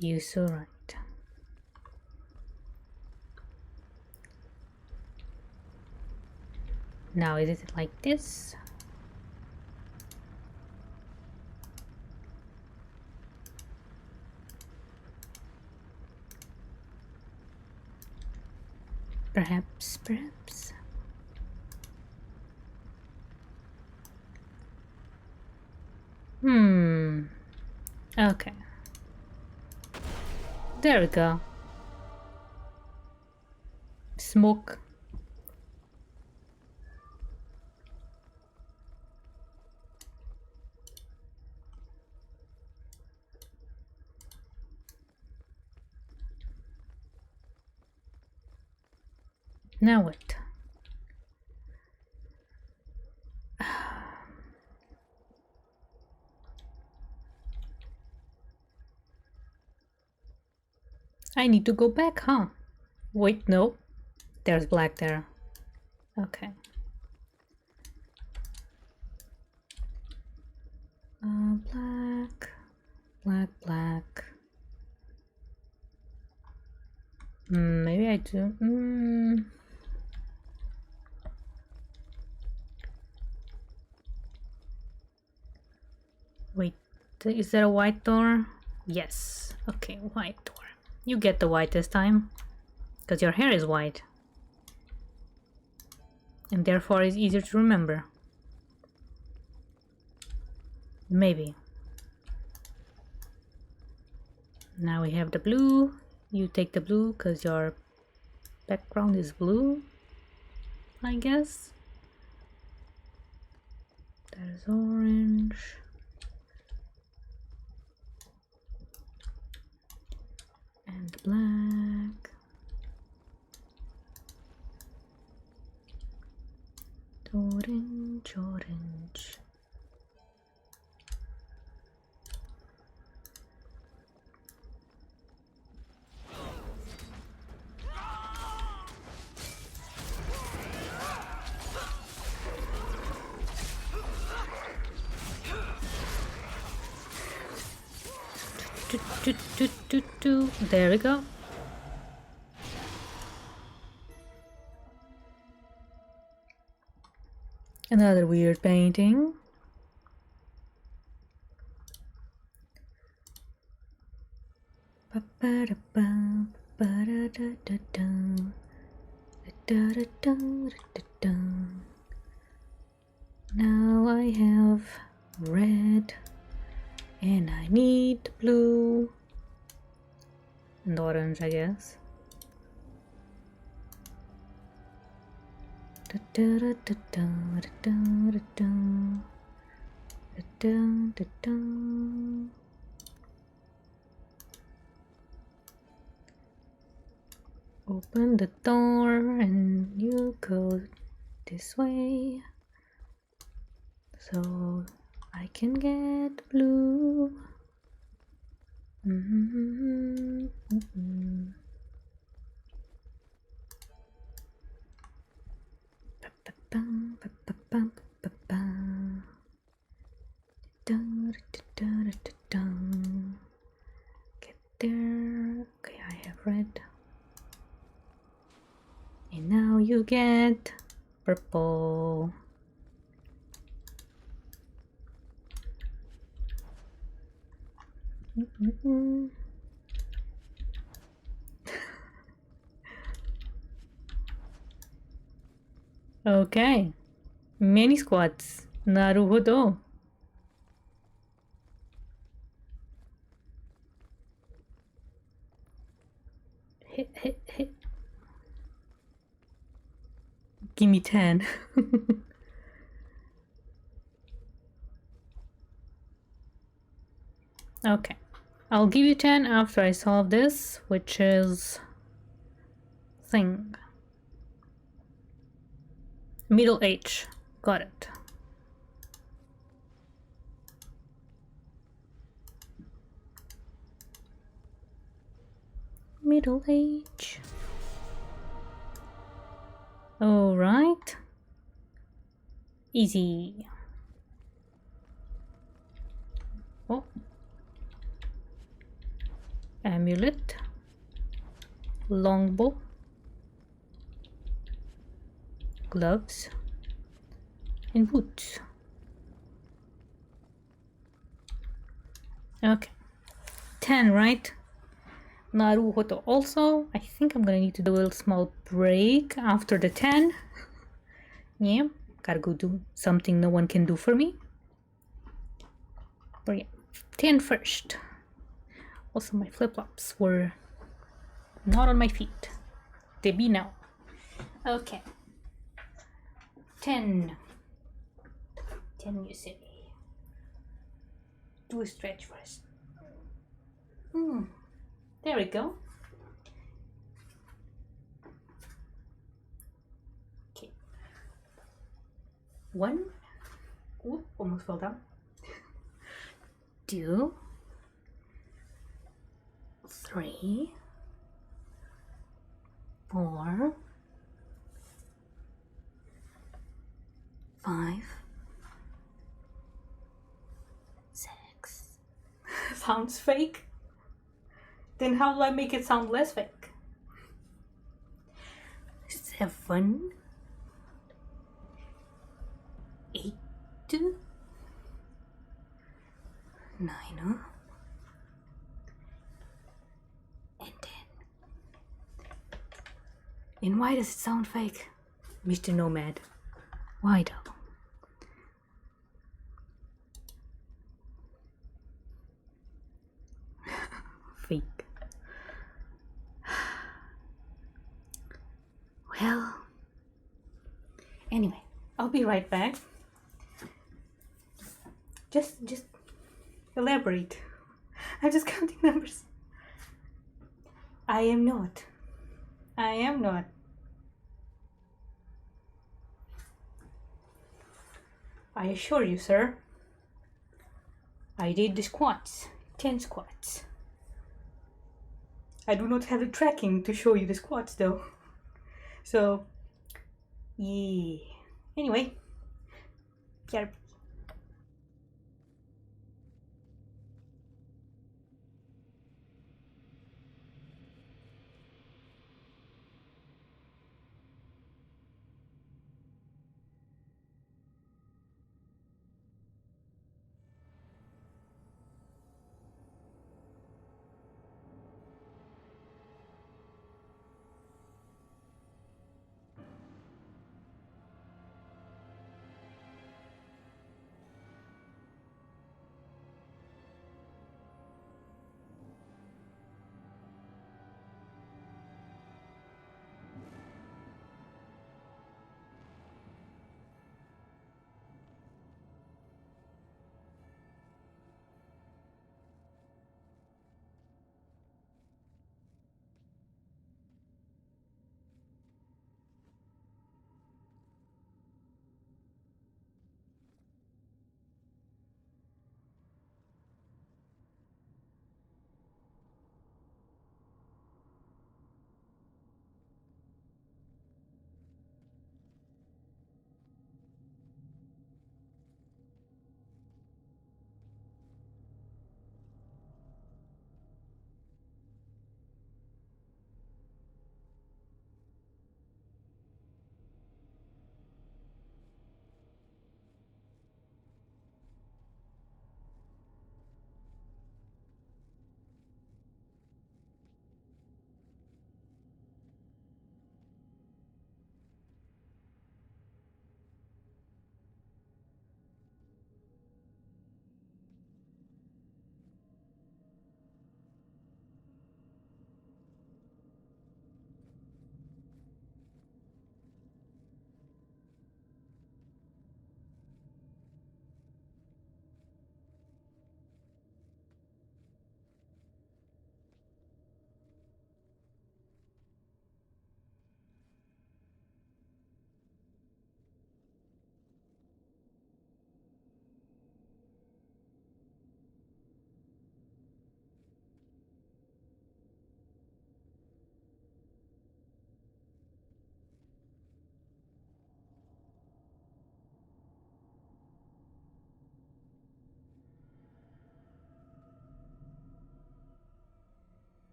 You're so right. Now, is it like this? Perhaps. Okay. There we go. Smoke. Now what? I need to go back, huh? Wait, no. There's black there. Okay. Black. Maybe I do. Wait, is there a white door? Yes. Okay, white door. You get the white this time. Because your hair is white. And therefore is easier to remember. Maybe. Now we have the blue. You take the blue because your background is blue, I guess. There's orange. And black. Orange. There we go. Another weird painting. Now I have red and I need blue and orange, I guess. Open the door and you go this way so I can get blue. Get there. Okay, I have red. And now you get Purple. Okay. Many squats. Naruhodo. Hit. Give me 10. Okay. I'll give you 10 after I solve this, which is thing. Middle age. Got it. Middle age. All right. Easy. Oh. Amulet. Longbow. Gloves. And boots. Okay. 10, right? Naruhodo. Also, I think I'm gonna need to do a little small break after the 10. Yeah, gotta go do something no one can do for me. But yeah, 10 first. Also, my flip-flops were not on my feet. They be now. Okay. 10. 10 you say. Do a stretch first. There we go. Okay. 1. Ooh, almost fell down. 2. 3. 4. 5. 6. Sounds fake. Then how do I make it sound less fake? 7. 8. 9. And 10. And why does it sound fake? Mr. Nomad. Why though? Fake. Well, anyway, I'll be right back. Just elaborate. I'm just counting numbers. I am not. I assure you, sir. I did the squats. 10 squats. I do not have the tracking to show you the squats though. So, yeah. Anyway, yeah.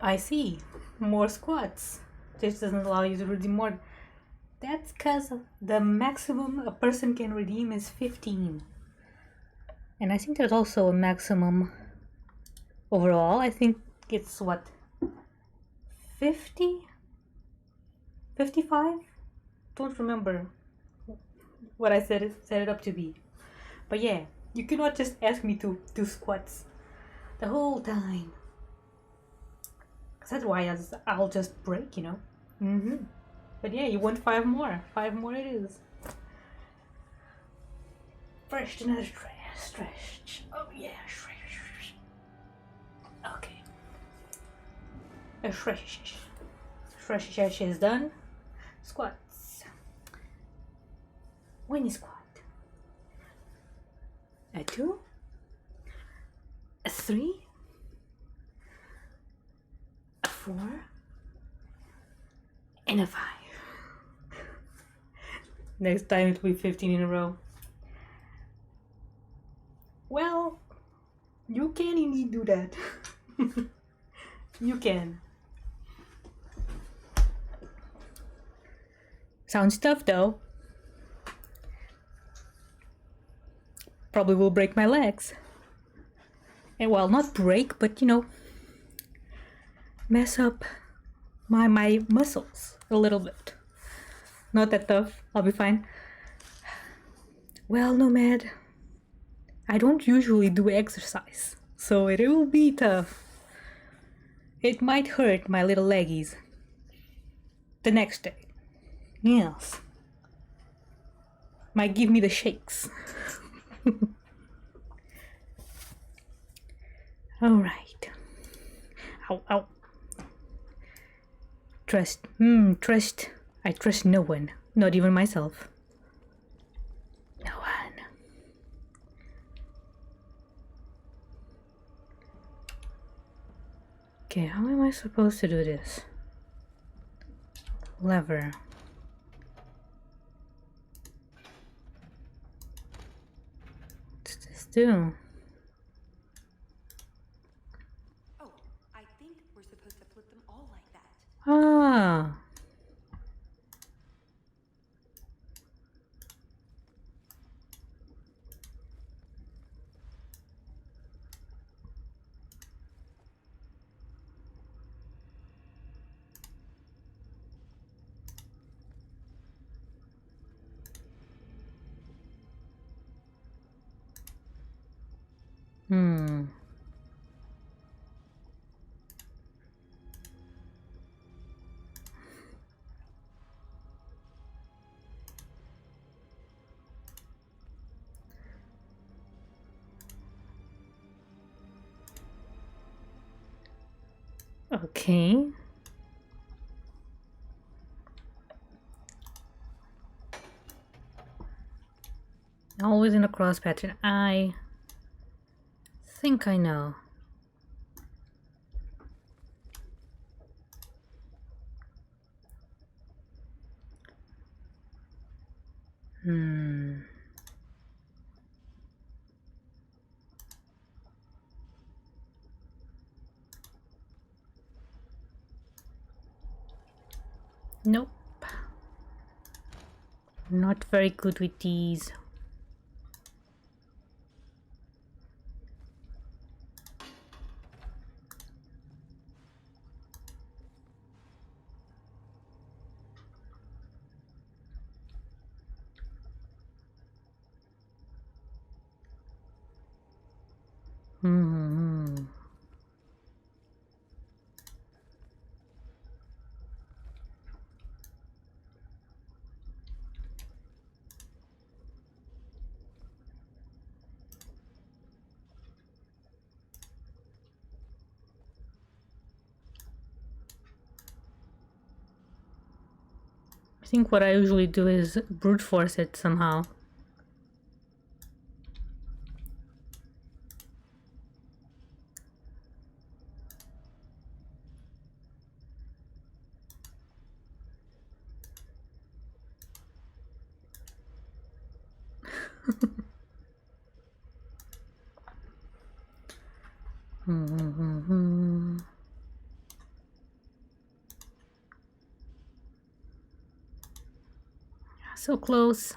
I see. More squats. This doesn't allow you to redeem more. That's because the maximum a person can redeem is 15. And I think there's also a maximum overall. I think it's what? 50? 55? Don't remember what I set it up to be. But yeah, you cannot just ask me to do squats the whole time. Cause otherwise I'll just break, you know. But yeah, you want 5 more. 5 more it is. Fresh another stretch. Oh yeah, stretch. Okay. A stretch. Stretch is done. Squats. When squat. A 2. A 3. A 4. And a 5. Next time it will be 15 in a row. Well, you can indeed do that. You can. Sounds tough though. Probably will break my legs. And well, not break, but you know, mess up my muscles a little bit. Not that tough. I'll be fine. Well, Nomad, I don't usually do exercise, so it will be tough. It might hurt my little leggies the next day. Yes. Might give me the shakes. Alright. Ow. Trust. I trust no one. Not even myself. No one. Okay, how am I supposed to do this? Lever. What's this do? Oh, I think we're supposed to flip them all like that. Ah. Okay. Always in a cross pattern. I think I know. Nope. Not very good with these. I think what I usually do is brute force it somehow. So close.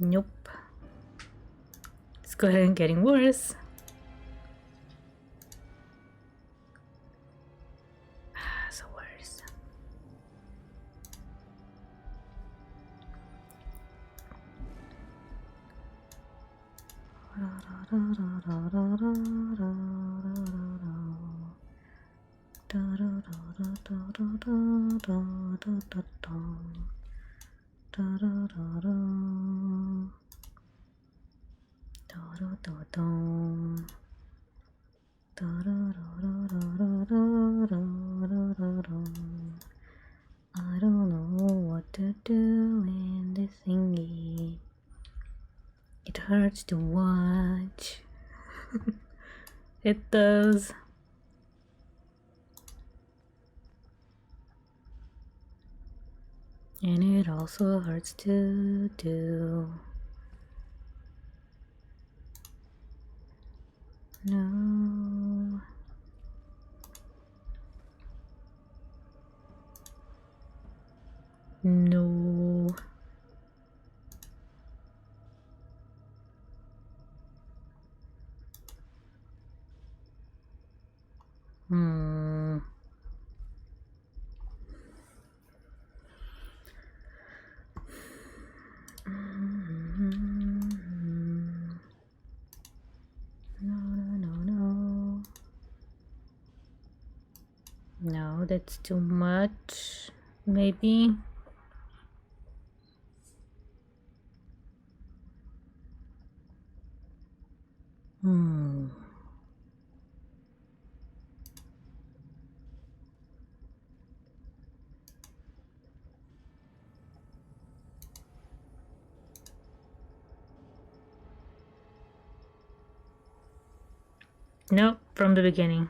Nope. It's getting worse. So worse. I don't know what to do in this thingy. It hurts to watch. It does. And it also hurts to do. No. No. Hmm. No. No, that's too much. Maybe. Hmm. No, from the beginning.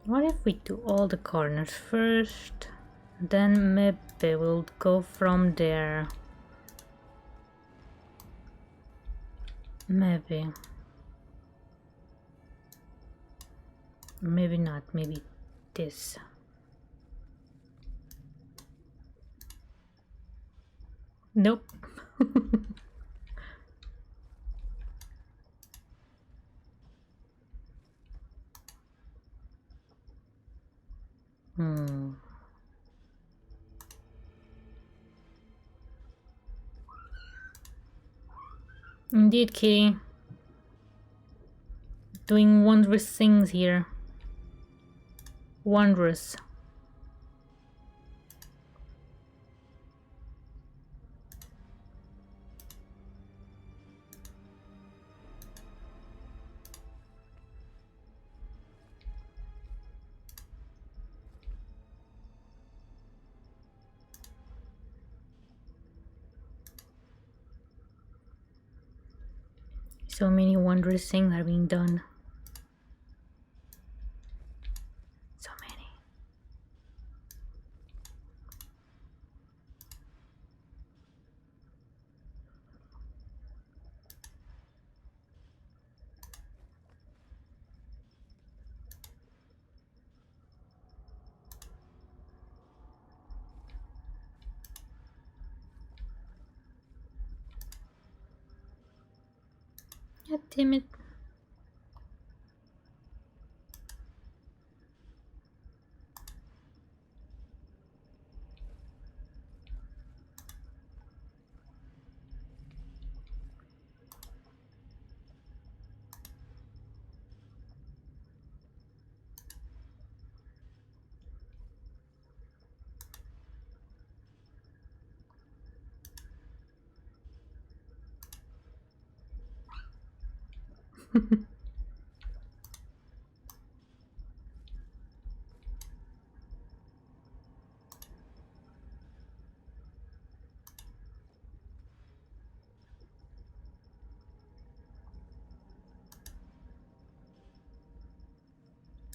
What if we do all the corners first? Then maybe we'll go from there. Maybe. Maybe not. Maybe this. Nope. Hmm. Indeed, Kitty. Doing wondrous things here. Wondrous. So many wondrous things are being done. So many. God damn it.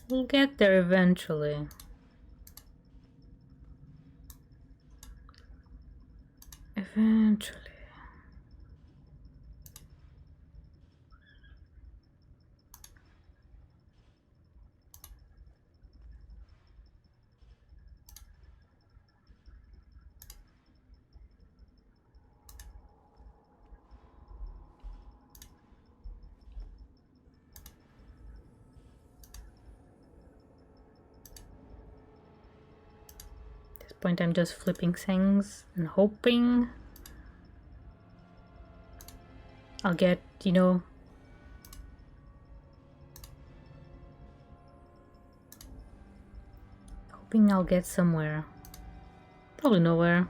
We'll get there eventually. Eventually. At this point, I'm just flipping things and hoping I'll get, you know, hoping I'll get somewhere. Probably nowhere.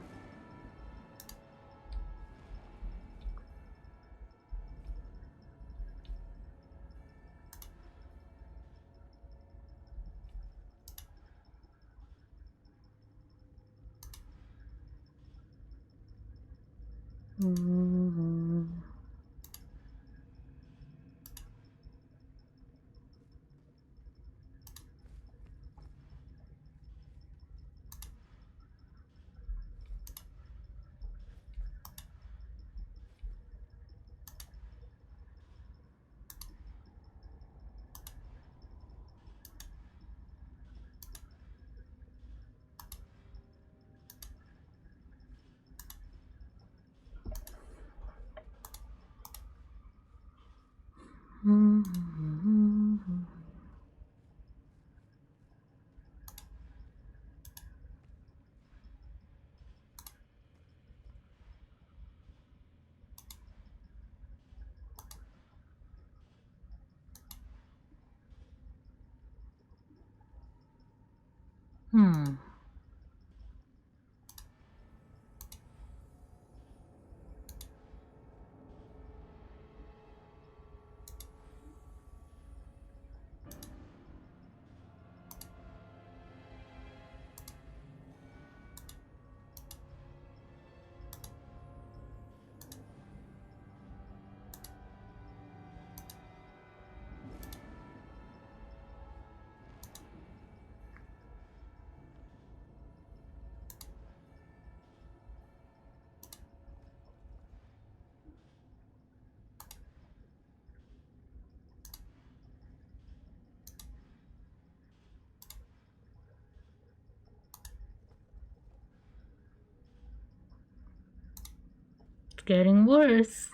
It's getting worse.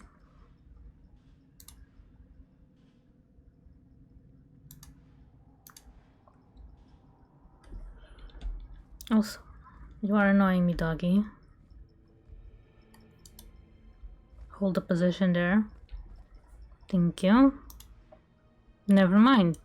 Also, you are annoying me, doggy. Hold the position there. Thank you. Never mind.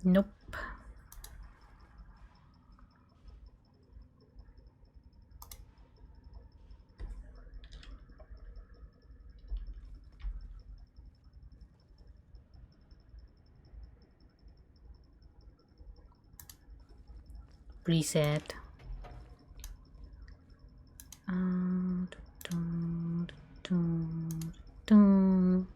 Nope. Reset. Dun, dun, dun, dun.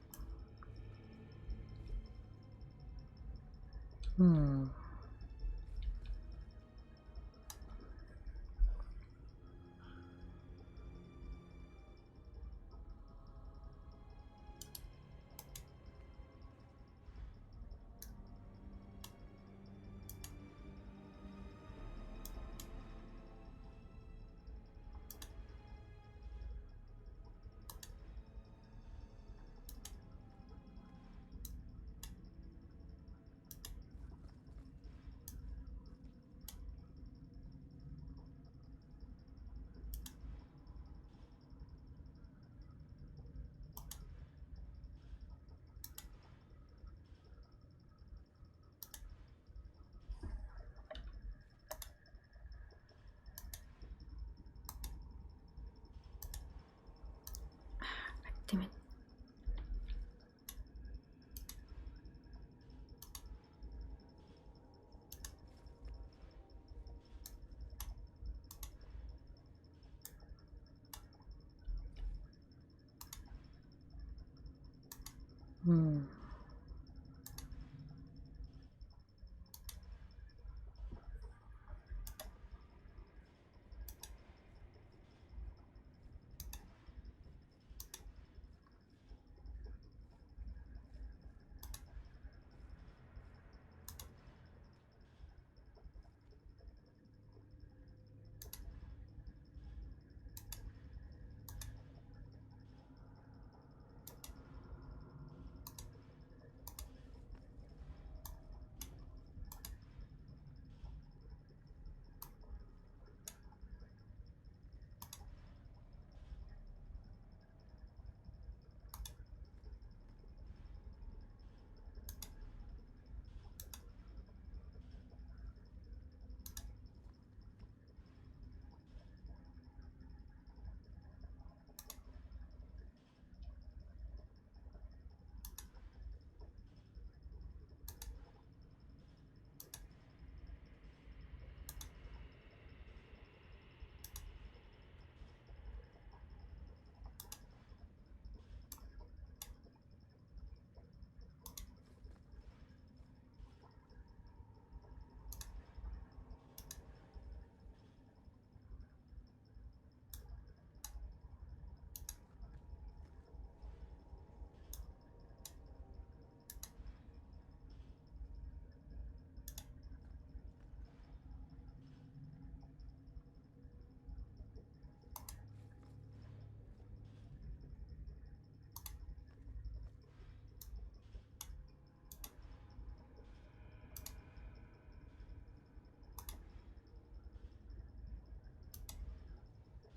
Damn it.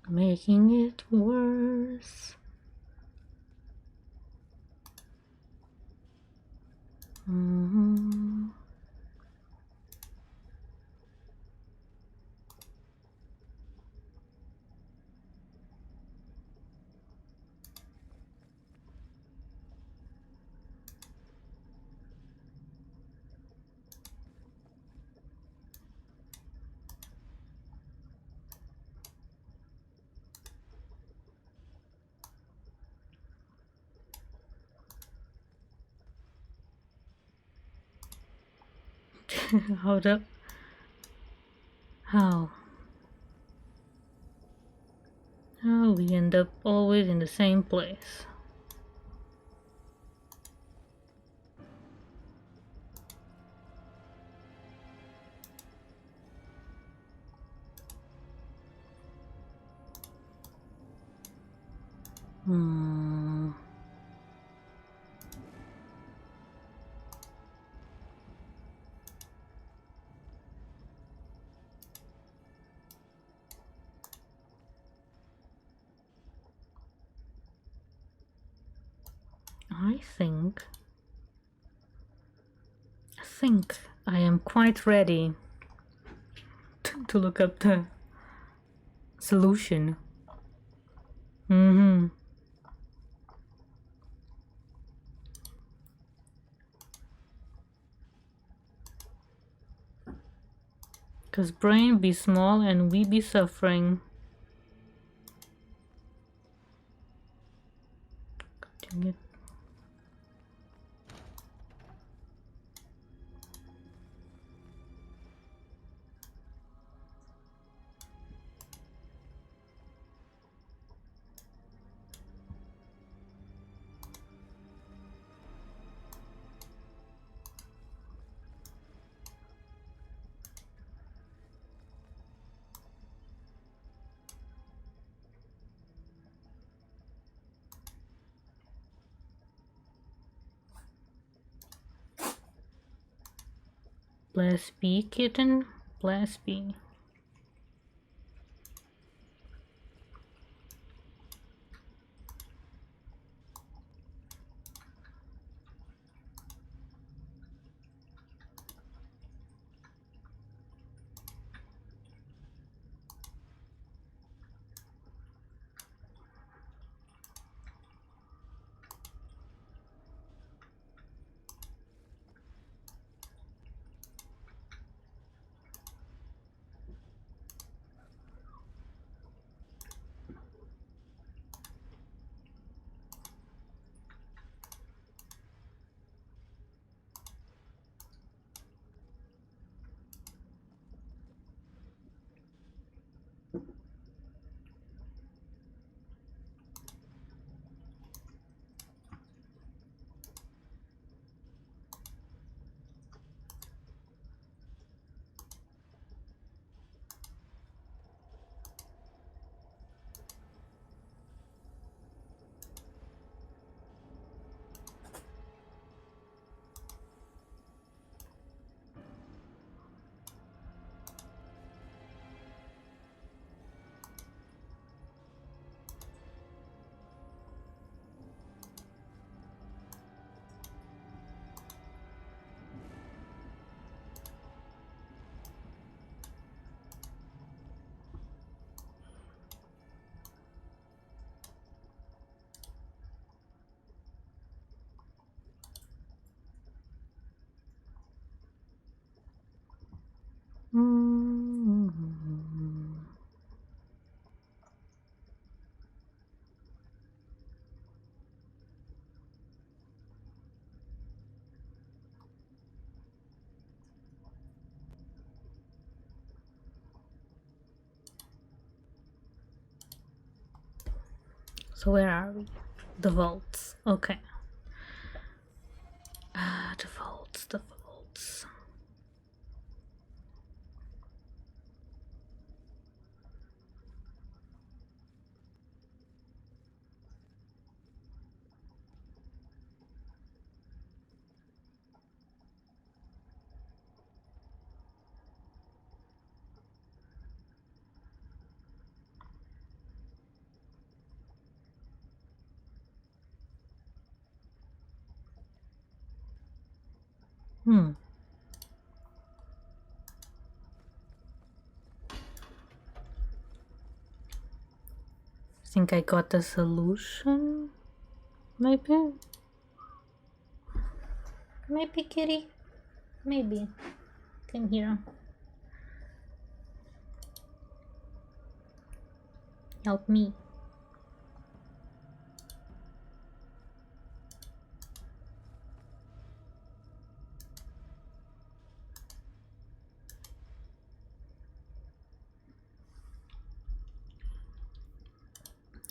Making it worse. Hold up. How we end up always in the same place. I think I am quite ready to look up the solution. Cause brain be small and we be suffering. Dang it. Bless be, kitten. Bless be. So where are we? The vaults. Okay. The vaults, the vaults. Think I got the solution? Maybe? Maybe, kitty? Maybe. Come here. Help me.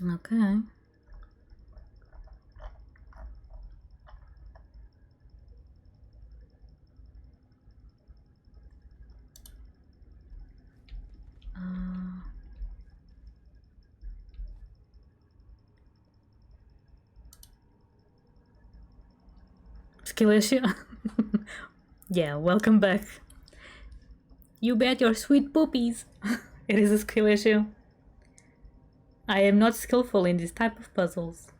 Okay. Skill issue? Yeah, welcome back. You bet your sweet poopies. It is a skill issue. I am not skillful in this type of puzzles.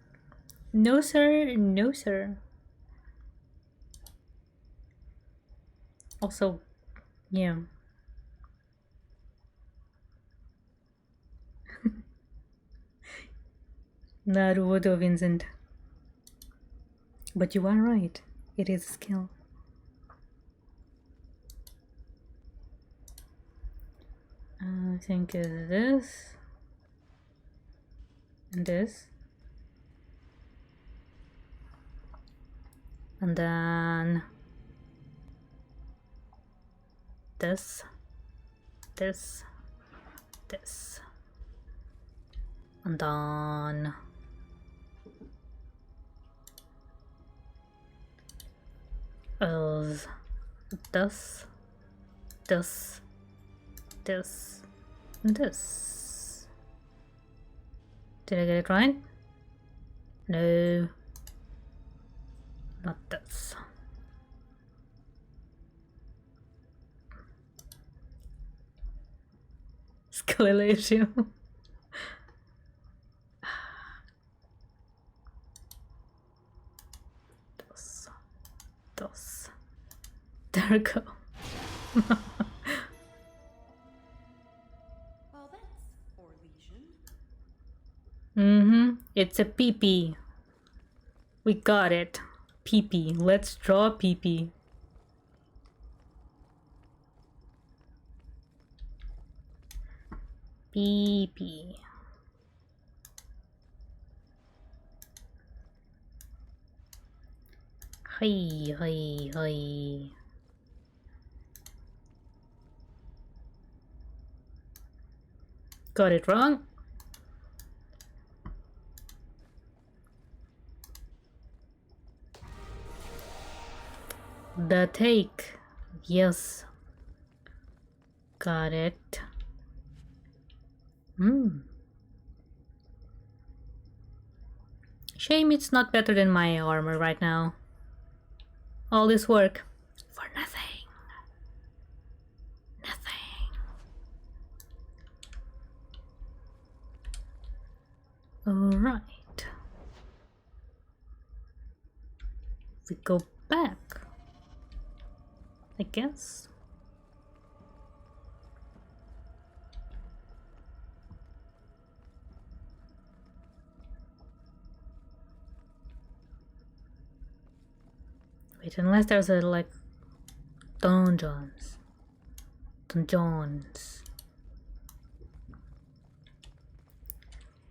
No sir, no sir. Also, yeah. Naruto, Vincent. But you are right. It is a skill. I think it's this. And this. And then this. This. This. And then this, this, this, and this. Did I get it right? No, not this. Skill issue. This. There we go. Well, that's Orlesian. It's a peepee. We got it. Peepee. Let's draw a peepee. Peepee. Hey, hey, hey. Got it wrong. The take. Yes. Got it. Shame it's not better than my armor right now. All this work for nothing. Nothing. Alright. We go back, I guess. Wait, unless there's a like dungeons. Dungeons.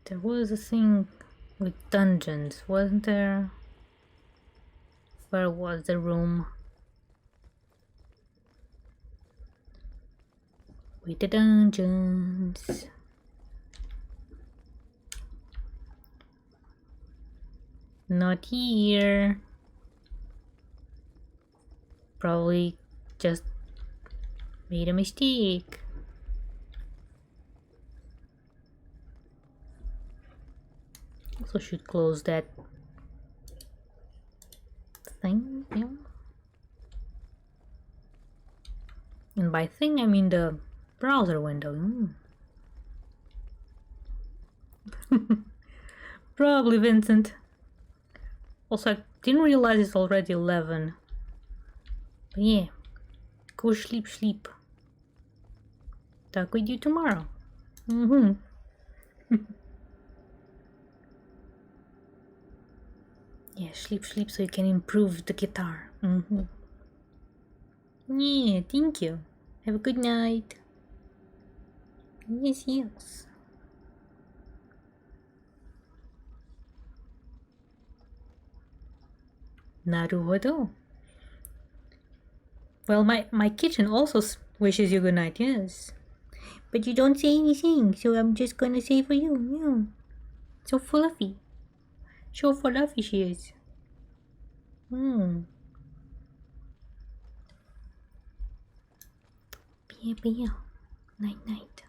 There was a thing with dungeons, wasn't there? Where was the room? With the dungeons. Not here. Probably just made a mistake. Also should close that thing, yeah. And by thing I mean the browser window. Probably Vincent. Also, I didn't realize it's already 11. But yeah, go sleep, sleep. Talk with you tomorrow. Yeah, sleep, sleep so you can improve the guitar. Yeah, thank you. Have a good night. Yes, yes. Naruhodo. Well, my kitchen also wishes you good night, yes. But you don't say anything, so I'm just gonna say for you, yeah. So fluffy. So fluffy she is. Yeah. Night, night.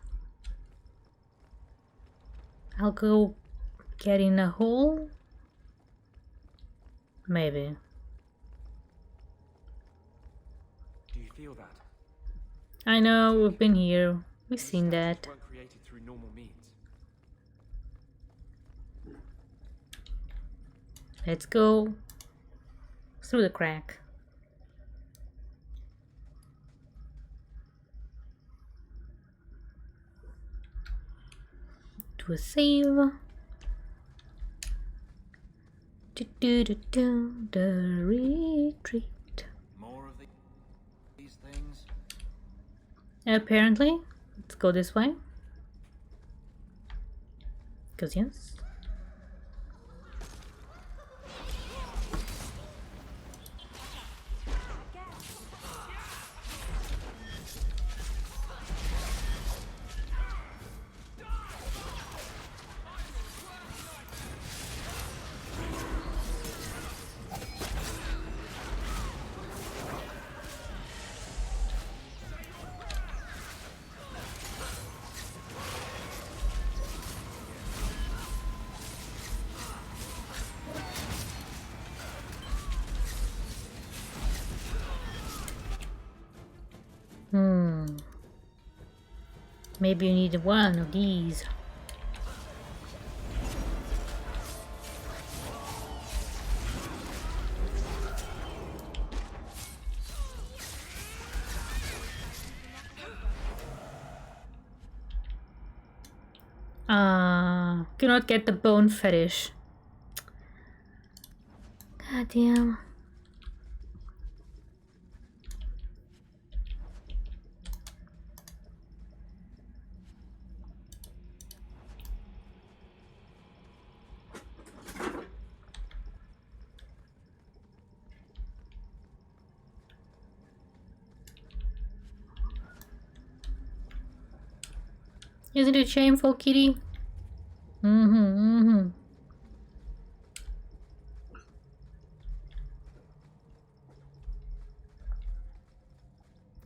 I'll go get in a hole. Maybe. Do you feel that? I know, we've been here. We've seen that. Weren't created through normal means. Let's go through the crack. Do a save. The retreat. More of these things? Apparently. Let's go this way. Because yes. Maybe you need one of these. Cannot get the bone fetish. God damn. Isn't it shameful, kitty?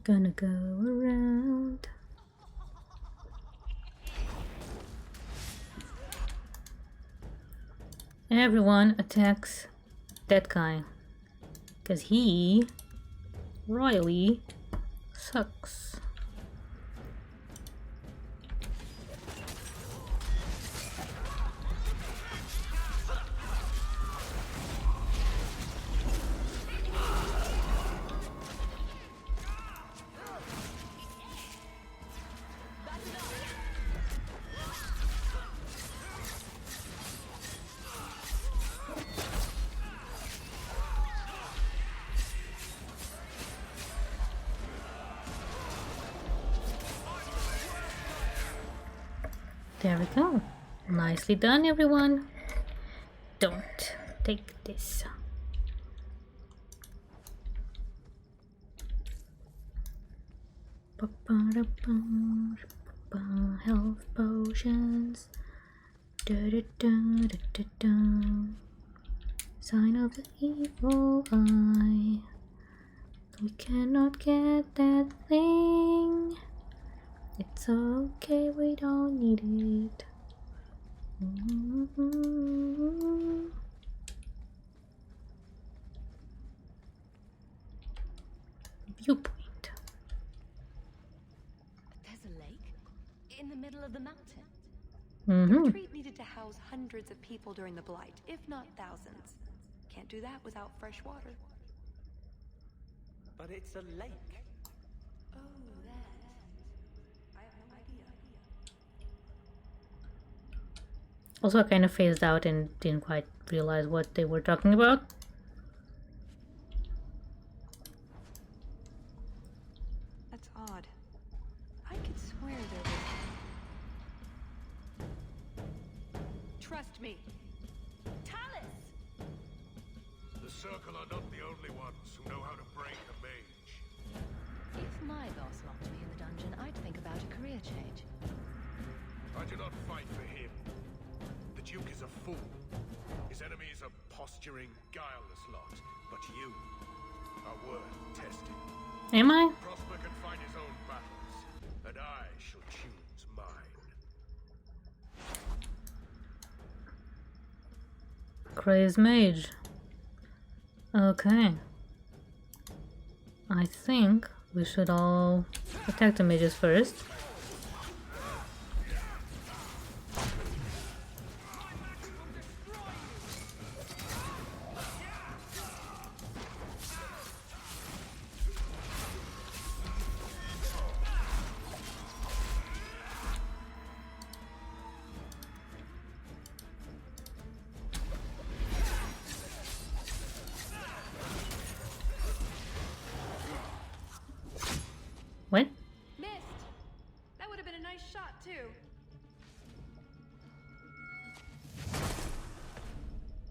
Gonna go around. Everyone attacks that guy. Because he royally sucks. There we go. Nicely done, everyone. Don't take this. Health potions. Sign of the evil eye. We cannot get that thing. It's okay, we don't need it. Viewpoint. There's a lake in the middle of the mountain. The Mm-hmm. retreat needed to house hundreds of people during the Blight, if not thousands. Can't do that without fresh water. But it's a lake. Oh, that. I have no idea. Also, I kind of phased out and didn't quite realize what they were talking about. That's odd. I could swear there was... Trust me. Talus! The Circle are not the only ones who know how to break a mage. If my boss locked me in the dungeon, I'd think about a career change. I do not fight for him. The Duke is a fool. His enemies are posturing, guileless lot. But you are worth testing. Am I? Prosper can fight his own battles, and I shall choose mine. Crazed mage. Okay. I think we should all attack the mages first.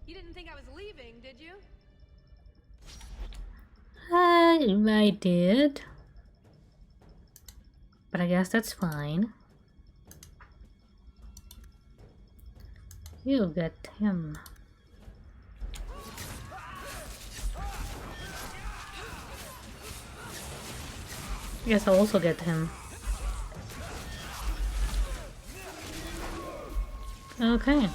You didn't think I was leaving, did you? I did. But I guess that's fine. You get him. I guess I'll also get him. Okay.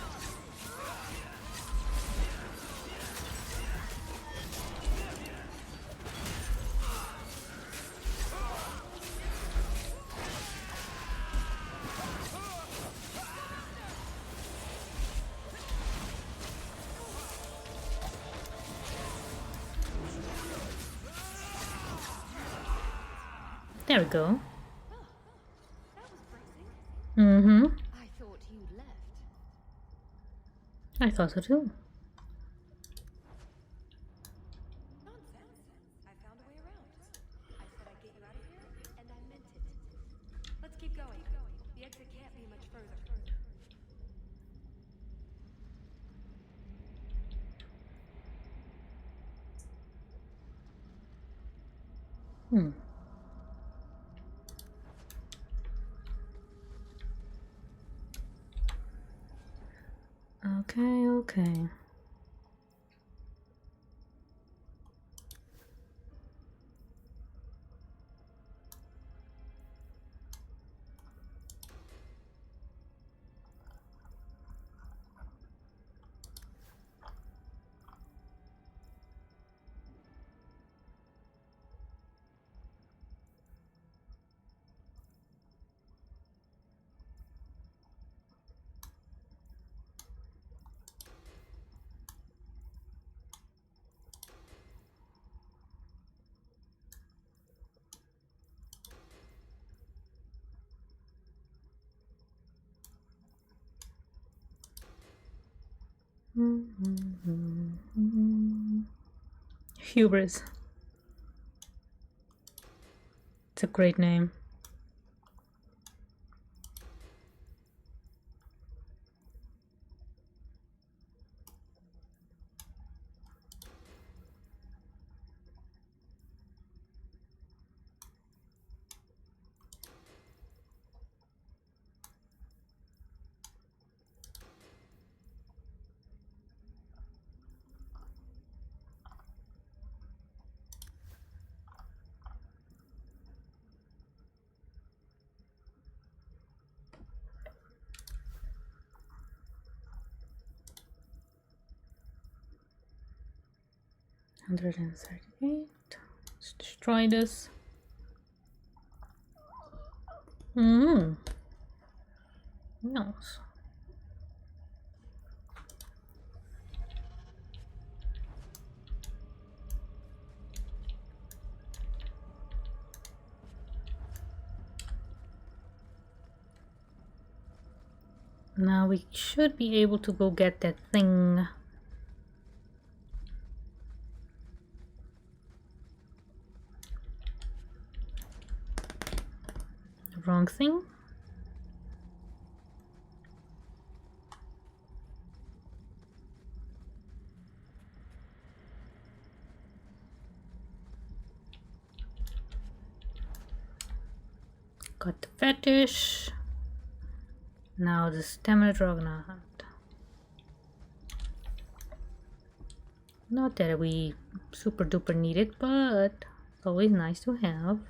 There we go. Mm-hmm. I thought you'd left. I thought so too. Nonsense. I found a way around. I said I'd get you out of here, and I meant it. Let's keep going. The exit can't be much further. Hmm. Okay. Hubris. It's a great name. $138. Let's destroy this. Yes. Now we should be able to go get that thing. Wrong thing. Got the fetish. Now the stamina Dragonite. Not that we super duper need it, but it's always nice to have.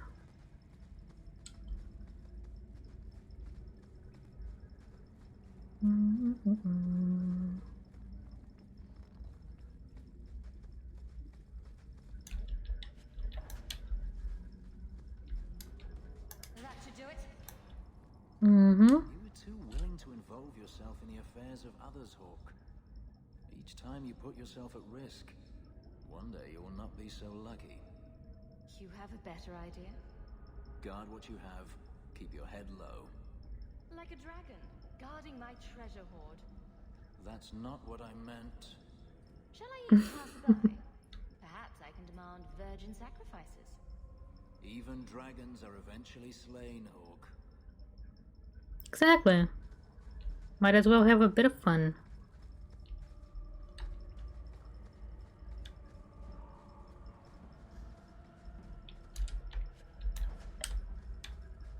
That should do it. You were too willing to involve yourself in the affairs of others, Hawk. Each time you put yourself at risk, one day you will not be so lucky. You have a better idea? Guard what you have, keep your head low. Like a dragon, guarding my treasure hoard. That's not what I meant. Shall I even pass by? Perhaps I can demand virgin sacrifices. Even dragons are eventually slain, Hawk. Exactly. Might as well have a bit of fun.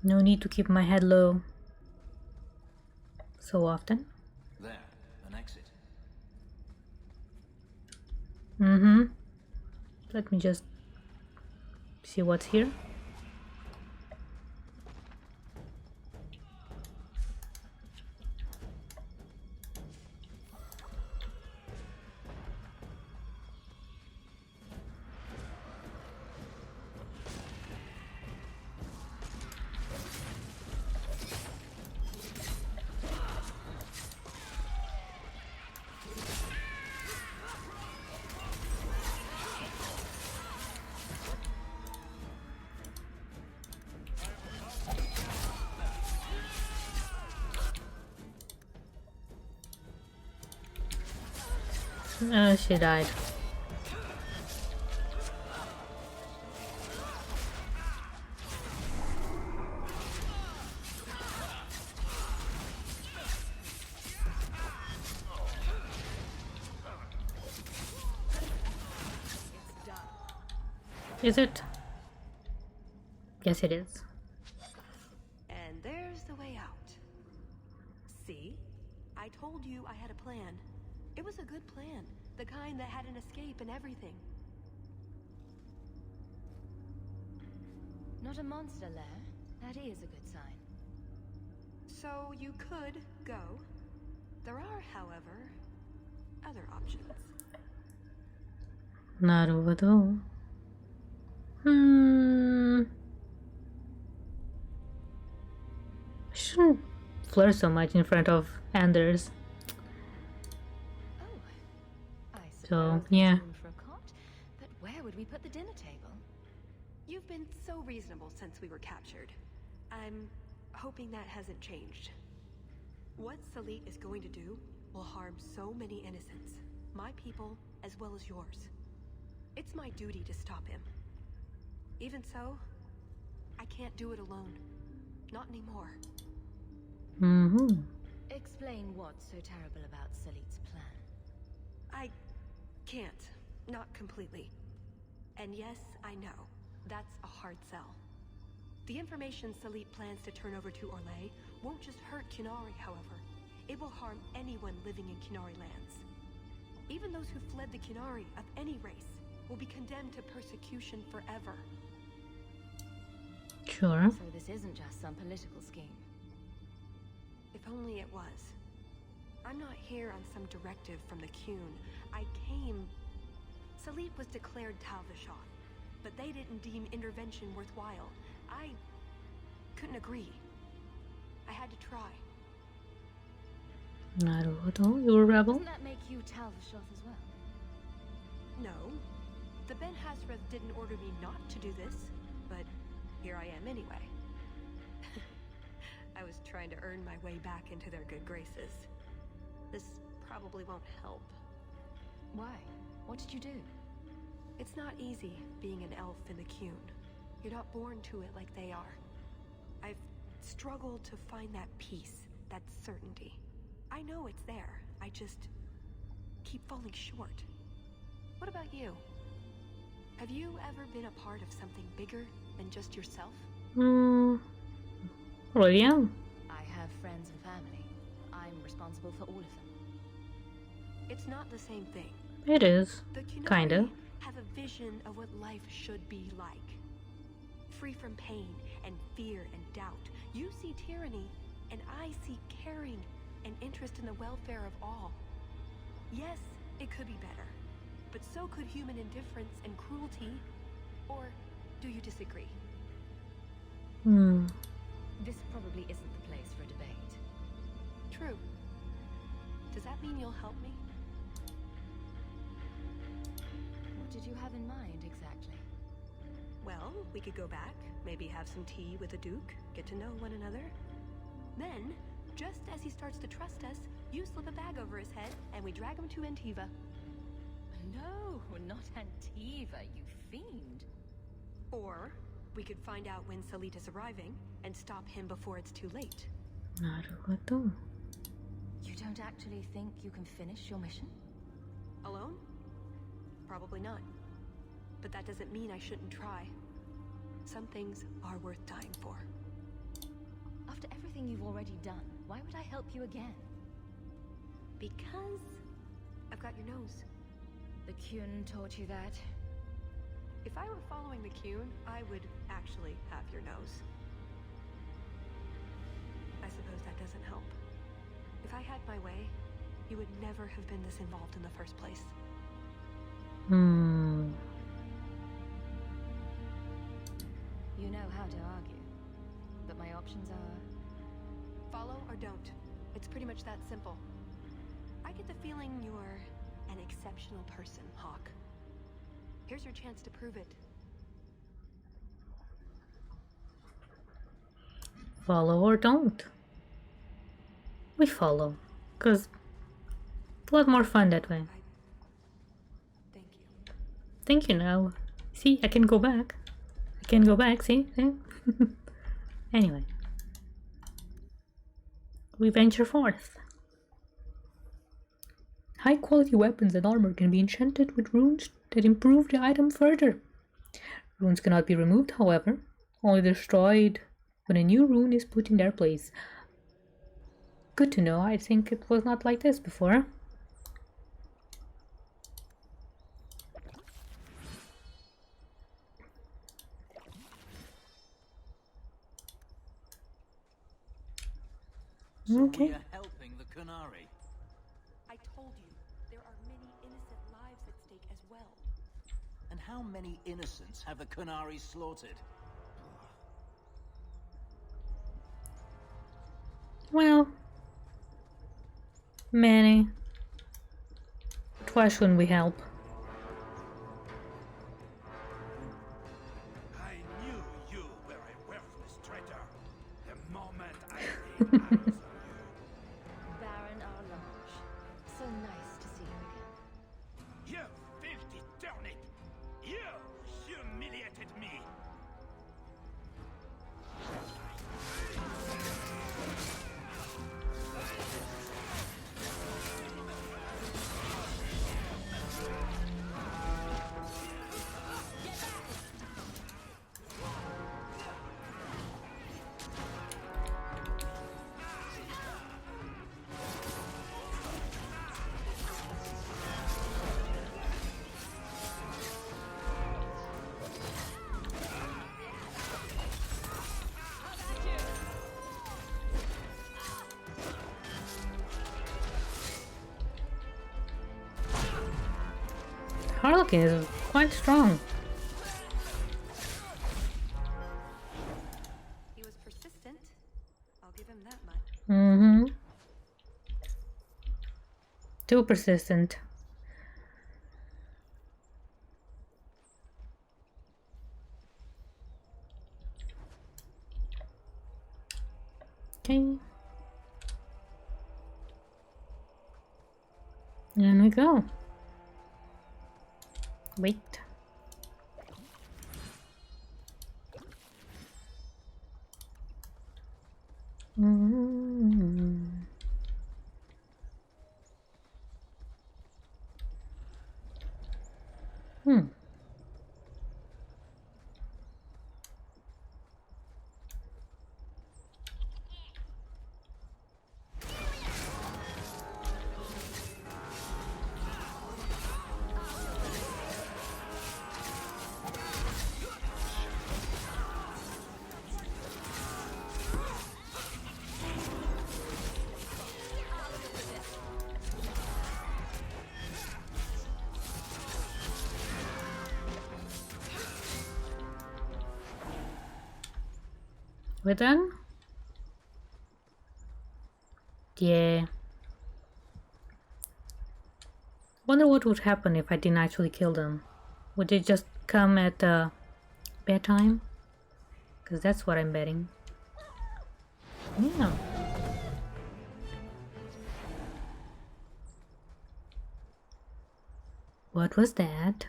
No need to keep my head low so often. There, an exit. Let me just see what's here. She died. Is it? Yes, it is. And there's the way out. See? I told you I had a plan. It was a good plan. The kind that had an escape and everything. Not a monster lair. That is a good sign. So you could go. There are, however, other options. なるほど。I shouldn't flirt so much in front of Anders. So, yeah. For a cot, but where would we put the dinner table? You've been so reasonable since we were captured. I'm hoping that hasn't changed. What Salit is going to do will harm so many innocents, my people as well as yours. It's my duty to stop him. Even so, I can't do it alone. Not anymore. Explain what's so terrible about Salit's plan. I can't. Not completely. And yes, I know. That's a hard sell. The information Salit plans to turn over to Orlais won't just hurt Qunari, however. It will harm anyone living in Qunari lands. Even those who fled the Qunari of any race will be condemned to persecution forever. Sure. So this isn't just some political scheme. If only it was. I'm not here on some directive from the Qun. I came... Salit was declared Tal Vashon, but they didn't deem intervention worthwhile. I couldn't agree. I had to try. なるほど. You're a rebel? Doesn't that make you Tal Vashon as well? No. The Ben Hasreth didn't order me not to do this, but here I am anyway. I was trying to earn my way back into their good graces. This probably won't help. Why? What did you do? It's not easy being an elf in the Qun. You're not born to it like they are. I've struggled to find that peace, that certainty. I know it's there. I just keep falling short. What about you? Have you ever been a part of something bigger than just yourself? Well, yeah. I have friends and family. I'm responsible for all of them. It's not the same thing. It is. The Qunari Kinda. have a vision of what life should be like. Free from pain and fear and doubt. You see tyranny, and I see caring and interest in the welfare of all. Yes, it could be better, but so could human indifference and cruelty. Or do you disagree? This probably isn't the place for a debate. True. Does that mean you'll help me? What did you have in mind, exactly? Well, we could go back, maybe have some tea with the Duke, get to know one another. Then, just as he starts to trust us, you slip a bag over his head, and we drag him to Antiva. No, not Antiva, you fiend. Or, we could find out when Salit is arriving, and stop him before it's too late. なるほど. You don't actually think you can finish your mission? Alone? Probably not. But that doesn't mean I shouldn't try. Some things are worth dying for. After everything you've already done, why would I help you again? Because I've got your nose. The Kyun taught you that? If I were following the Kyun, I would actually have your nose. I suppose that doesn't help. If I had my way, you would never have been this involved in the first place. You know how to argue, but my options are... Follow or don't. It's pretty much that simple. I get the feeling you're an exceptional person, Hawk. Here's your chance to prove it. Follow or don't. We follow, because it's a lot more fun that way. Thank you. Thank you now. See, I can go back. I can go back, see? Anyway. We venture forth. High quality weapons and armor can be enchanted with runes that improve the item further. Runes cannot be removed, however, only destroyed when a new rune is put in their place. Good to know, I think it was not like this before. So Okay. we are helping the Kunari. I told you, there are many innocent lives at stake as well. And how many innocents have the Kunari slaughtered? Well, many. But why shouldn't we help? I knew you were a worthless traitor. The moment I laid eyes on you. Baron Arlange. So nice to see you again. You filthy turnip! You humiliated me! Harlequin is quite strong. He was persistent. I'll give him that much. Mm-hmm. Too persistent. Okay. And we go. Wait. We're done? Yeah. Wonder what would happen if I didn't actually kill them. Would they just come at bad time? Because that's what I'm betting. Yeah. What was that?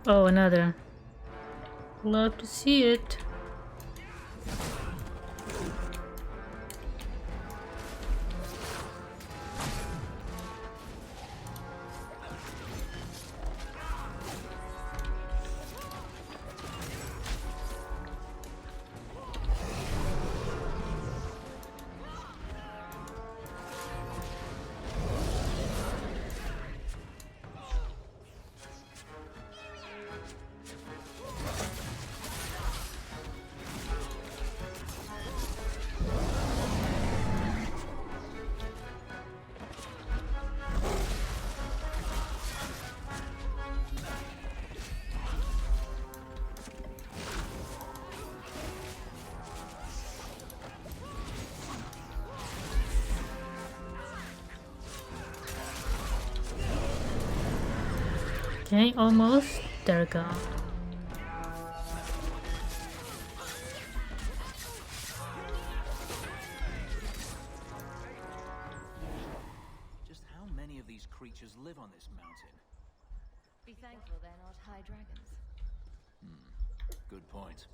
Oh, another. Love to see it. Okay, almost. There we go. Just how many of these creatures live on this mountain? Be thankful they're not high dragons. Good point.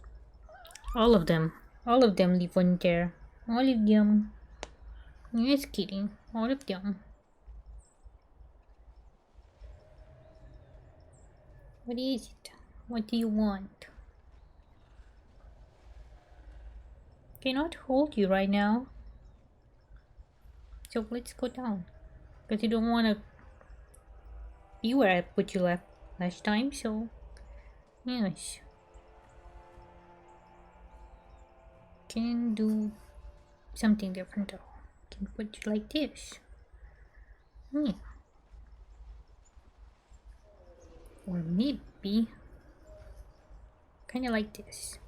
All of them. All of them live on there. All of them. Just kidding. All of them. What is it? What do you want? Cannot hold you right now. So let's go down. Because you don't want to be where I put you last time, so yes. Can do something different though. Can put you like this. Yeah. Or maybe kinda like this.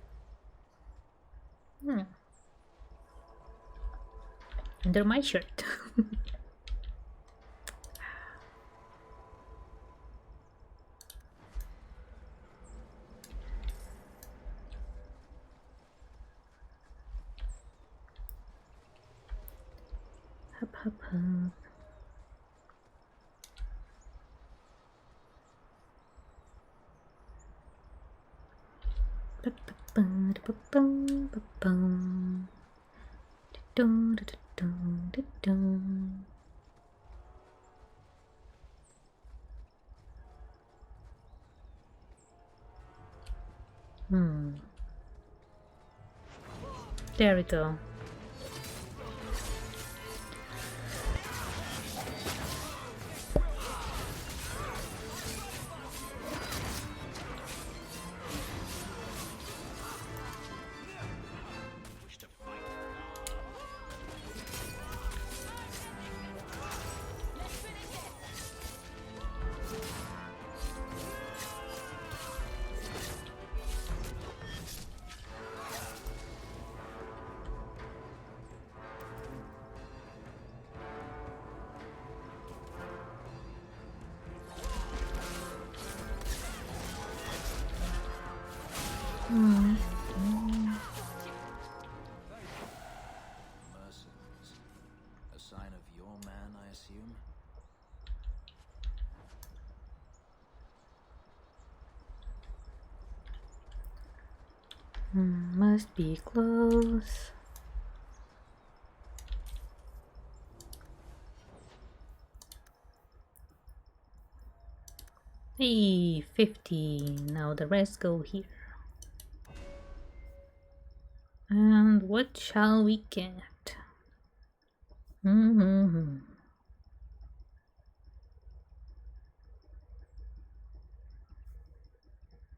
Under my shirt. Hop, hop, hop. There we go. Mercenaries. A sign of your man, I assume? Must be close. Hey, 50. Now the rest go here. And what shall we get?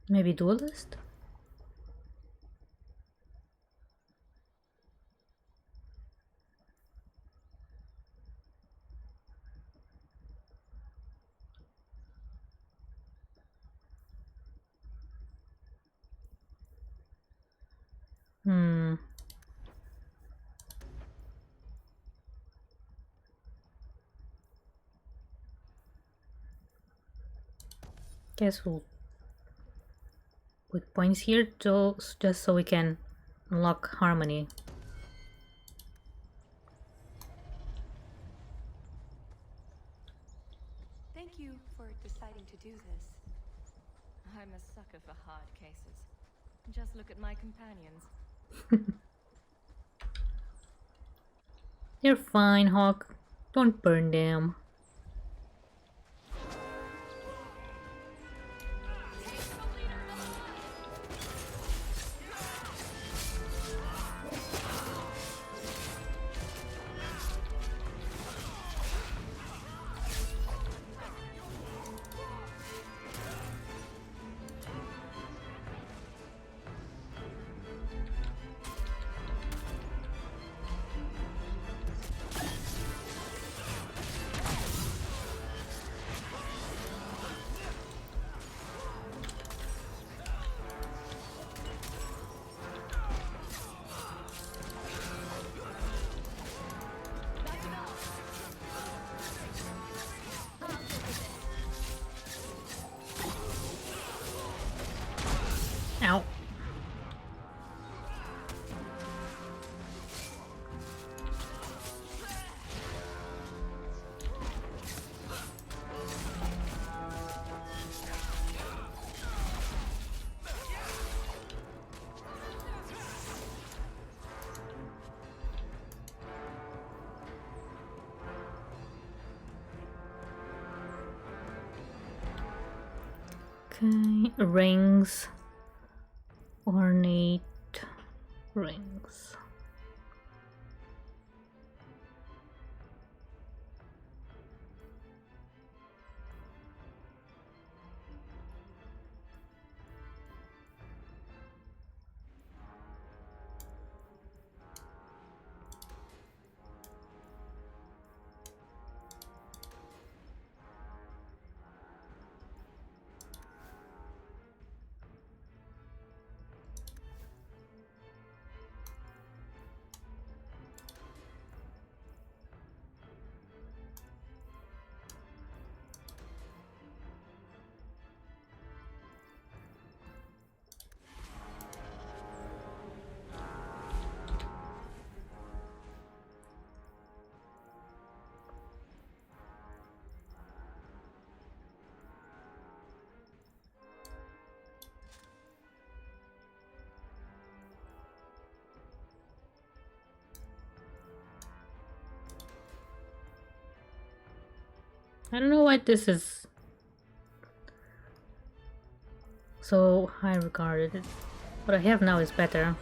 Maybe duelist? Guess we'll put points here just so we can unlock harmony. Thank you for deciding to do this. I'm a sucker for hard cases. Just look at my companions. They're fine, Hawk. Don't burn them. Okay, rings. Ornate rings. I don't know why this is so high regarded. What I have now is better.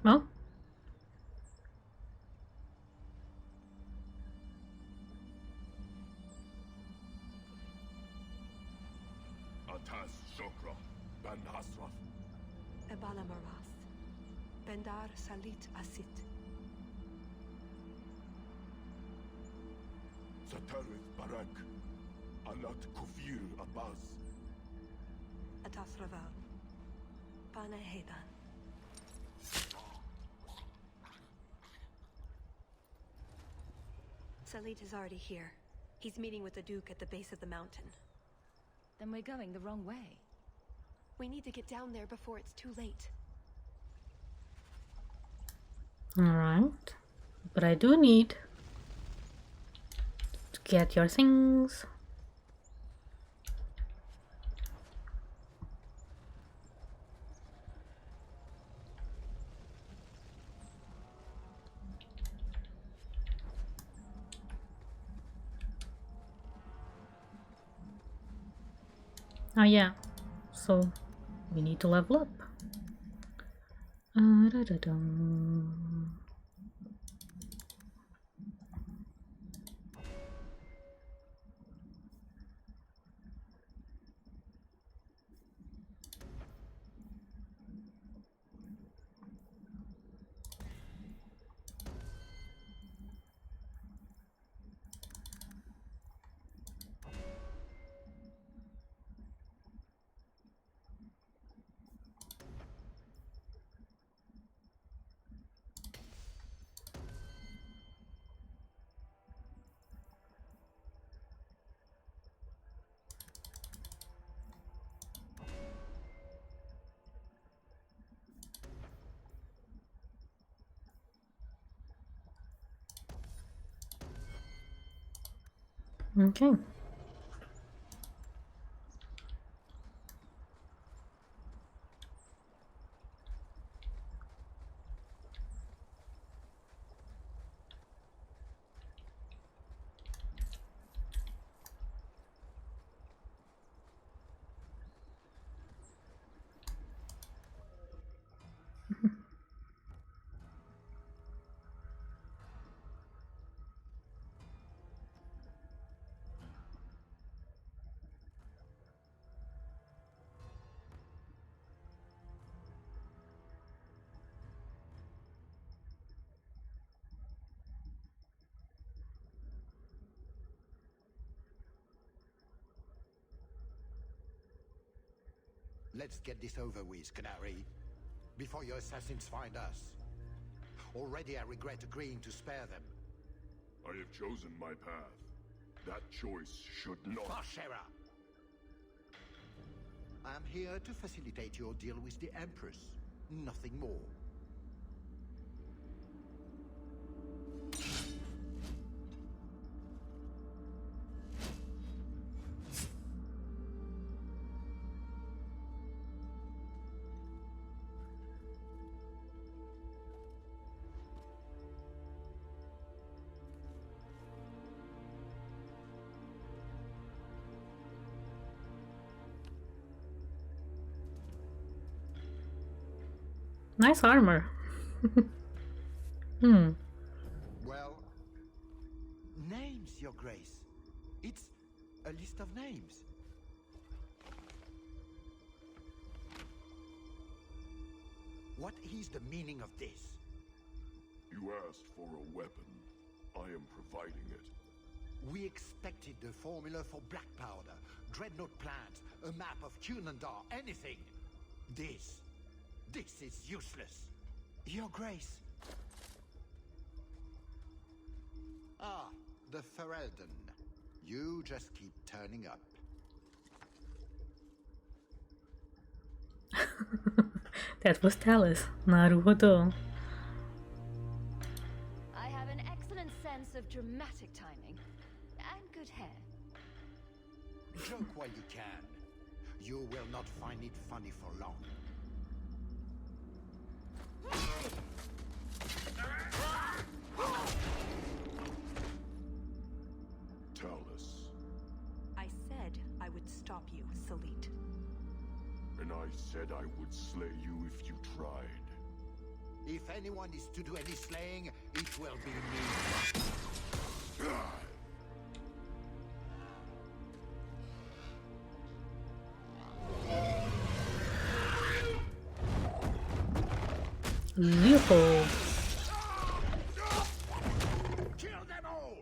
Oh? Atas Shokra, Ben Hasraf. Ebala Maras. Bendar Salit Asit. Satarith Barak, Alat Kufir Abbas. Atas Raval. Pana Hedan. Salit is already here. He's meeting with the Duke at the base of the mountain. Then we're going the wrong way. We need to get down there before it's too late. Alright. But I do need to get your things. Oh yeah, so we need to level up. Da-da-dum. Okay. Let's get this over with, Canary, before your assassins find us. Already I regret agreeing to spare them. I have chosen my path. That choice should not... Bashera! I am here to facilitate your deal with the Empress. Nothing more. Nice armor. Well, names, Your Grace. It's a list of names. What is the meaning of this? You asked for a weapon. I am providing it. We expected the formula for black powder, dreadnought plans, a map of Cunandar, anything. This is useless. Your Grace. Ah, the Ferelden. You just keep turning up. That was Talus. Naruhodo. I have an excellent sense of dramatic timing and good hair. Joke while you can. You will not find it funny for long. Talus. I said I would stop you, Salit. And I said I would slay you if you tried. If anyone is to do any slaying, it will be me. Leopold. Kill them all!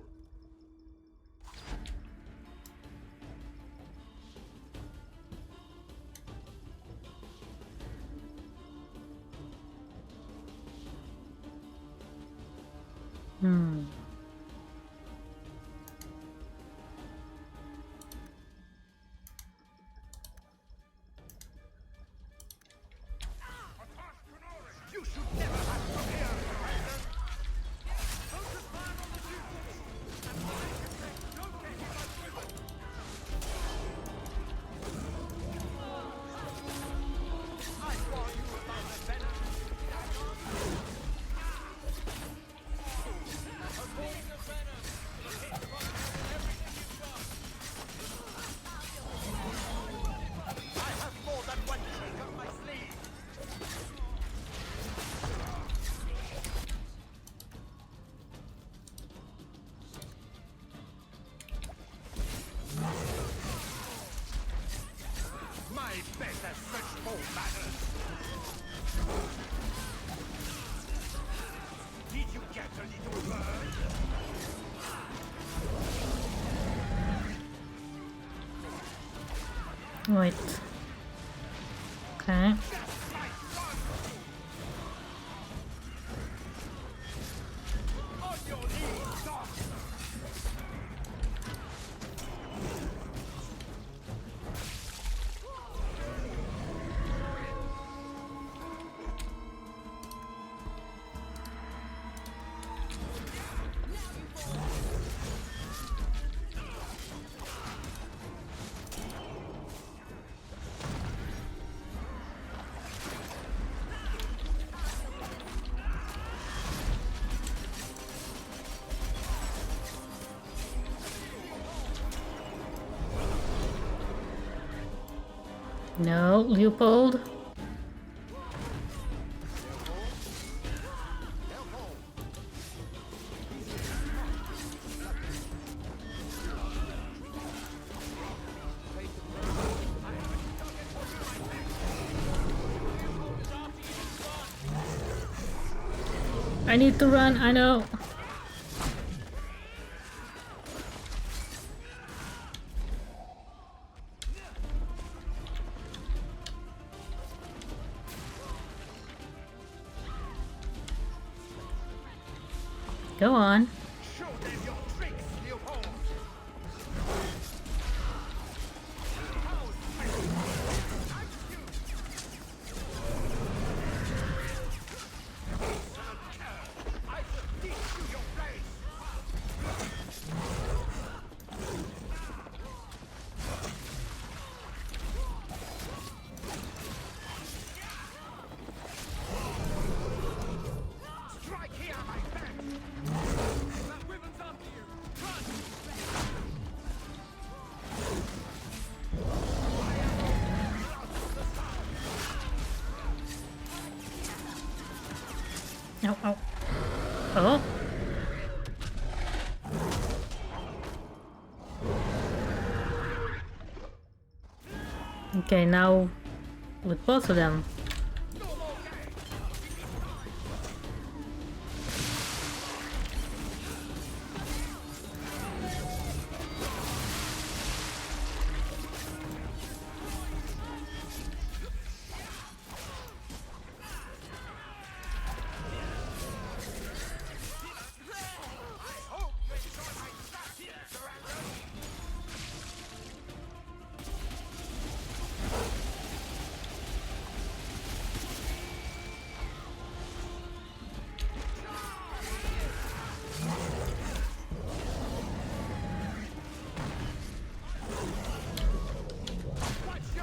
You should never have come here, Ferelden! Focus fire on the Duke! And I can say, don't get him much with it! I warn you about the venom! Avoid the venom! Hit fire with everything you've got! I have more than one trick up my sleeve! My better search for manners! Did you get a little bird? Wait. Okay. On your knees, dog! No, Leopold. I need to run, I know. Go on. Show them your tricks, Leopold! Oh, oh. Oh. Okay, now with both of them.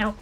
Ow.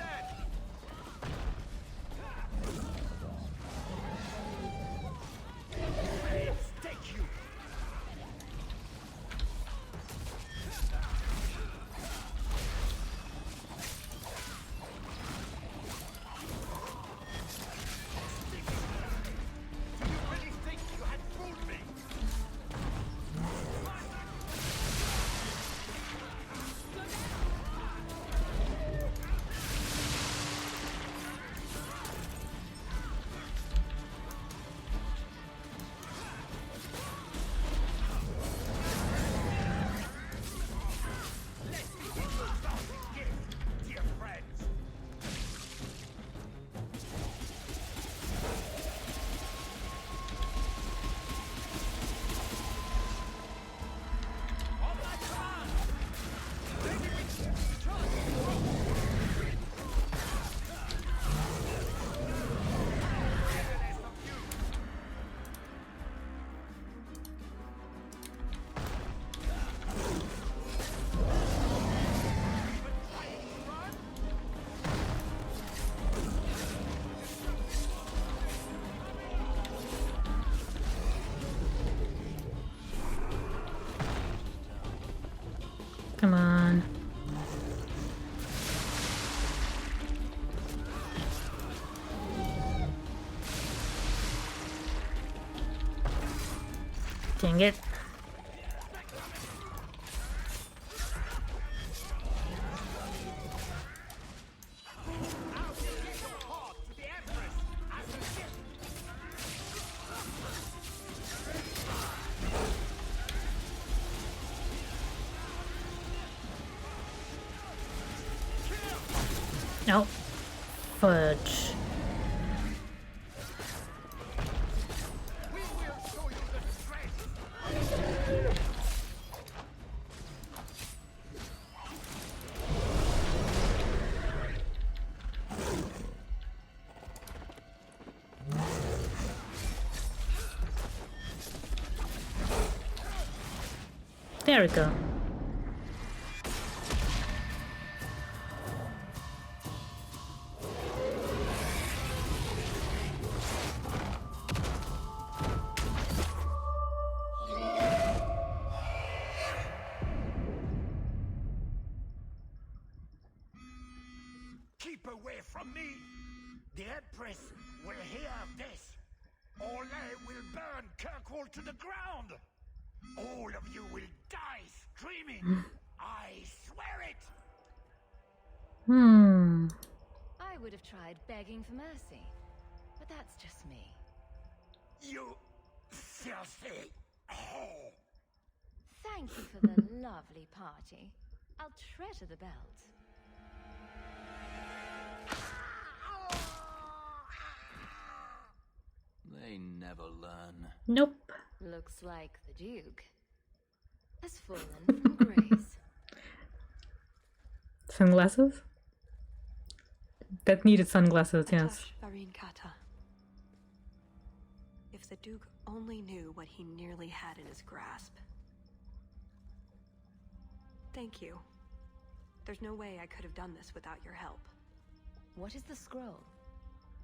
Come on. Dang it. No. Fudge. There we go. Keep away from me! The Empress will hear of this! Orlais will burn Kirkwall to the ground! All of you will die screaming! I swear it! I would have tried begging for mercy, but that's just me. You filthy whore! Thank you for the lovely party. I'll treasure the belt. They never learn. Nope. Looks like the Duke has fallen from grace. Sunglasses? That needed sunglasses, yes. Varinkata. If the Duke only knew what he nearly had in his grasp. Thank you. There's no way I could have done this without your help. What is the scroll?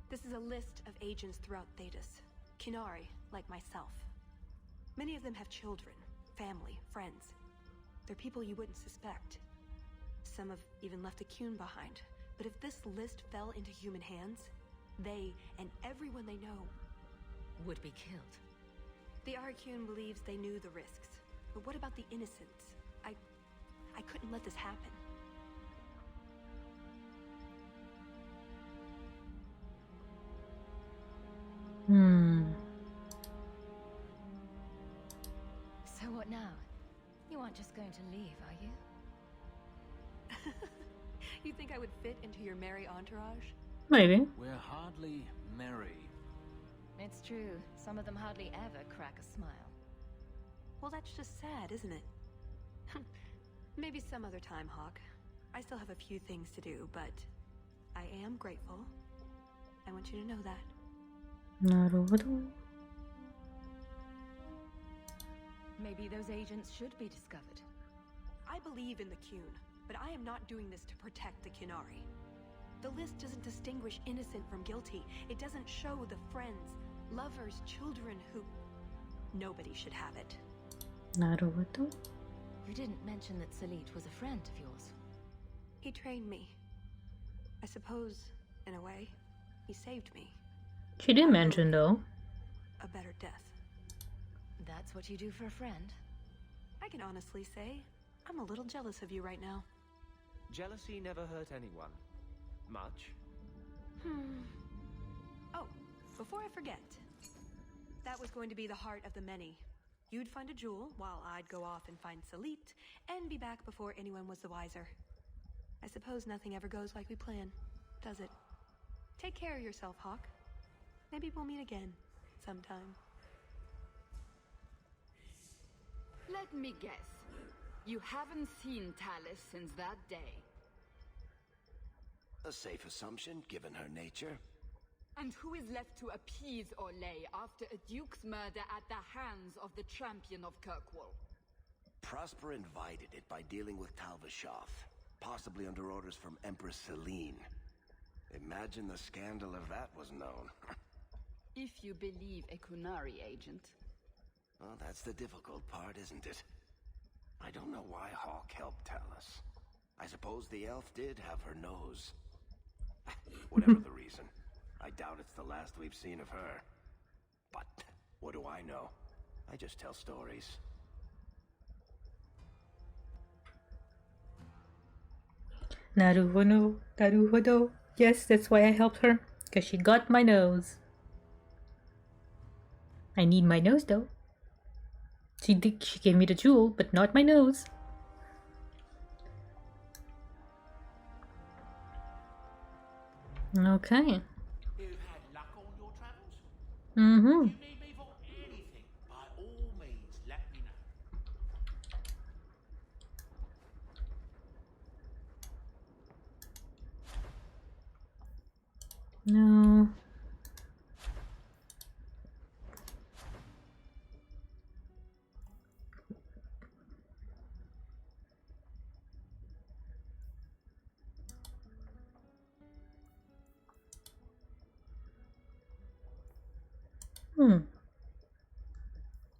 This is a list of agents throughout Thetis. Kinari, like myself. Many of them have children, family, friends. They're people you wouldn't suspect. Some have even left a Qun behind. But if this list fell into human hands, they and everyone they know would be killed. The Arcune believes they knew the risks. But what about the innocents? I couldn't let this happen. So what now? You aren't just going to leave, are you? You think I would fit into your merry entourage? Maybe. We're hardly merry. It's true. Some of them hardly ever crack a smile. Well, that's just sad, isn't it? Maybe some other time, Hawk. I still have a few things to do, but I am grateful. I want you to know that. なるほど。 Maybe those agents should be discovered. I believe in the Kyun, but I am not doing this to protect the Kinari. The list doesn't distinguish innocent from guilty. It doesn't show the friends, lovers, children who... Nobody should have it. なるほど。 You didn't mention that Salit was a friend of yours. He trained me. I suppose, in a way, he saved me. She did mention though. A better death. That's what you do for a friend? I can honestly say, I'm a little jealous of you right now. Jealousy never hurt anyone. Much. Oh, before I forget. That was going to be the heart of the many. You'd find a jewel, while I'd go off and find Salit, and be back before anyone was the wiser. I suppose nothing ever goes like we plan, does it? Take care of yourself, Hawk. Maybe we'll meet again, sometime. Let me guess. You haven't seen Talus since that day. A safe assumption, given her nature. And who is left to appease Olay after a duke's murder at the hands of the champion of Kirkwall? Prosper invited it by dealing with Talvashoth, possibly under orders from Empress Celine. Imagine the scandal if that was known. If you believe a Kunari agent. Well, that's the difficult part, isn't it? I don't know why Hawk helped Talus. I suppose the elf did have her nose. Whatever the reason, I doubt it's the last we've seen of her. But what do I know? I just tell stories. Naruhodo, Naruhodo. Yes, that's why I helped her. Because she got my nose. I need my nose though. She gave me the jewel, but not my nose. Okay. You've had luck on your travels? Mm-hmm. If you need me for anything, by all means, let me know. No.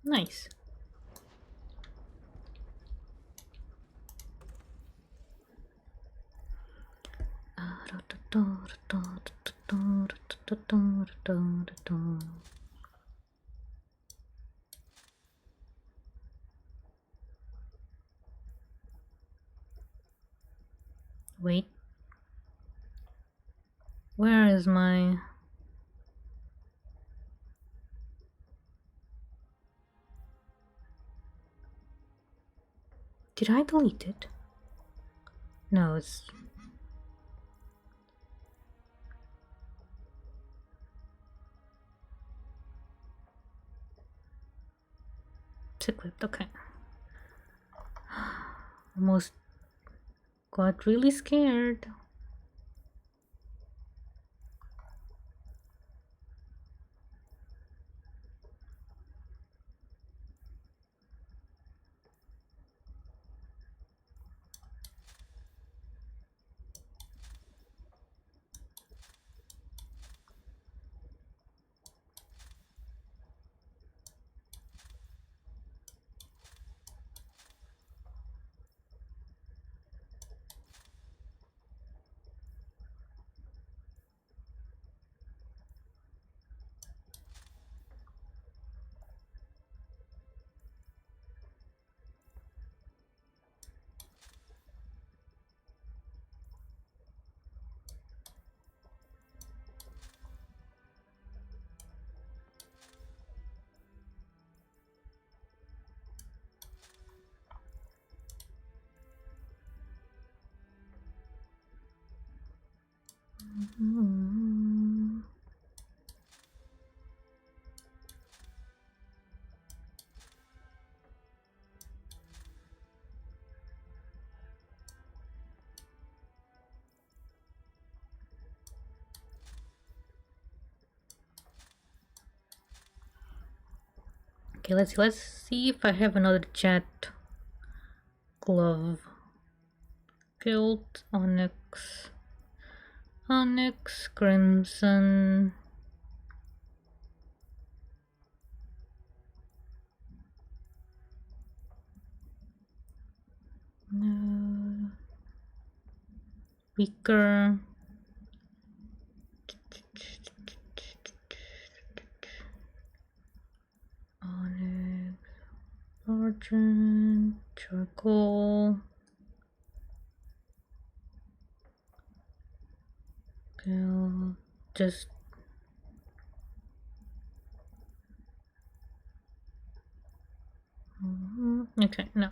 Nice. Wait. Where is my... Did I delete it? No, it's... It's equipped, okay. Almost got really scared. Okay, let's see if I have another chat glove. Guild, Onyx, Crimson. No. Weaker. Onyx, Argent, Charcoal. Guild, just okay, no.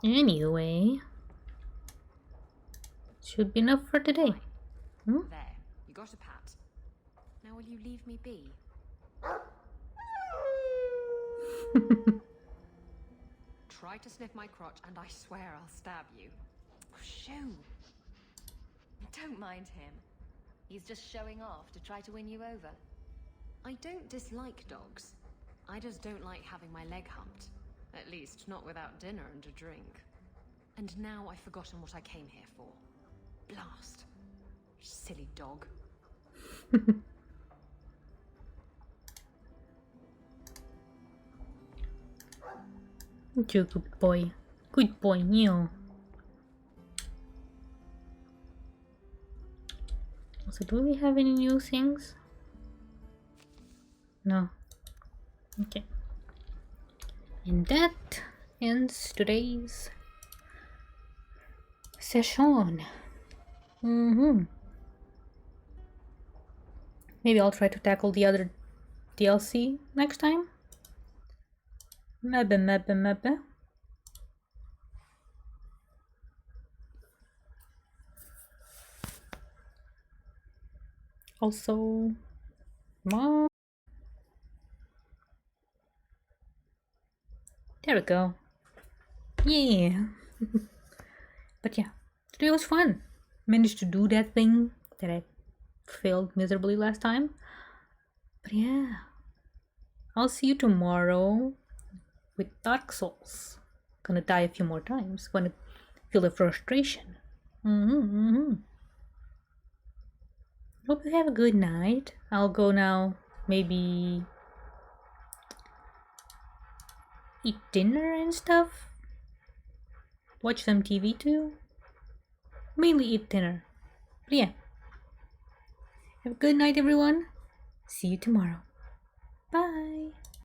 Anyway, should be enough for today. There, you got a pat. Now will you leave me be? Try to sniff my crotch and I swear I'll stab you. Shoo! Don't mind him. He's just showing off to try to win you over. I don't dislike dogs. I just don't like having my leg humped. At least, not without dinner and a drink. And now I've forgotten what I came here for. Blast. Silly dog. You're a good boy. Good boy, Neo. So do we have any new things? No. Okay. And that ends today's session. Maybe I'll try to tackle the other DLC next time. Maybe. Also, Mom. There we go. Yeah. But yeah, today was fun. Managed to do that thing that I failed miserably last time. But yeah, I'll see you tomorrow with Dark Souls. Gonna die a few more times. Gonna feel the frustration. Hope you have a good night. I'll go now. Maybe eat dinner and stuff. Watch some TV too. Mainly eat dinner. But yeah. Have a good night, everyone. See you tomorrow. Bye.